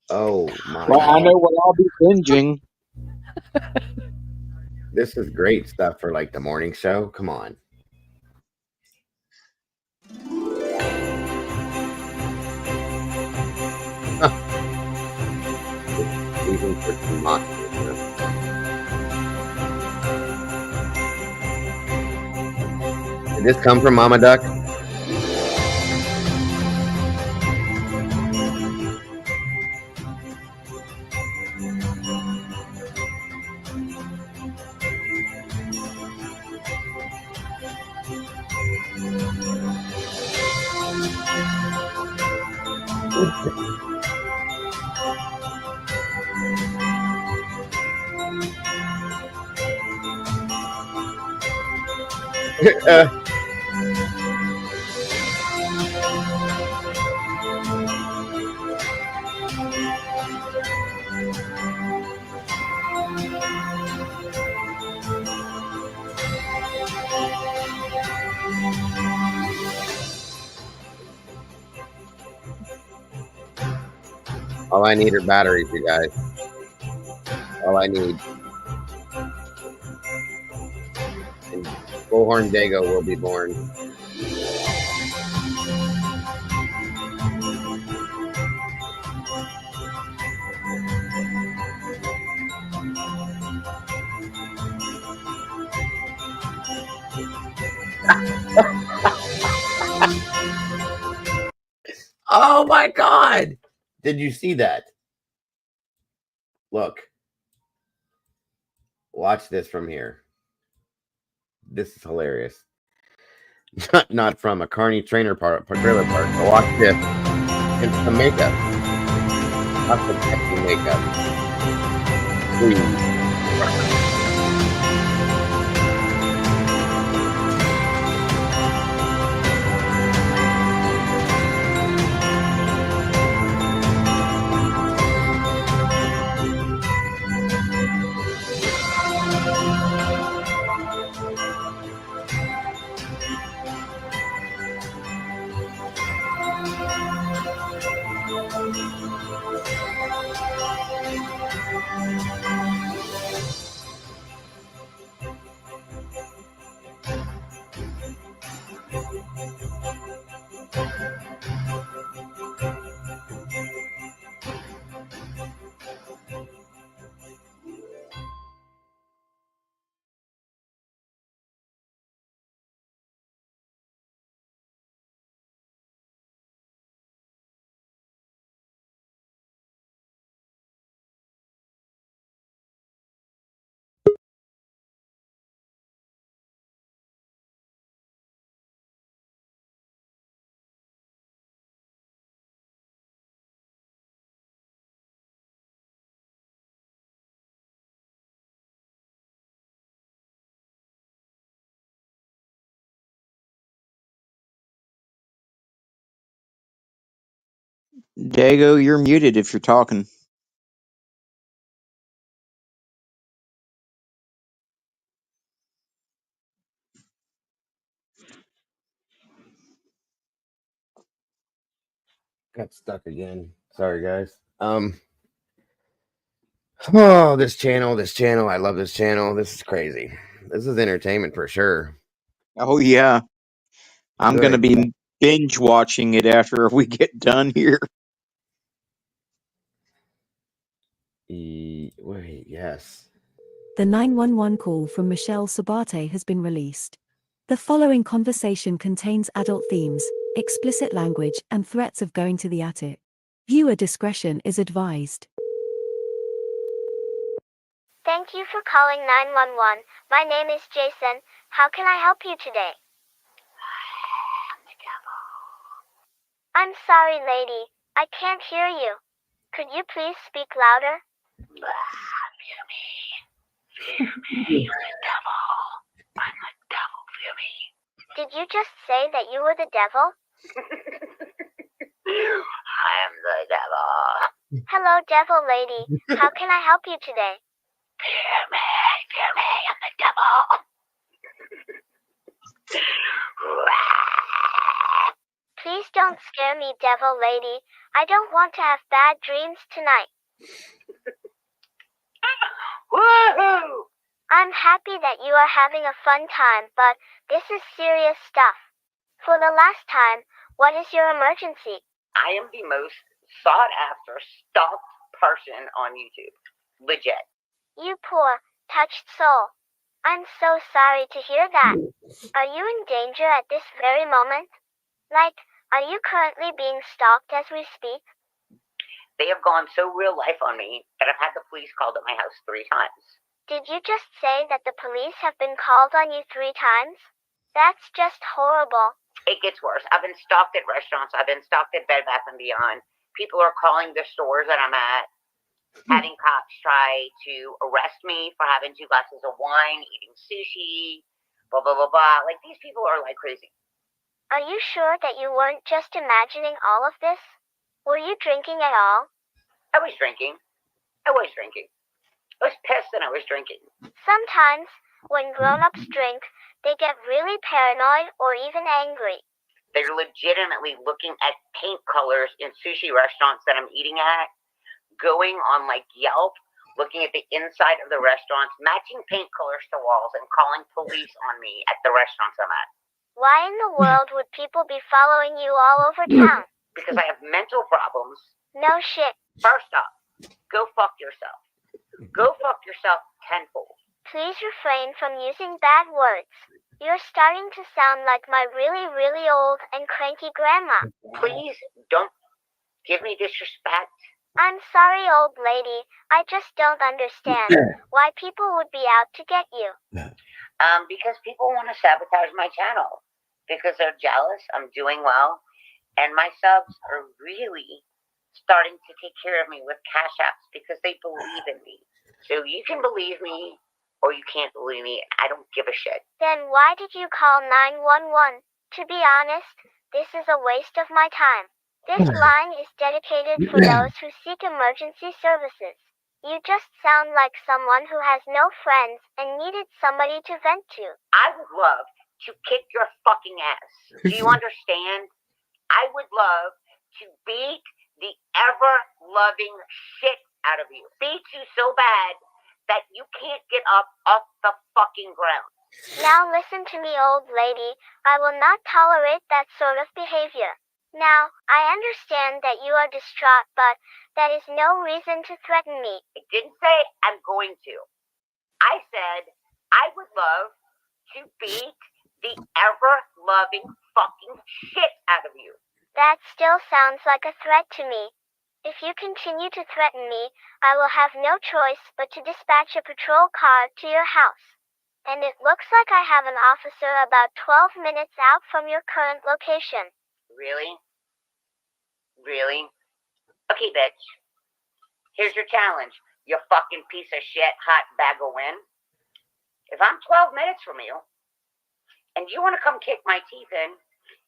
Oh my Well, God. I know what I'll be binging. This is great stuff for like the morning show. Come on. Even for some monsters. Did this come from Mama Duck? All I need are batteries, you guys. All I need. And Bullhorn Dago will be born. Oh my God! Did you see that? Look. Watch this from here. This is hilarious. Not from a Carney trainer trailer park. But watch this. And some makeup. Watch the sexy makeup. Please. Dago, you're muted if you're talking. Got stuck again. Sorry, guys. Oh, this channel. I love this channel. This is crazy. This is entertainment for sure. Oh yeah, I'm gonna Good. be binge watching it after we get done here. Wait, yes. The 911 call from Michelle Sabate has been released. The following conversation contains adult themes, explicit language, and threats of going to the attic. Viewer discretion is advised. Thank you for calling 911. My name is Jason. How can I help you today? I'm sorry, lady. I can't hear you. Could you please speak louder? Did you just say that you were the devil? I am the devil. Hello, devil lady. How can I help you today? Fear me, I'm the devil. Please don't scare me, devil lady. I don't want to have bad dreams tonight. Woohoo! I'm happy that you are having a fun time, but this is serious stuff. For the last time, what is your emergency? I am the most sought after stalked person on YouTube. Legit. You poor, touched soul. I'm so sorry to hear that. Are you in danger at this very moment? Like, are you currently being stalked as we speak? They have gone so real life on me that I've had the police called at my house 3 times. Did you just say that the police have been called on you 3 times? That's just horrible. It gets worse. I've been stalked at restaurants. I've been stalked at Bed Bath & Beyond. People are calling the stores that I'm at, having cops try to arrest me for having 2 glasses of wine, eating sushi, blah, blah, blah, blah. Like, these people are like crazy. Are you sure that you weren't just imagining all of this? Were you drinking at all? I was drinking. I was pissed and I was drinking. Sometimes, when grown-ups drink, they get really paranoid or even angry. They're legitimately looking at paint colors in sushi restaurants that I'm eating at, going on like Yelp, looking at the inside of the restaurants, matching paint colors to walls, and calling police on me at the restaurants I'm at. Why in the world would people be following you all over town? Because I have mental problems. No shit. First off, go fuck yourself. Go fuck yourself tenfold. Please refrain from using bad words. You're starting to sound like my really, really old and cranky grandma. Please don't give me disrespect. I'm sorry, old lady. I just don't understand why people would be out to get you. Because people want to sabotage my channel. Because they're jealous I'm doing well. And my subs are really starting to take care of me with cash apps because they believe in me. So you can believe me or you can't believe me. I don't give a shit. Then why did you call 911? To be honest, this is a waste of my time. This line is dedicated for those who seek emergency services. You just sound like someone who has no friends and needed somebody to vent to. I would love to kick your fucking ass. Do you understand? I would love to beat the ever-loving shit out of you. Beat you so bad that you can't get up off the fucking ground. Now listen to me, old lady. I will not tolerate that sort of behavior. Now, I understand that you are distraught, but that is no reason to threaten me. I didn't say I'm going to. I said I would love to beat the ever-loving fucking shit out of you. That still sounds like a threat to me. If you continue to threaten me, I will have no choice but to dispatch a patrol car to your house. And it looks like I have an officer about 12 minutes out from your current location. Really? Really? Okay, bitch. Here's your challenge, you fucking piece of shit hot bag of wind. If I'm 12 minutes from you, and you want to come kick my teeth in,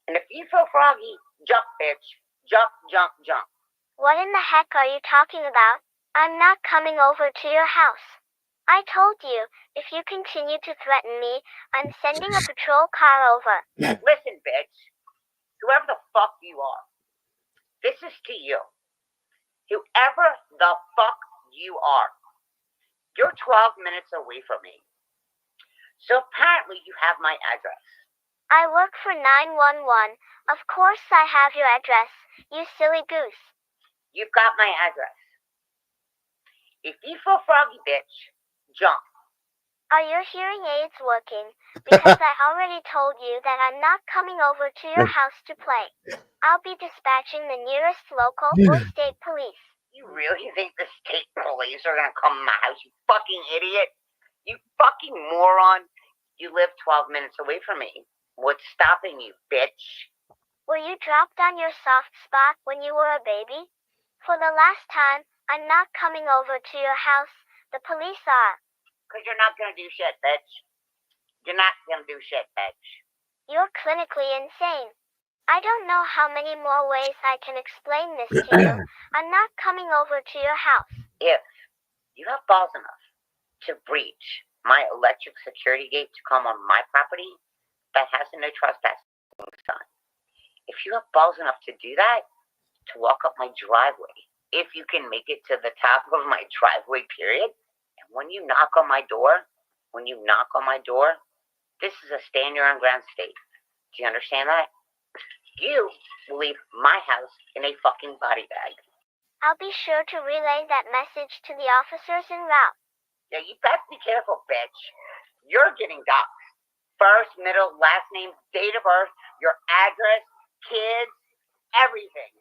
and if you feel froggy, jump, bitch. Jump, jump, jump. What in the heck are you talking about? I'm not coming over to your house. I told you, if you continue to threaten me, I'm sending a patrol car over. Listen, bitch. Whoever the fuck you are, this is to you. Whoever the fuck you are, you're 12 minutes away from me. So apparently you have my address. I work for 911. Of course I have your address, you silly goose. You've got my address. If you feel froggy, bitch, jump. Are your hearing aids working? Because I already told you that I'm not coming over to your house to play. I'll be dispatching the nearest local or state police. You really think the state police are gonna come to my house, you fucking idiot? You fucking moron. You live 12 minutes away from me. What's stopping you, bitch? Were you dropped on your soft spot when you were a baby? For the last time, I'm not coming over to your house. The police are. Because you're not gonna do shit, bitch. You're not gonna do shit, bitch. You're clinically insane. I don't know how many more ways I can explain this to you. I'm not coming over to your house. If you have balls enough to breach my electric security gate to come on my property that has a no trespassing sign, if you have balls enough to do that, to walk up my driveway, if you can make it to the top of my driveway, period, and when you knock on my door, this is a stand your own ground state. Do you understand that? You will leave my house in a fucking body bag. I'll be sure to relay that message to the officers en route. Yeah, you best be careful, bitch. You're getting doxxed. First, middle, last name, date of birth, your address, kids, everything.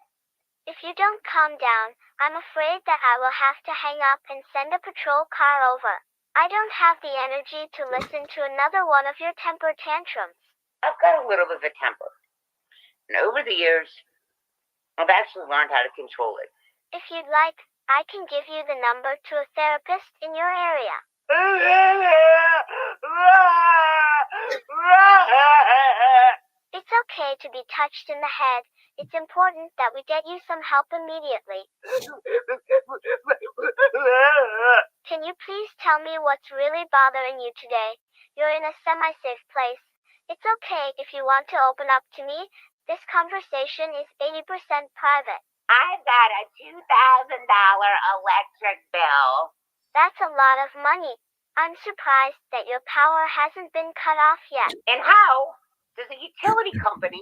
If you don't calm down, I'm afraid that I will have to hang up and send a patrol car over. I don't have the energy to listen to another one of your temper tantrums. I've got a little bit of a temper. And over the years, I've actually learned how to control it. If you'd like, I can give you the number to a therapist in your area. It's okay to be touched in the head. It's important that we get you some help immediately. Can you please tell me what's really bothering you today? You're in a semi-safe place. It's okay if you want to open up to me. This conversation is 80% private. I've got a $2,000 electric bill. That's a lot of money. I'm surprised that your power hasn't been cut off yet. And how does a utility company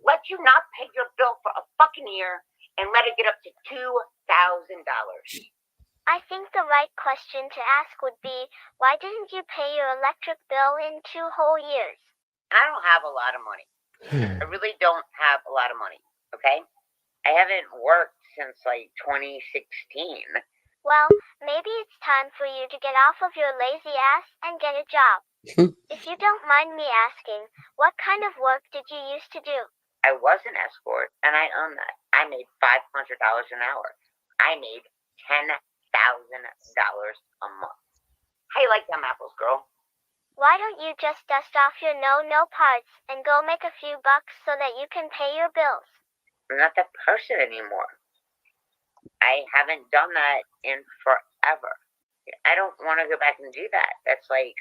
let you not pay your bill for a fucking year and let it get up to $2,000? I think the right question to ask would be, why didn't you pay your electric bill in 2 whole years? I don't have a lot of money. I really don't have a lot of money, okay? I haven't worked since like 2016. Well, maybe it's time for you to get off of your lazy ass and get a job. If you don't mind me asking, what kind of work did you used to do? I was an escort, and I own that. I made $500 an hour. I made $10,000 a month. How you like them apples, girl? Why don't you just dust off your no parts and go make a few bucks so that you can pay your bills? I'm not that person anymore. I haven't done that in forever. I don't want to go back and do that. That's like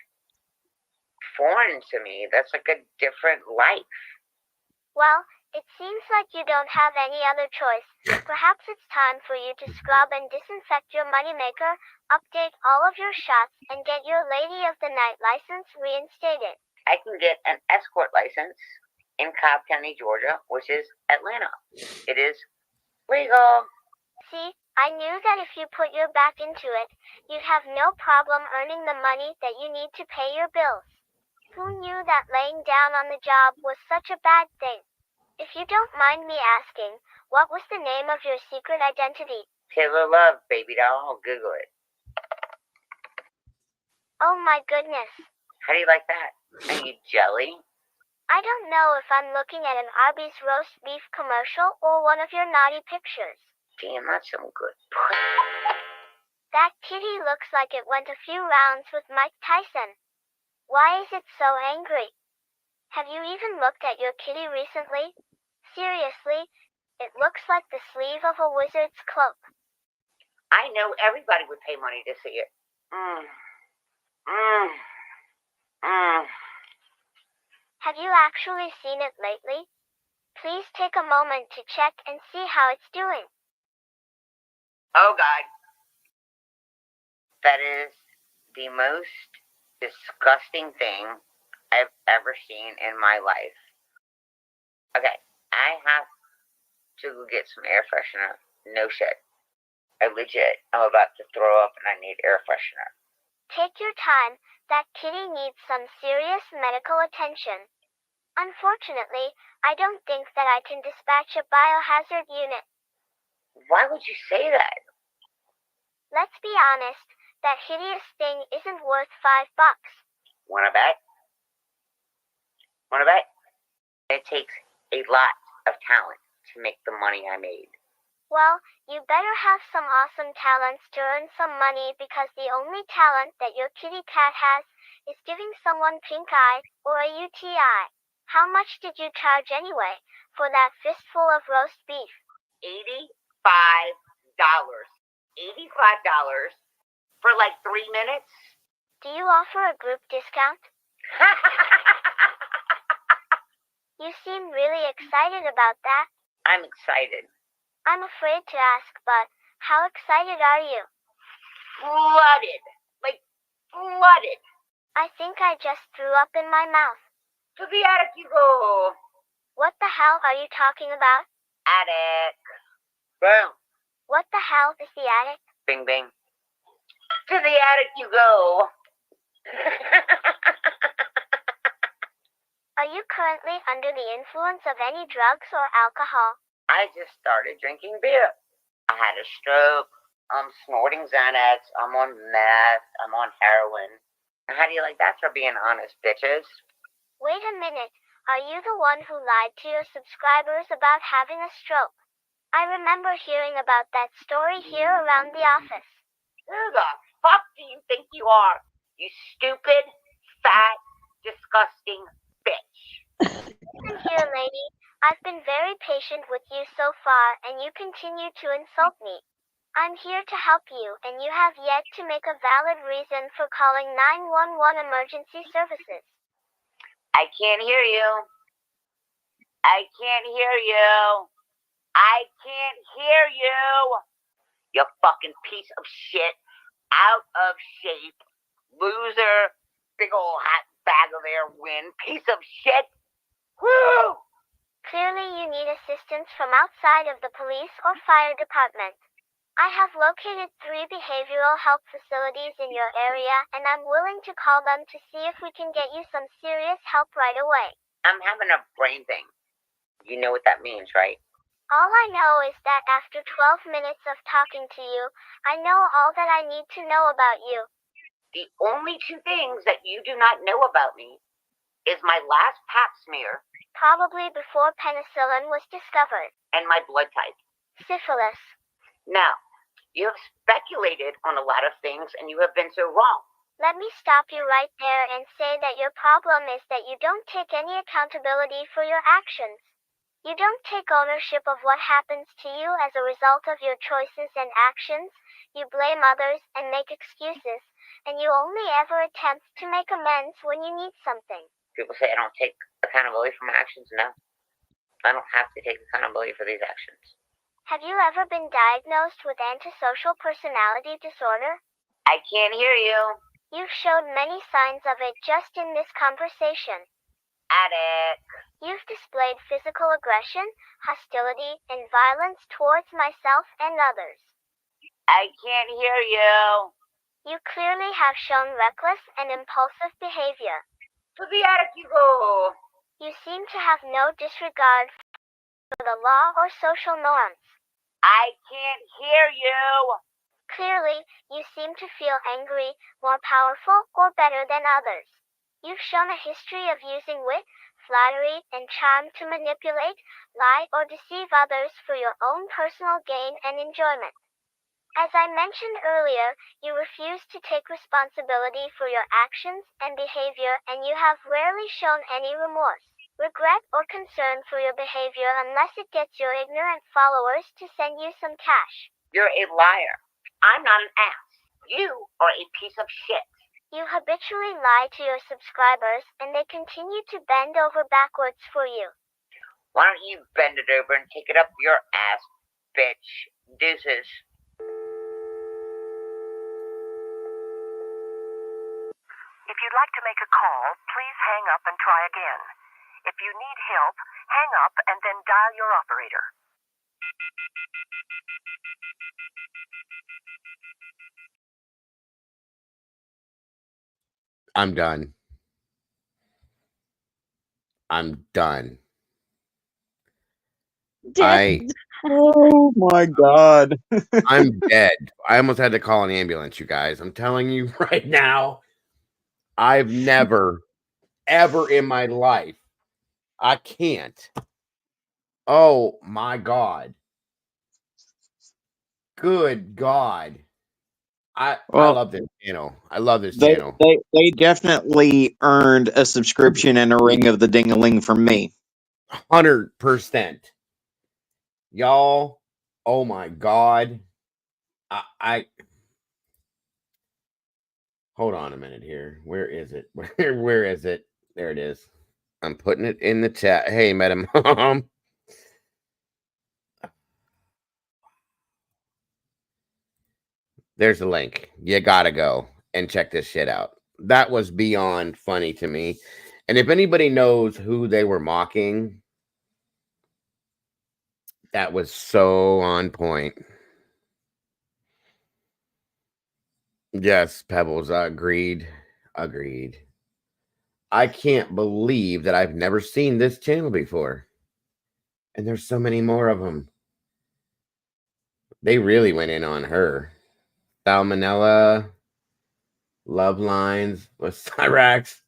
foreign to me. That's like a different life. Well, it seems like you don't have any other choice. Perhaps it's time for you to scrub and disinfect your moneymaker, update all of your shots, and get your Lady of the Night license reinstated. I can get an escort license in Cobb County, Georgia, which is Atlanta. It is legal. See, I knew that if you put your back into it, you'd have no problem earning the money that you need to pay your bills. Who knew that laying down on the job was such a bad thing? If you don't mind me asking, what was the name of your secret identity? Taylor Love, baby doll. I'll Google it. Oh my goodness. How do you like that? Are you jelly? I don't know if I'm looking at an Arby's roast beef commercial or one of your naughty pictures. Damn, that's some good. That kitty looks like it went a few rounds with Mike Tyson. Why is it so angry? Have you even looked at your kitty recently? Seriously, it looks like the sleeve of a wizard's cloak. I know everybody would pay money to see it. Have you actually seen it lately? Please take a moment to check and see how it's doing. Oh, God. That is the most disgusting thing I've ever seen in my life. Okay, I have to go get some air freshener. No shit. I'm about to throw up and I need air freshener. Take your time. That kitty needs some serious medical attention. Unfortunately, I don't think that I can dispatch a biohazard unit. Why would you say that? Let's be honest, that hideous thing isn't worth $5. Wanna bet? Wanna bet? It takes a lot of talent to make the money I made. Well, you better have some awesome talents to earn some money, because the only talent that your kitty cat has is giving someone pink eye or a UTI. How much did you charge anyway for that fistful of roast beef? $85. $85 for like 3 minutes? Do you offer a group discount? You seem really excited about that. I'm excited. I'm afraid to ask, but how excited are you? Flooded. Like, flooded. I think I just threw up in my mouth. To the attic you go. What the hell are you talking about? Attic. Boom. What the hell is the attic? Bing, bing. To the attic you go. Are you currently under the influence of any drugs or alcohol? I just started drinking beer. I had a stroke. I'm snorting Xanax. I'm on meth. I'm on heroin. How do you like that for being honest, bitches? Wait a minute. Are you the one who lied to your subscribers about having a stroke? I remember hearing about that story here around the office. Who the fuck do you think you are? You stupid, fat, disgusting bitch. Listen here, lady. I've been very patient with you so far, and you continue to insult me. I'm here to help you, and you have yet to make a valid reason for calling 911 emergency services. I can't hear you. I can't hear you. I can't hear you. You fucking piece of shit. Out of shape. Loser. Big old hot bag of air wind. Piece of shit. Woo! Clearly you need assistance from outside of the police or fire department. I have located 3 behavioral health facilities in your area, and I'm willing to call them to see if we can get you some serious help right away. I'm having a brain thing. You know what that means, right? All I know is that after 12 minutes of talking to you, I know all that I need to know about you. The only 2 things that you do not know about me is my last pap smear, Probably before penicillin was discovered. and my blood type. Syphilis. Now, you have speculated on a lot of things, and you have been so wrong. Let me stop you right there and say that your problem is that you don't take any accountability for your actions. You don't take ownership of what happens to you as a result of your choices and actions. You blame others and make excuses, and you only ever attempt to make amends when you need something. People say I don't take accountability for my actions. No. I don't have to take accountability for these actions. Have you ever been diagnosed with antisocial personality disorder? I can't hear you. You've showed many signs of it just in this conversation. Attic. You've displayed physical aggression, hostility, and violence towards myself and others. I can't hear you. You clearly have shown reckless and impulsive behavior. To the attic you go. You seem to have no disregard for the law or social norms. I can't hear you. Clearly, you seem to feel angry, more powerful, or better than others. You've shown a history of using wit, flattery, and charm to manipulate, lie, or deceive others for your own personal gain and enjoyment. As I mentioned earlier, you refuse to take responsibility for your actions and behavior, and you have rarely shown any remorse, regret, or concern for your behavior unless it gets your ignorant followers to send you some cash. You're a liar. I'm not an ass. You are a piece of shit. You habitually lie to your subscribers, and they continue to bend over backwards for you. Why don't you bend it over and take it up your ass, bitch? Deuces. If you'd like to make a call, please hang up and try again. If you need help, hang up and then dial your operator. I'm done. I'm done. Oh my God. I'm dead. I almost had to call an ambulance, you guys. I'm telling you right now, I've never, ever in my life, I can't. Oh my God. Good God. I love this channel. I love this channel. They definitely earned a subscription and a ring of the ding-a-ling from me. 100%. Y'all, oh my God. I hold on a minute here. Where is it? Where is it? There it is. I'm putting it in the chat. Hey, Madam Mom. There's the link. You gotta go and check this shit out. That was beyond funny to me. And if anybody knows who they were mocking, that was so on point. Yes, Pebbles. Agreed. Agreed. I can't believe that I've never seen this channel before. And there's so many more of them. They really went in on her. Salmonella, Love Lines with Cyrax.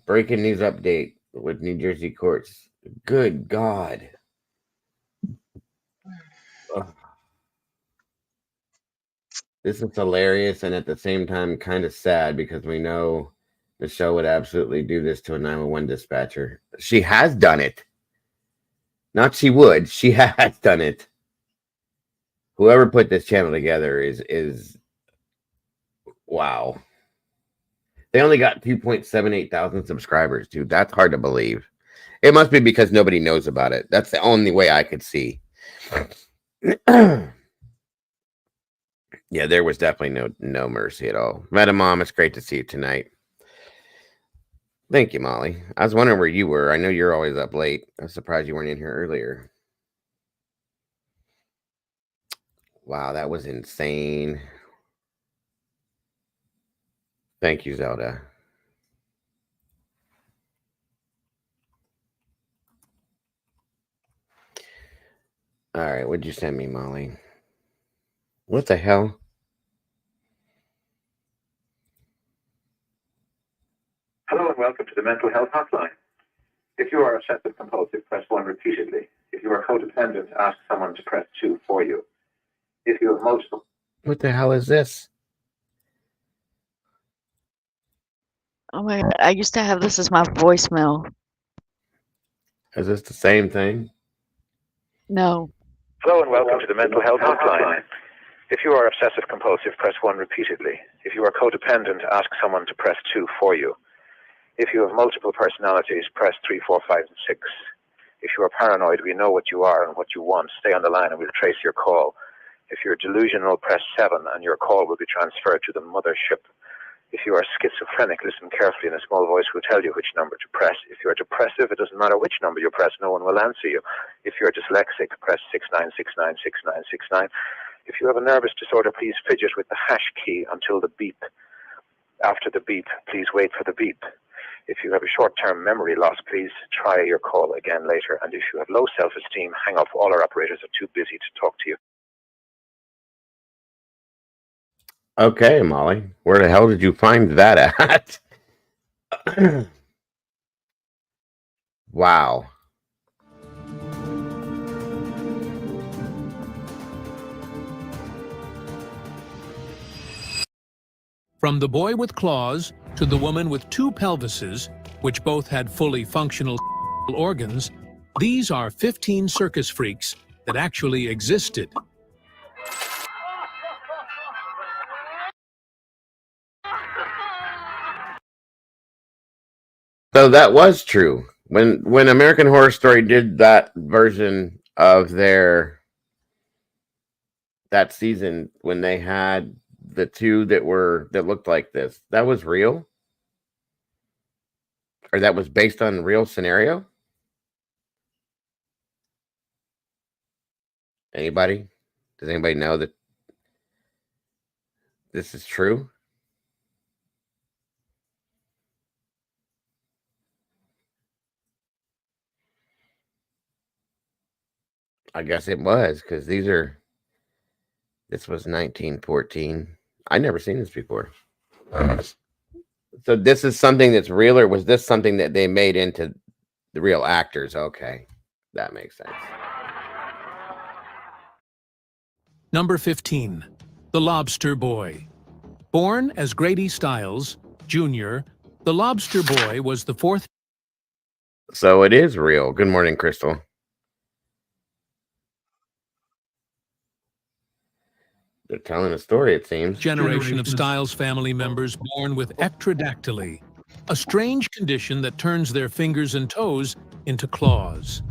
Breaking news update with New Jersey courts. Good God. Ugh. This is hilarious and at the same time kind of sad because we know Michelle would absolutely do this to a 911 dispatcher. She has done it. Not she would. She has done it. Whoever put this channel together is wow. They only got 2.78 thousand subscribers, dude. That's hard to believe. It must be because nobody knows about it. That's the only way I could see. Yeah, there was definitely no mercy at all. Metamom, it's great to see you tonight. Thank you, Molly. I was wondering where you were. I know you're always up late. I'm surprised you weren't in here earlier. Wow, that was insane. Thank you, Zelda. All right, what'd you send me, Molly? What the hell? Hello and welcome to the Mental Health Hotline. If you are obsessive compulsive, press 1 repeatedly. If you are codependent, ask someone to press 2 for you. If you have multiple... What the hell is this? Oh my God, I used to have this as my voicemail. Is this the same thing? No. Hello and welcome to the Mental Health Hotline. If you are obsessive compulsive, press 1 repeatedly. If you are codependent, ask someone to press 2 for you. If you have multiple personalities, press 3, 4, 5, and 6. If you are paranoid, we know what you are and what you want. Stay on the line and we'll trace your call. If you're delusional, press 7 and your call will be transferred to the mothership. If you are schizophrenic, listen carefully and a small voice will tell you which number to press. If you are depressive, it doesn't matter which number you press, no one will answer you. If you are dyslexic, press 69696969. If you have a nervous disorder, please fidget with the hash key until the beep. After the beep, please wait for the beep. If you have a short-term memory loss, please try your call again later. And if you have low self-esteem, hang up. All our operators are too busy to talk to you. Okay, Molly. Where the hell did you find that at? Wow. From the boy with claws to the woman with 2 pelvises, which both had fully functional organs, these are 15 circus freaks that actually existed. So that was true. When American Horror Story did that version of that season, when they had the 2 that looked like this, that was real? Or that was based on real scenario? Anybody? Does anybody know that this is true? I guess it was, because this was 1914. I never seen this before. So this is something that's real, or was this something that they made into the real actors? Okay, that makes sense. Number 15, The Lobster Boy. Born as Grady Stiles, Jr., the Lobster Boy was the 4th. So it is real. Good morning, Crystal. They're telling a story, it seems. Generation of Stiles family members born with ectrodactyly, a strange condition that turns their fingers and toes into claws.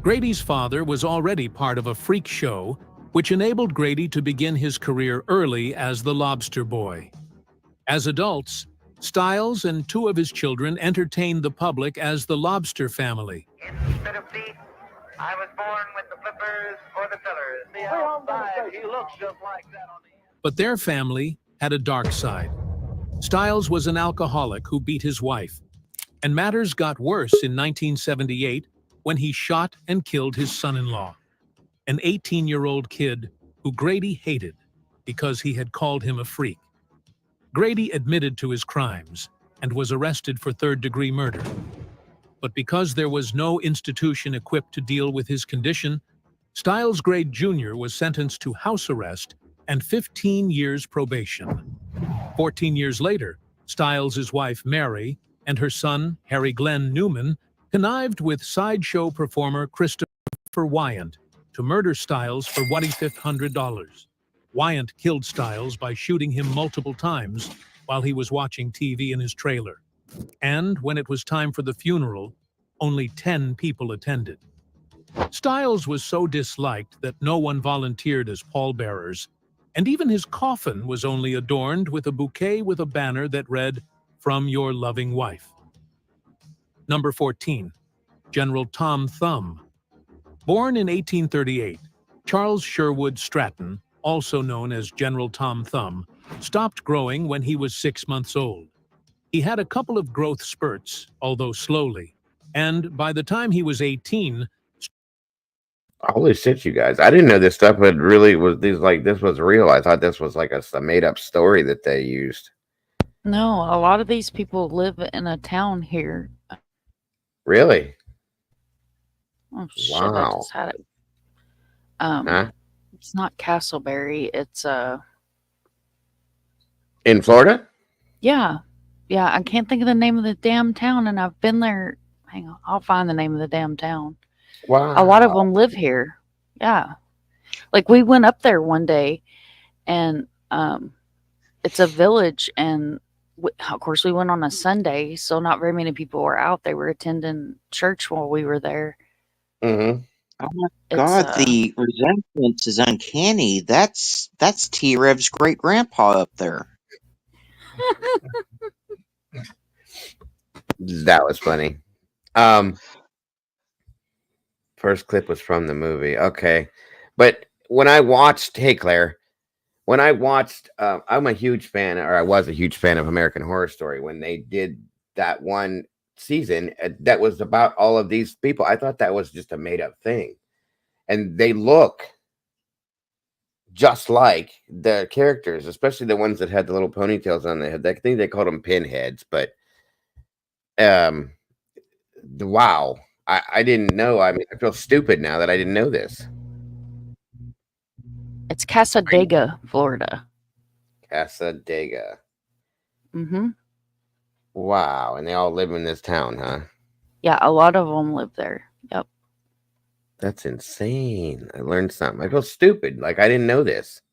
Grady's father was already part of a freak show, which enabled Grady to begin his career early as the Lobster Boy. As adults, Stiles and 2 of his children entertained the public as the Lobster Family. Instead of feet, I was born with the flippers or the fillers. The outside, he looks just like that on the But their family had a dark side. Stiles was an alcoholic who beat his wife, and matters got worse in 1978 when he shot and killed his son-in-law, an 18-year-old kid who Grady hated because he had called him a freak. Grady admitted to his crimes and was arrested for third-degree murder. But because there was no institution equipped to deal with his condition, Stiles Grade Jr. was sentenced to house arrest and 15 years probation. 14 years later, Stiles' wife Mary and her son Harry Glenn Newman connived with sideshow performer Christopher Wyant to murder Stiles for $2,500. Wyant killed Stiles by shooting him multiple times while he was watching TV in his trailer. And when it was time for the funeral, only 10 people attended. Stiles was so disliked that no one volunteered as pallbearers, and even his coffin was only adorned with a bouquet with a banner that read, "From your loving wife." Number 14. General Tom Thumb. Born in 1838, Charles Sherwood Stratton, also known as General Tom Thumb, stopped growing when he was 6 months old. He had a couple of growth spurts, although slowly, and by the time he was 18, Holy shit, you guys! I didn't know this stuff had really was these like this was real. I thought this was like a made up story that they used. No, a lot of these people live in a town here. Really? Oh shit! I Wow. just had it. Huh? It's not Castleberry. It's In Florida? yeah, yeah. I can't think of the name of the damn town, and I've been there. Hang on, I'll find the name of the damn town. Wow. A lot of them live here. Yeah, like we went up there one day, and it's a village, and of course we went on a Sunday, so not very many people were out. They were attending church while we were there. Mm-hmm. Oh my It's God, the resemblance is uncanny. That's T-Rev's great grandpa up there. That was funny. First clip was from the movie. Okay. But when I watched, hey Claire, when I watched, I'm a huge fan, or I was a huge fan of American Horror Story when they did that one season that was about all of these people. I thought that was just a made up thing. And they look just like the characters, especially the ones that had the little ponytails on their head. I think they called them pinheads, but wow. I didn't know. I mean, I feel stupid now that I didn't know this. It's Casadega, Florida. Casadega. Mm-hmm. Wow. And they all live in this town, huh? Yeah, a lot of them live there. Yep. That's insane. I learned something. I feel stupid. Like I didn't know this.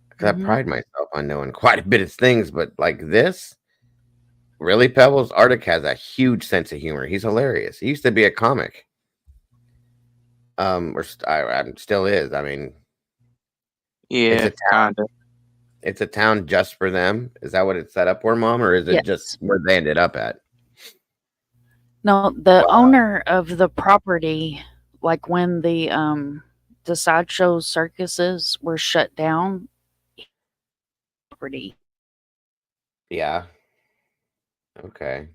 Because I pride myself on knowing quite a bit of things, but like this, really, Pebbles? Arctic has a huge sense of humor. He's hilarious. He used to be a comic. Or still is. I mean, Yeah, kind of. It's a town just for them. Is that what it's set up for, Mom, or is it just where they ended up at? No, the owner of the property, like when the sideshow circuses were shut down, property. Yeah. Okay.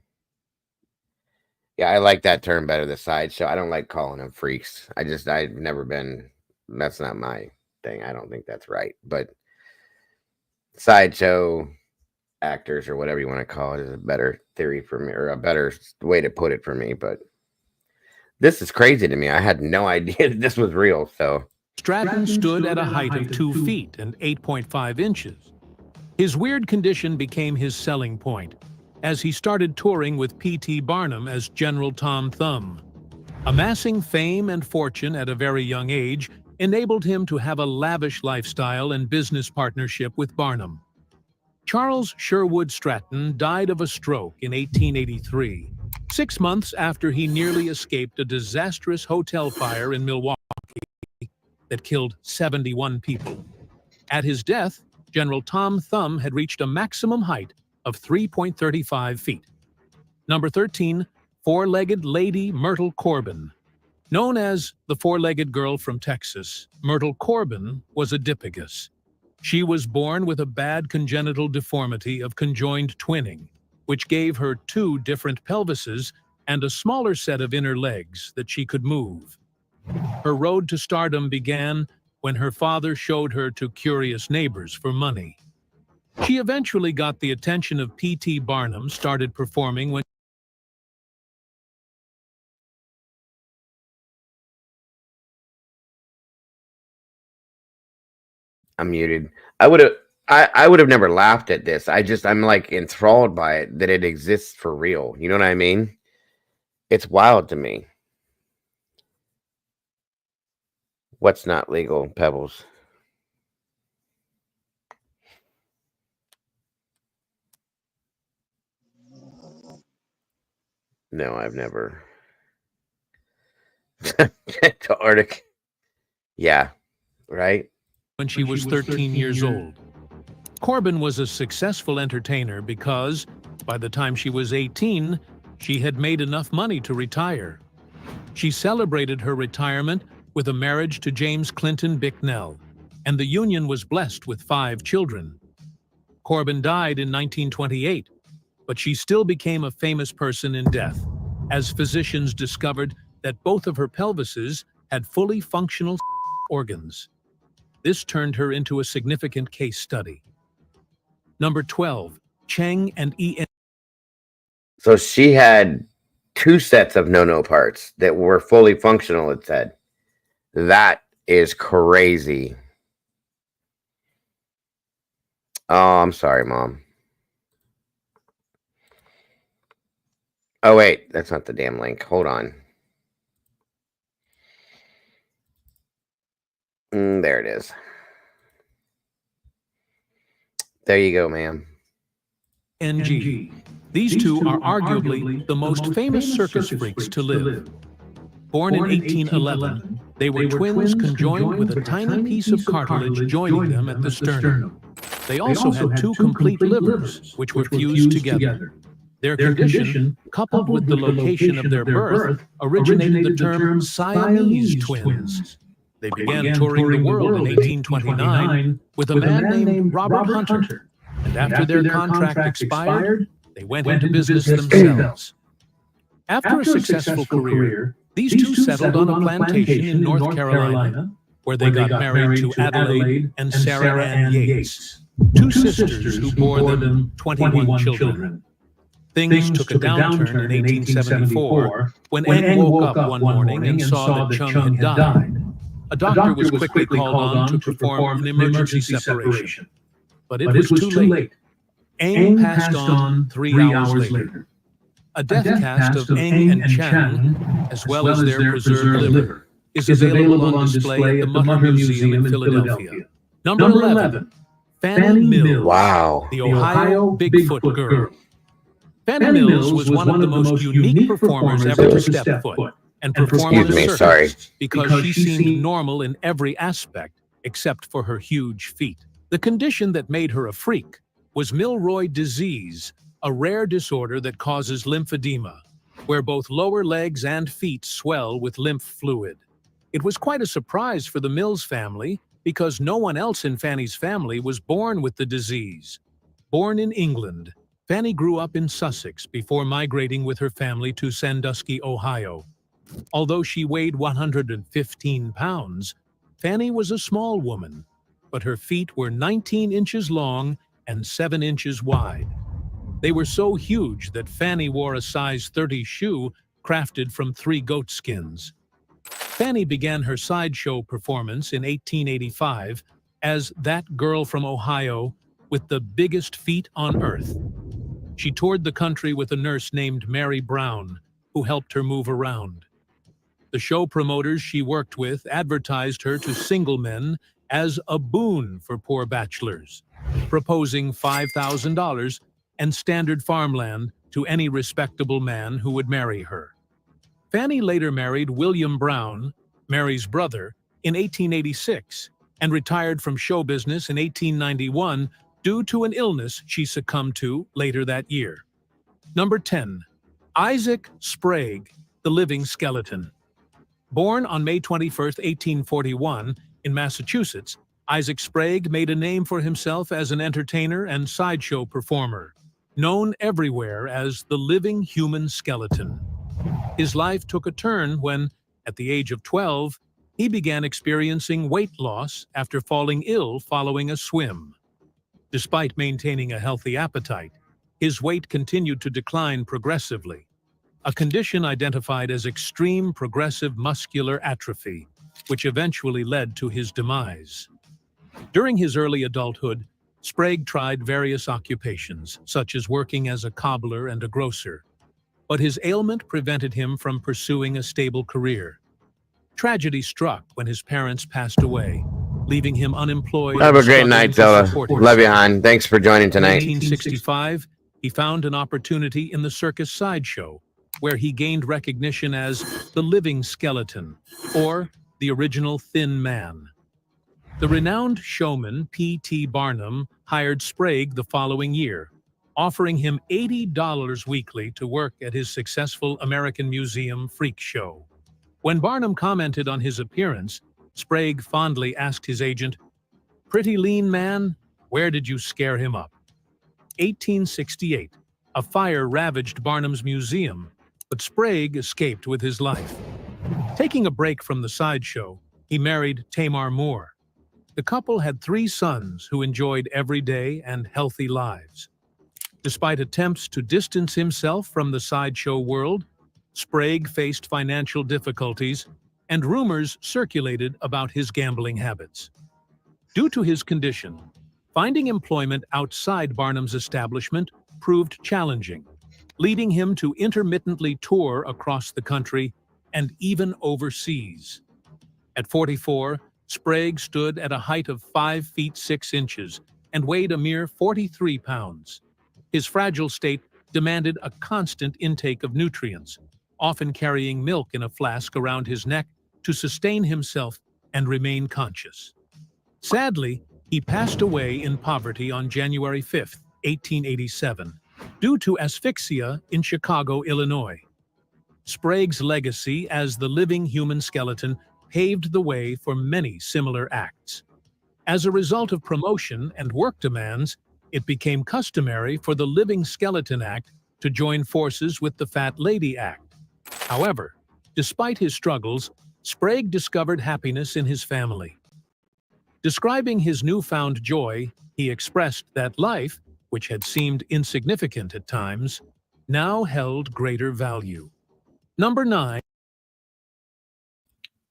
Yeah, I like that term better, the sideshow. I don't like calling them freaks. I've never been, that's not my thing. I don't think that's right. But sideshow actors or whatever you want to call it is a better theory for me, or a better way to put it for me. But this is crazy to me. I had no idea that this was real. So Stratton stood at a height of 2 feet and 8.5 inches. His weird condition became his selling point as he started touring with P.T. Barnum as General Tom Thumb. Amassing fame and fortune at a very young age enabled him to have a lavish lifestyle and business partnership with Barnum. Charles Sherwood Stratton died of a stroke in 1883, 6 months after he nearly escaped a disastrous hotel fire in Milwaukee that killed 71 people. At his death, General Tom Thumb had reached a maximum height of 3.35 feet. Number 13, four-legged Lady Myrtle Corbin. Known as the four-legged girl from Texas, Myrtle Corbin was a Dipagus. She was born with a bad congenital deformity of conjoined twinning, which gave her 2 different pelvises and a smaller set of inner legs that she could move. Her road to stardom began when her father showed her to curious neighbors for money. She eventually got the attention of P.T. Barnum, started performing when I'm muted. I would have never laughed at this. I'm like enthralled by it that it exists for real. You know what I mean? It's wild to me. What's not legal, Pebbles? No, I've never. To Arctic. Yeah, right? when she was 13 years old. Corbin was a successful entertainer because, by the time she was 18, she had made enough money to retire. She celebrated her retirement with a marriage to James Clinton Bicknell, and the union was blessed with 5 children. Corbin died in 1928, but she still became a famous person in death, as physicians discovered that both of her pelvises had fully functional organs. This turned her into a significant case study. Number 12, Cheng and E.N. So she had 2 sets of no-no parts that were fully functional, it said. That is crazy. Oh, I'm sorry, Mom. Oh, wait. That's not the damn link. Hold on. There it is. There you go, ma'am. NG. These two are arguably the most famous circus freaks to live. Born in 1811, they were twins conjoined with a tiny piece of cartilage joining them at the sternum. They also had 2 complete livers, which were fused together. Their condition, coupled with the location of their birth, originated the term Siamese twins. They began touring the world in 1829 with a man named Robert Hunter, and after their contract expired, they went into business themselves. After a successful career, these 2 settled on a plantation in North Carolina, where they got married to Adelaide and Sarah Ann Yates, 2 sisters who bore them 21 children. Things took a downturn in 1874 when Eng woke up one morning and saw that Chung had died. A doctor was quickly called on to perform an emergency separation, but it was too late. Eng passed on 3 hours later. A death cast of Eng and Chang, as well as their preserved liver, is available on display at the Mutter Museum in Philadelphia. Number 11, Fannie Mills, Wow. the Ohio Bigfoot Girl. Fannie Mills was one of the most unique performers ever to step foot and perform in a circus because she seemed normal in every aspect except for her huge feet. The condition that made her a freak was Milroy disease, a rare disorder that causes lymphedema, where both lower legs and feet swell with lymph fluid. It was quite a surprise for the Mills family because no one else in Fannie's family was born with the disease. Born in England, Fannie grew up in Sussex before migrating with her family to Sandusky, Ohio. Although she weighed 115 pounds, Fannie was a small woman, but her feet were 19 inches long and 7 inches wide. They were so huge that Fannie wore a size 30 shoe crafted from 3 goat skins. Fannie began her sideshow performance in 1885 as that girl from Ohio with the biggest feet on earth. She toured the country with a nurse named Mary Brown, who helped her move around. The show promoters she worked with advertised her to single men as a boon for poor bachelors, proposing $5,000 and standard farmland to any respectable man who would marry her. Fannie later married William Brown, Mary's brother, in 1886 and retired from show business in 1891 due to an illness she succumbed to later that year. Number 10, Isaac Sprague, the living skeleton. Born on May 21, 1841, in Massachusetts, Isaac Sprague made a name for himself as an entertainer and sideshow performer, known everywhere as the living human skeleton. His life took a turn when, at the age of 12, he began experiencing weight loss after falling ill following a swim. Despite maintaining a healthy appetite, his weight continued to decline progressively, a condition identified as extreme progressive muscular atrophy, which eventually led to his demise. During his early adulthood, Sprague tried various occupations, such as working as a cobbler and a grocer, but his ailment prevented him from pursuing a stable career. Tragedy struck when his parents passed away, leaving him unemployed. Have and a great struggling night, to Zelda. support Love you, himself. hon. Thanks for joining In tonight. 1865, he found an opportunity in the circus sideshow, where he gained recognition as the living skeleton, or the original Thin Man. The renowned showman P.T. Barnum hired Sprague the following year, offering him $80 weekly to work at his successful American Museum freak show. When Barnum commented on his appearance, Sprague fondly asked his agent, "Pretty lean man, where did you scare him up?" 1868, a fire ravaged Barnum's museum, but Sprague escaped with his life. Taking a break from the sideshow, he married Tamar Moore. The couple had 3 sons who enjoyed everyday and healthy lives. Despite attempts to distance himself from the sideshow world, Sprague faced financial difficulties, and rumors circulated about his gambling habits. Due to his condition, finding employment outside Barnum's establishment proved challenging, leading him to intermittently tour across the country and even overseas. At 44, Sprague stood at a height of 5 feet 6 inches and weighed a mere 43 pounds. His fragile state demanded a constant intake of nutrients, often carrying milk in a flask around his neck to sustain himself and remain conscious. Sadly, he passed away in poverty on January 5, 1887, due to asphyxia in Chicago, Illinois. Sprague's legacy as the living human skeleton paved the way for many similar acts. As a result of promotion and work demands, it became customary for the Living Skeleton Act to join forces with the Fat Lady Act. However, despite his struggles, Sprague discovered happiness in his family. Describing his newfound joy, he expressed that life, which had seemed insignificant at times, now held greater value. Number 9.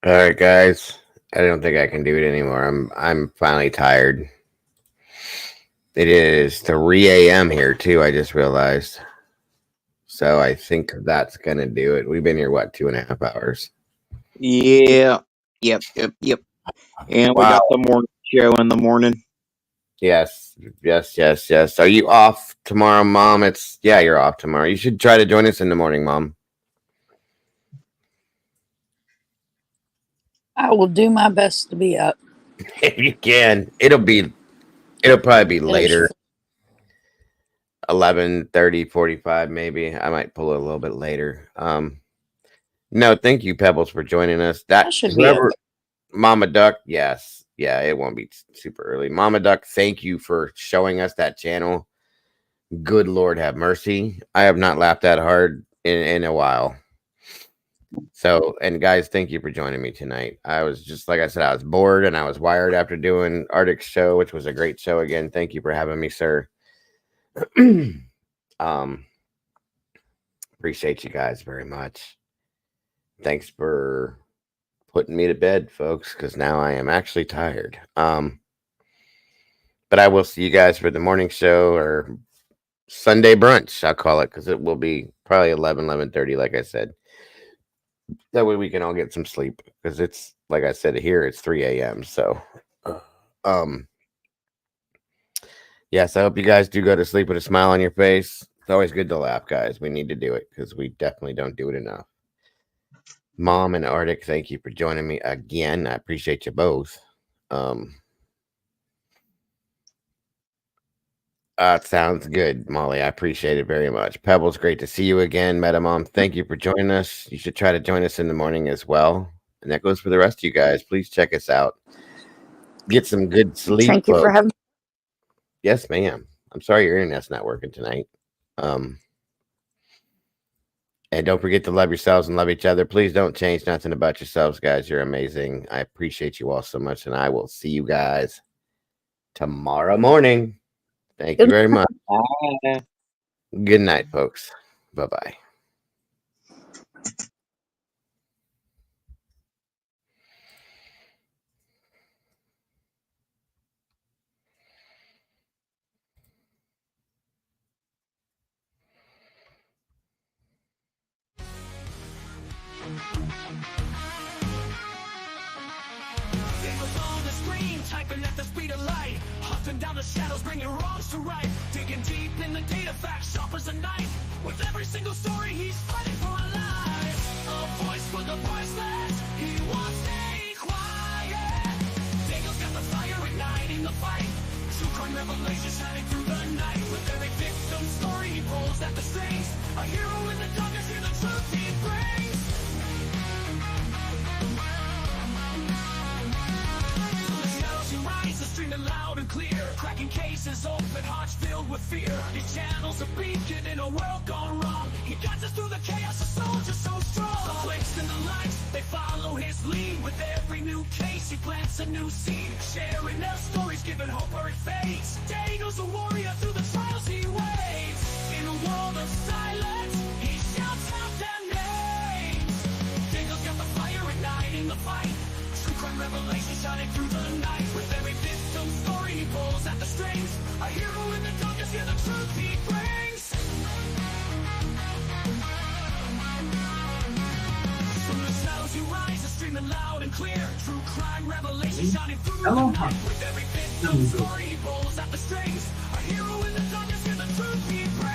All right, guys. I don't think I can do it anymore. I'm finally tired. It is 3 a.m. here too. I just realized. So I think that's gonna do it. We've been here what, 2.5 hours? Yeah. Yep. And we got the morning show in the morning. Yes. Are you off tomorrow, Mom? Yeah, you're off tomorrow. You should try to join us in the morning, Mom. I will do my best to be up. If you can. It'll probably be later. 11:30, 45 maybe. I might pull it a little bit later. No, thank you, Pebbles, for joining us. That should be okay. Mama Duck, yes. Yeah, it won't be super early. Mama Duck, thank you for showing us that channel. Good Lord have mercy. I have not laughed that hard in a while. So, and guys, thank you for joining me tonight. I was just, like I said, I was bored and I was wired after doing Arctic's show, which was a great show again. Thank you for having me, sir. Appreciate you guys very much. Thanks for putting me to bed, folks, because now I am actually tired. But I will see you guys for the morning show or Sunday brunch, I'll call it, because it will be probably 11:30, like I said. That way we can all get some sleep, because it's, like I said, here it's 3 a.m. So, yes, I hope you guys do go to sleep with a smile on your face. It's always good to laugh, guys. We need to do it, because we definitely don't do it enough. Mom and Arctic, thank you for joining me again. I appreciate you both. Sounds good, Molly. I appreciate it very much. Pebbles, great to see you again. Meta Mom, thank you for joining us. You should try to join us in the morning as well. And that goes for the rest of you guys. Please check us out. Get some good sleep, Thank you for folks. having. Yes, ma'am. I'm sorry your internet's not working tonight. And don't forget to love yourselves and love each other. Please don't change nothing about yourselves, guys. You're amazing. I appreciate you all so much, and I will see you guys tomorrow morning. Thank you very much. Good night, folks. Bye-bye. Dago's on the screen, typing at the speed of light, hunting down the shadows, bringing wrongs to right, digging deep in the data, facts sharp as a knife. With every single story, he's fighting for a life. A voice for the voiceless, he won't stay quiet. Dago's got the fire igniting the fight. True crime revelations shining through the night. With every victim story, he pulls at the strings. A hero in the darkness, hear the truth he brings. Streaming loud and clear, cracking cases, open hearts filled with fear. His channel's a beacon in a world gone wrong. He guides us through the chaos, a soldier so strong. The flakes and the lights, they follow his lead. With every new case, he plants a new seed. Sharing their stories, giving hope where it fades. Dago's a warrior through the trials he waits. In a world of silence, he shouts out their names. Dago's got the fire igniting the fight. True crime revelation shining through the night. With every victim story, he pulls at the strings. A hero in the darkness, hear the truth he brings. From the shadows you rise, streaming loud and clear. True crime revelation shining through the night. With every victim story, he pulls at the strings. A hero in the darkness, hear the truth he brings.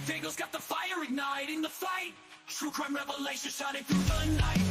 Dago's got the fire igniting the fight. True crime revelation shining through the night.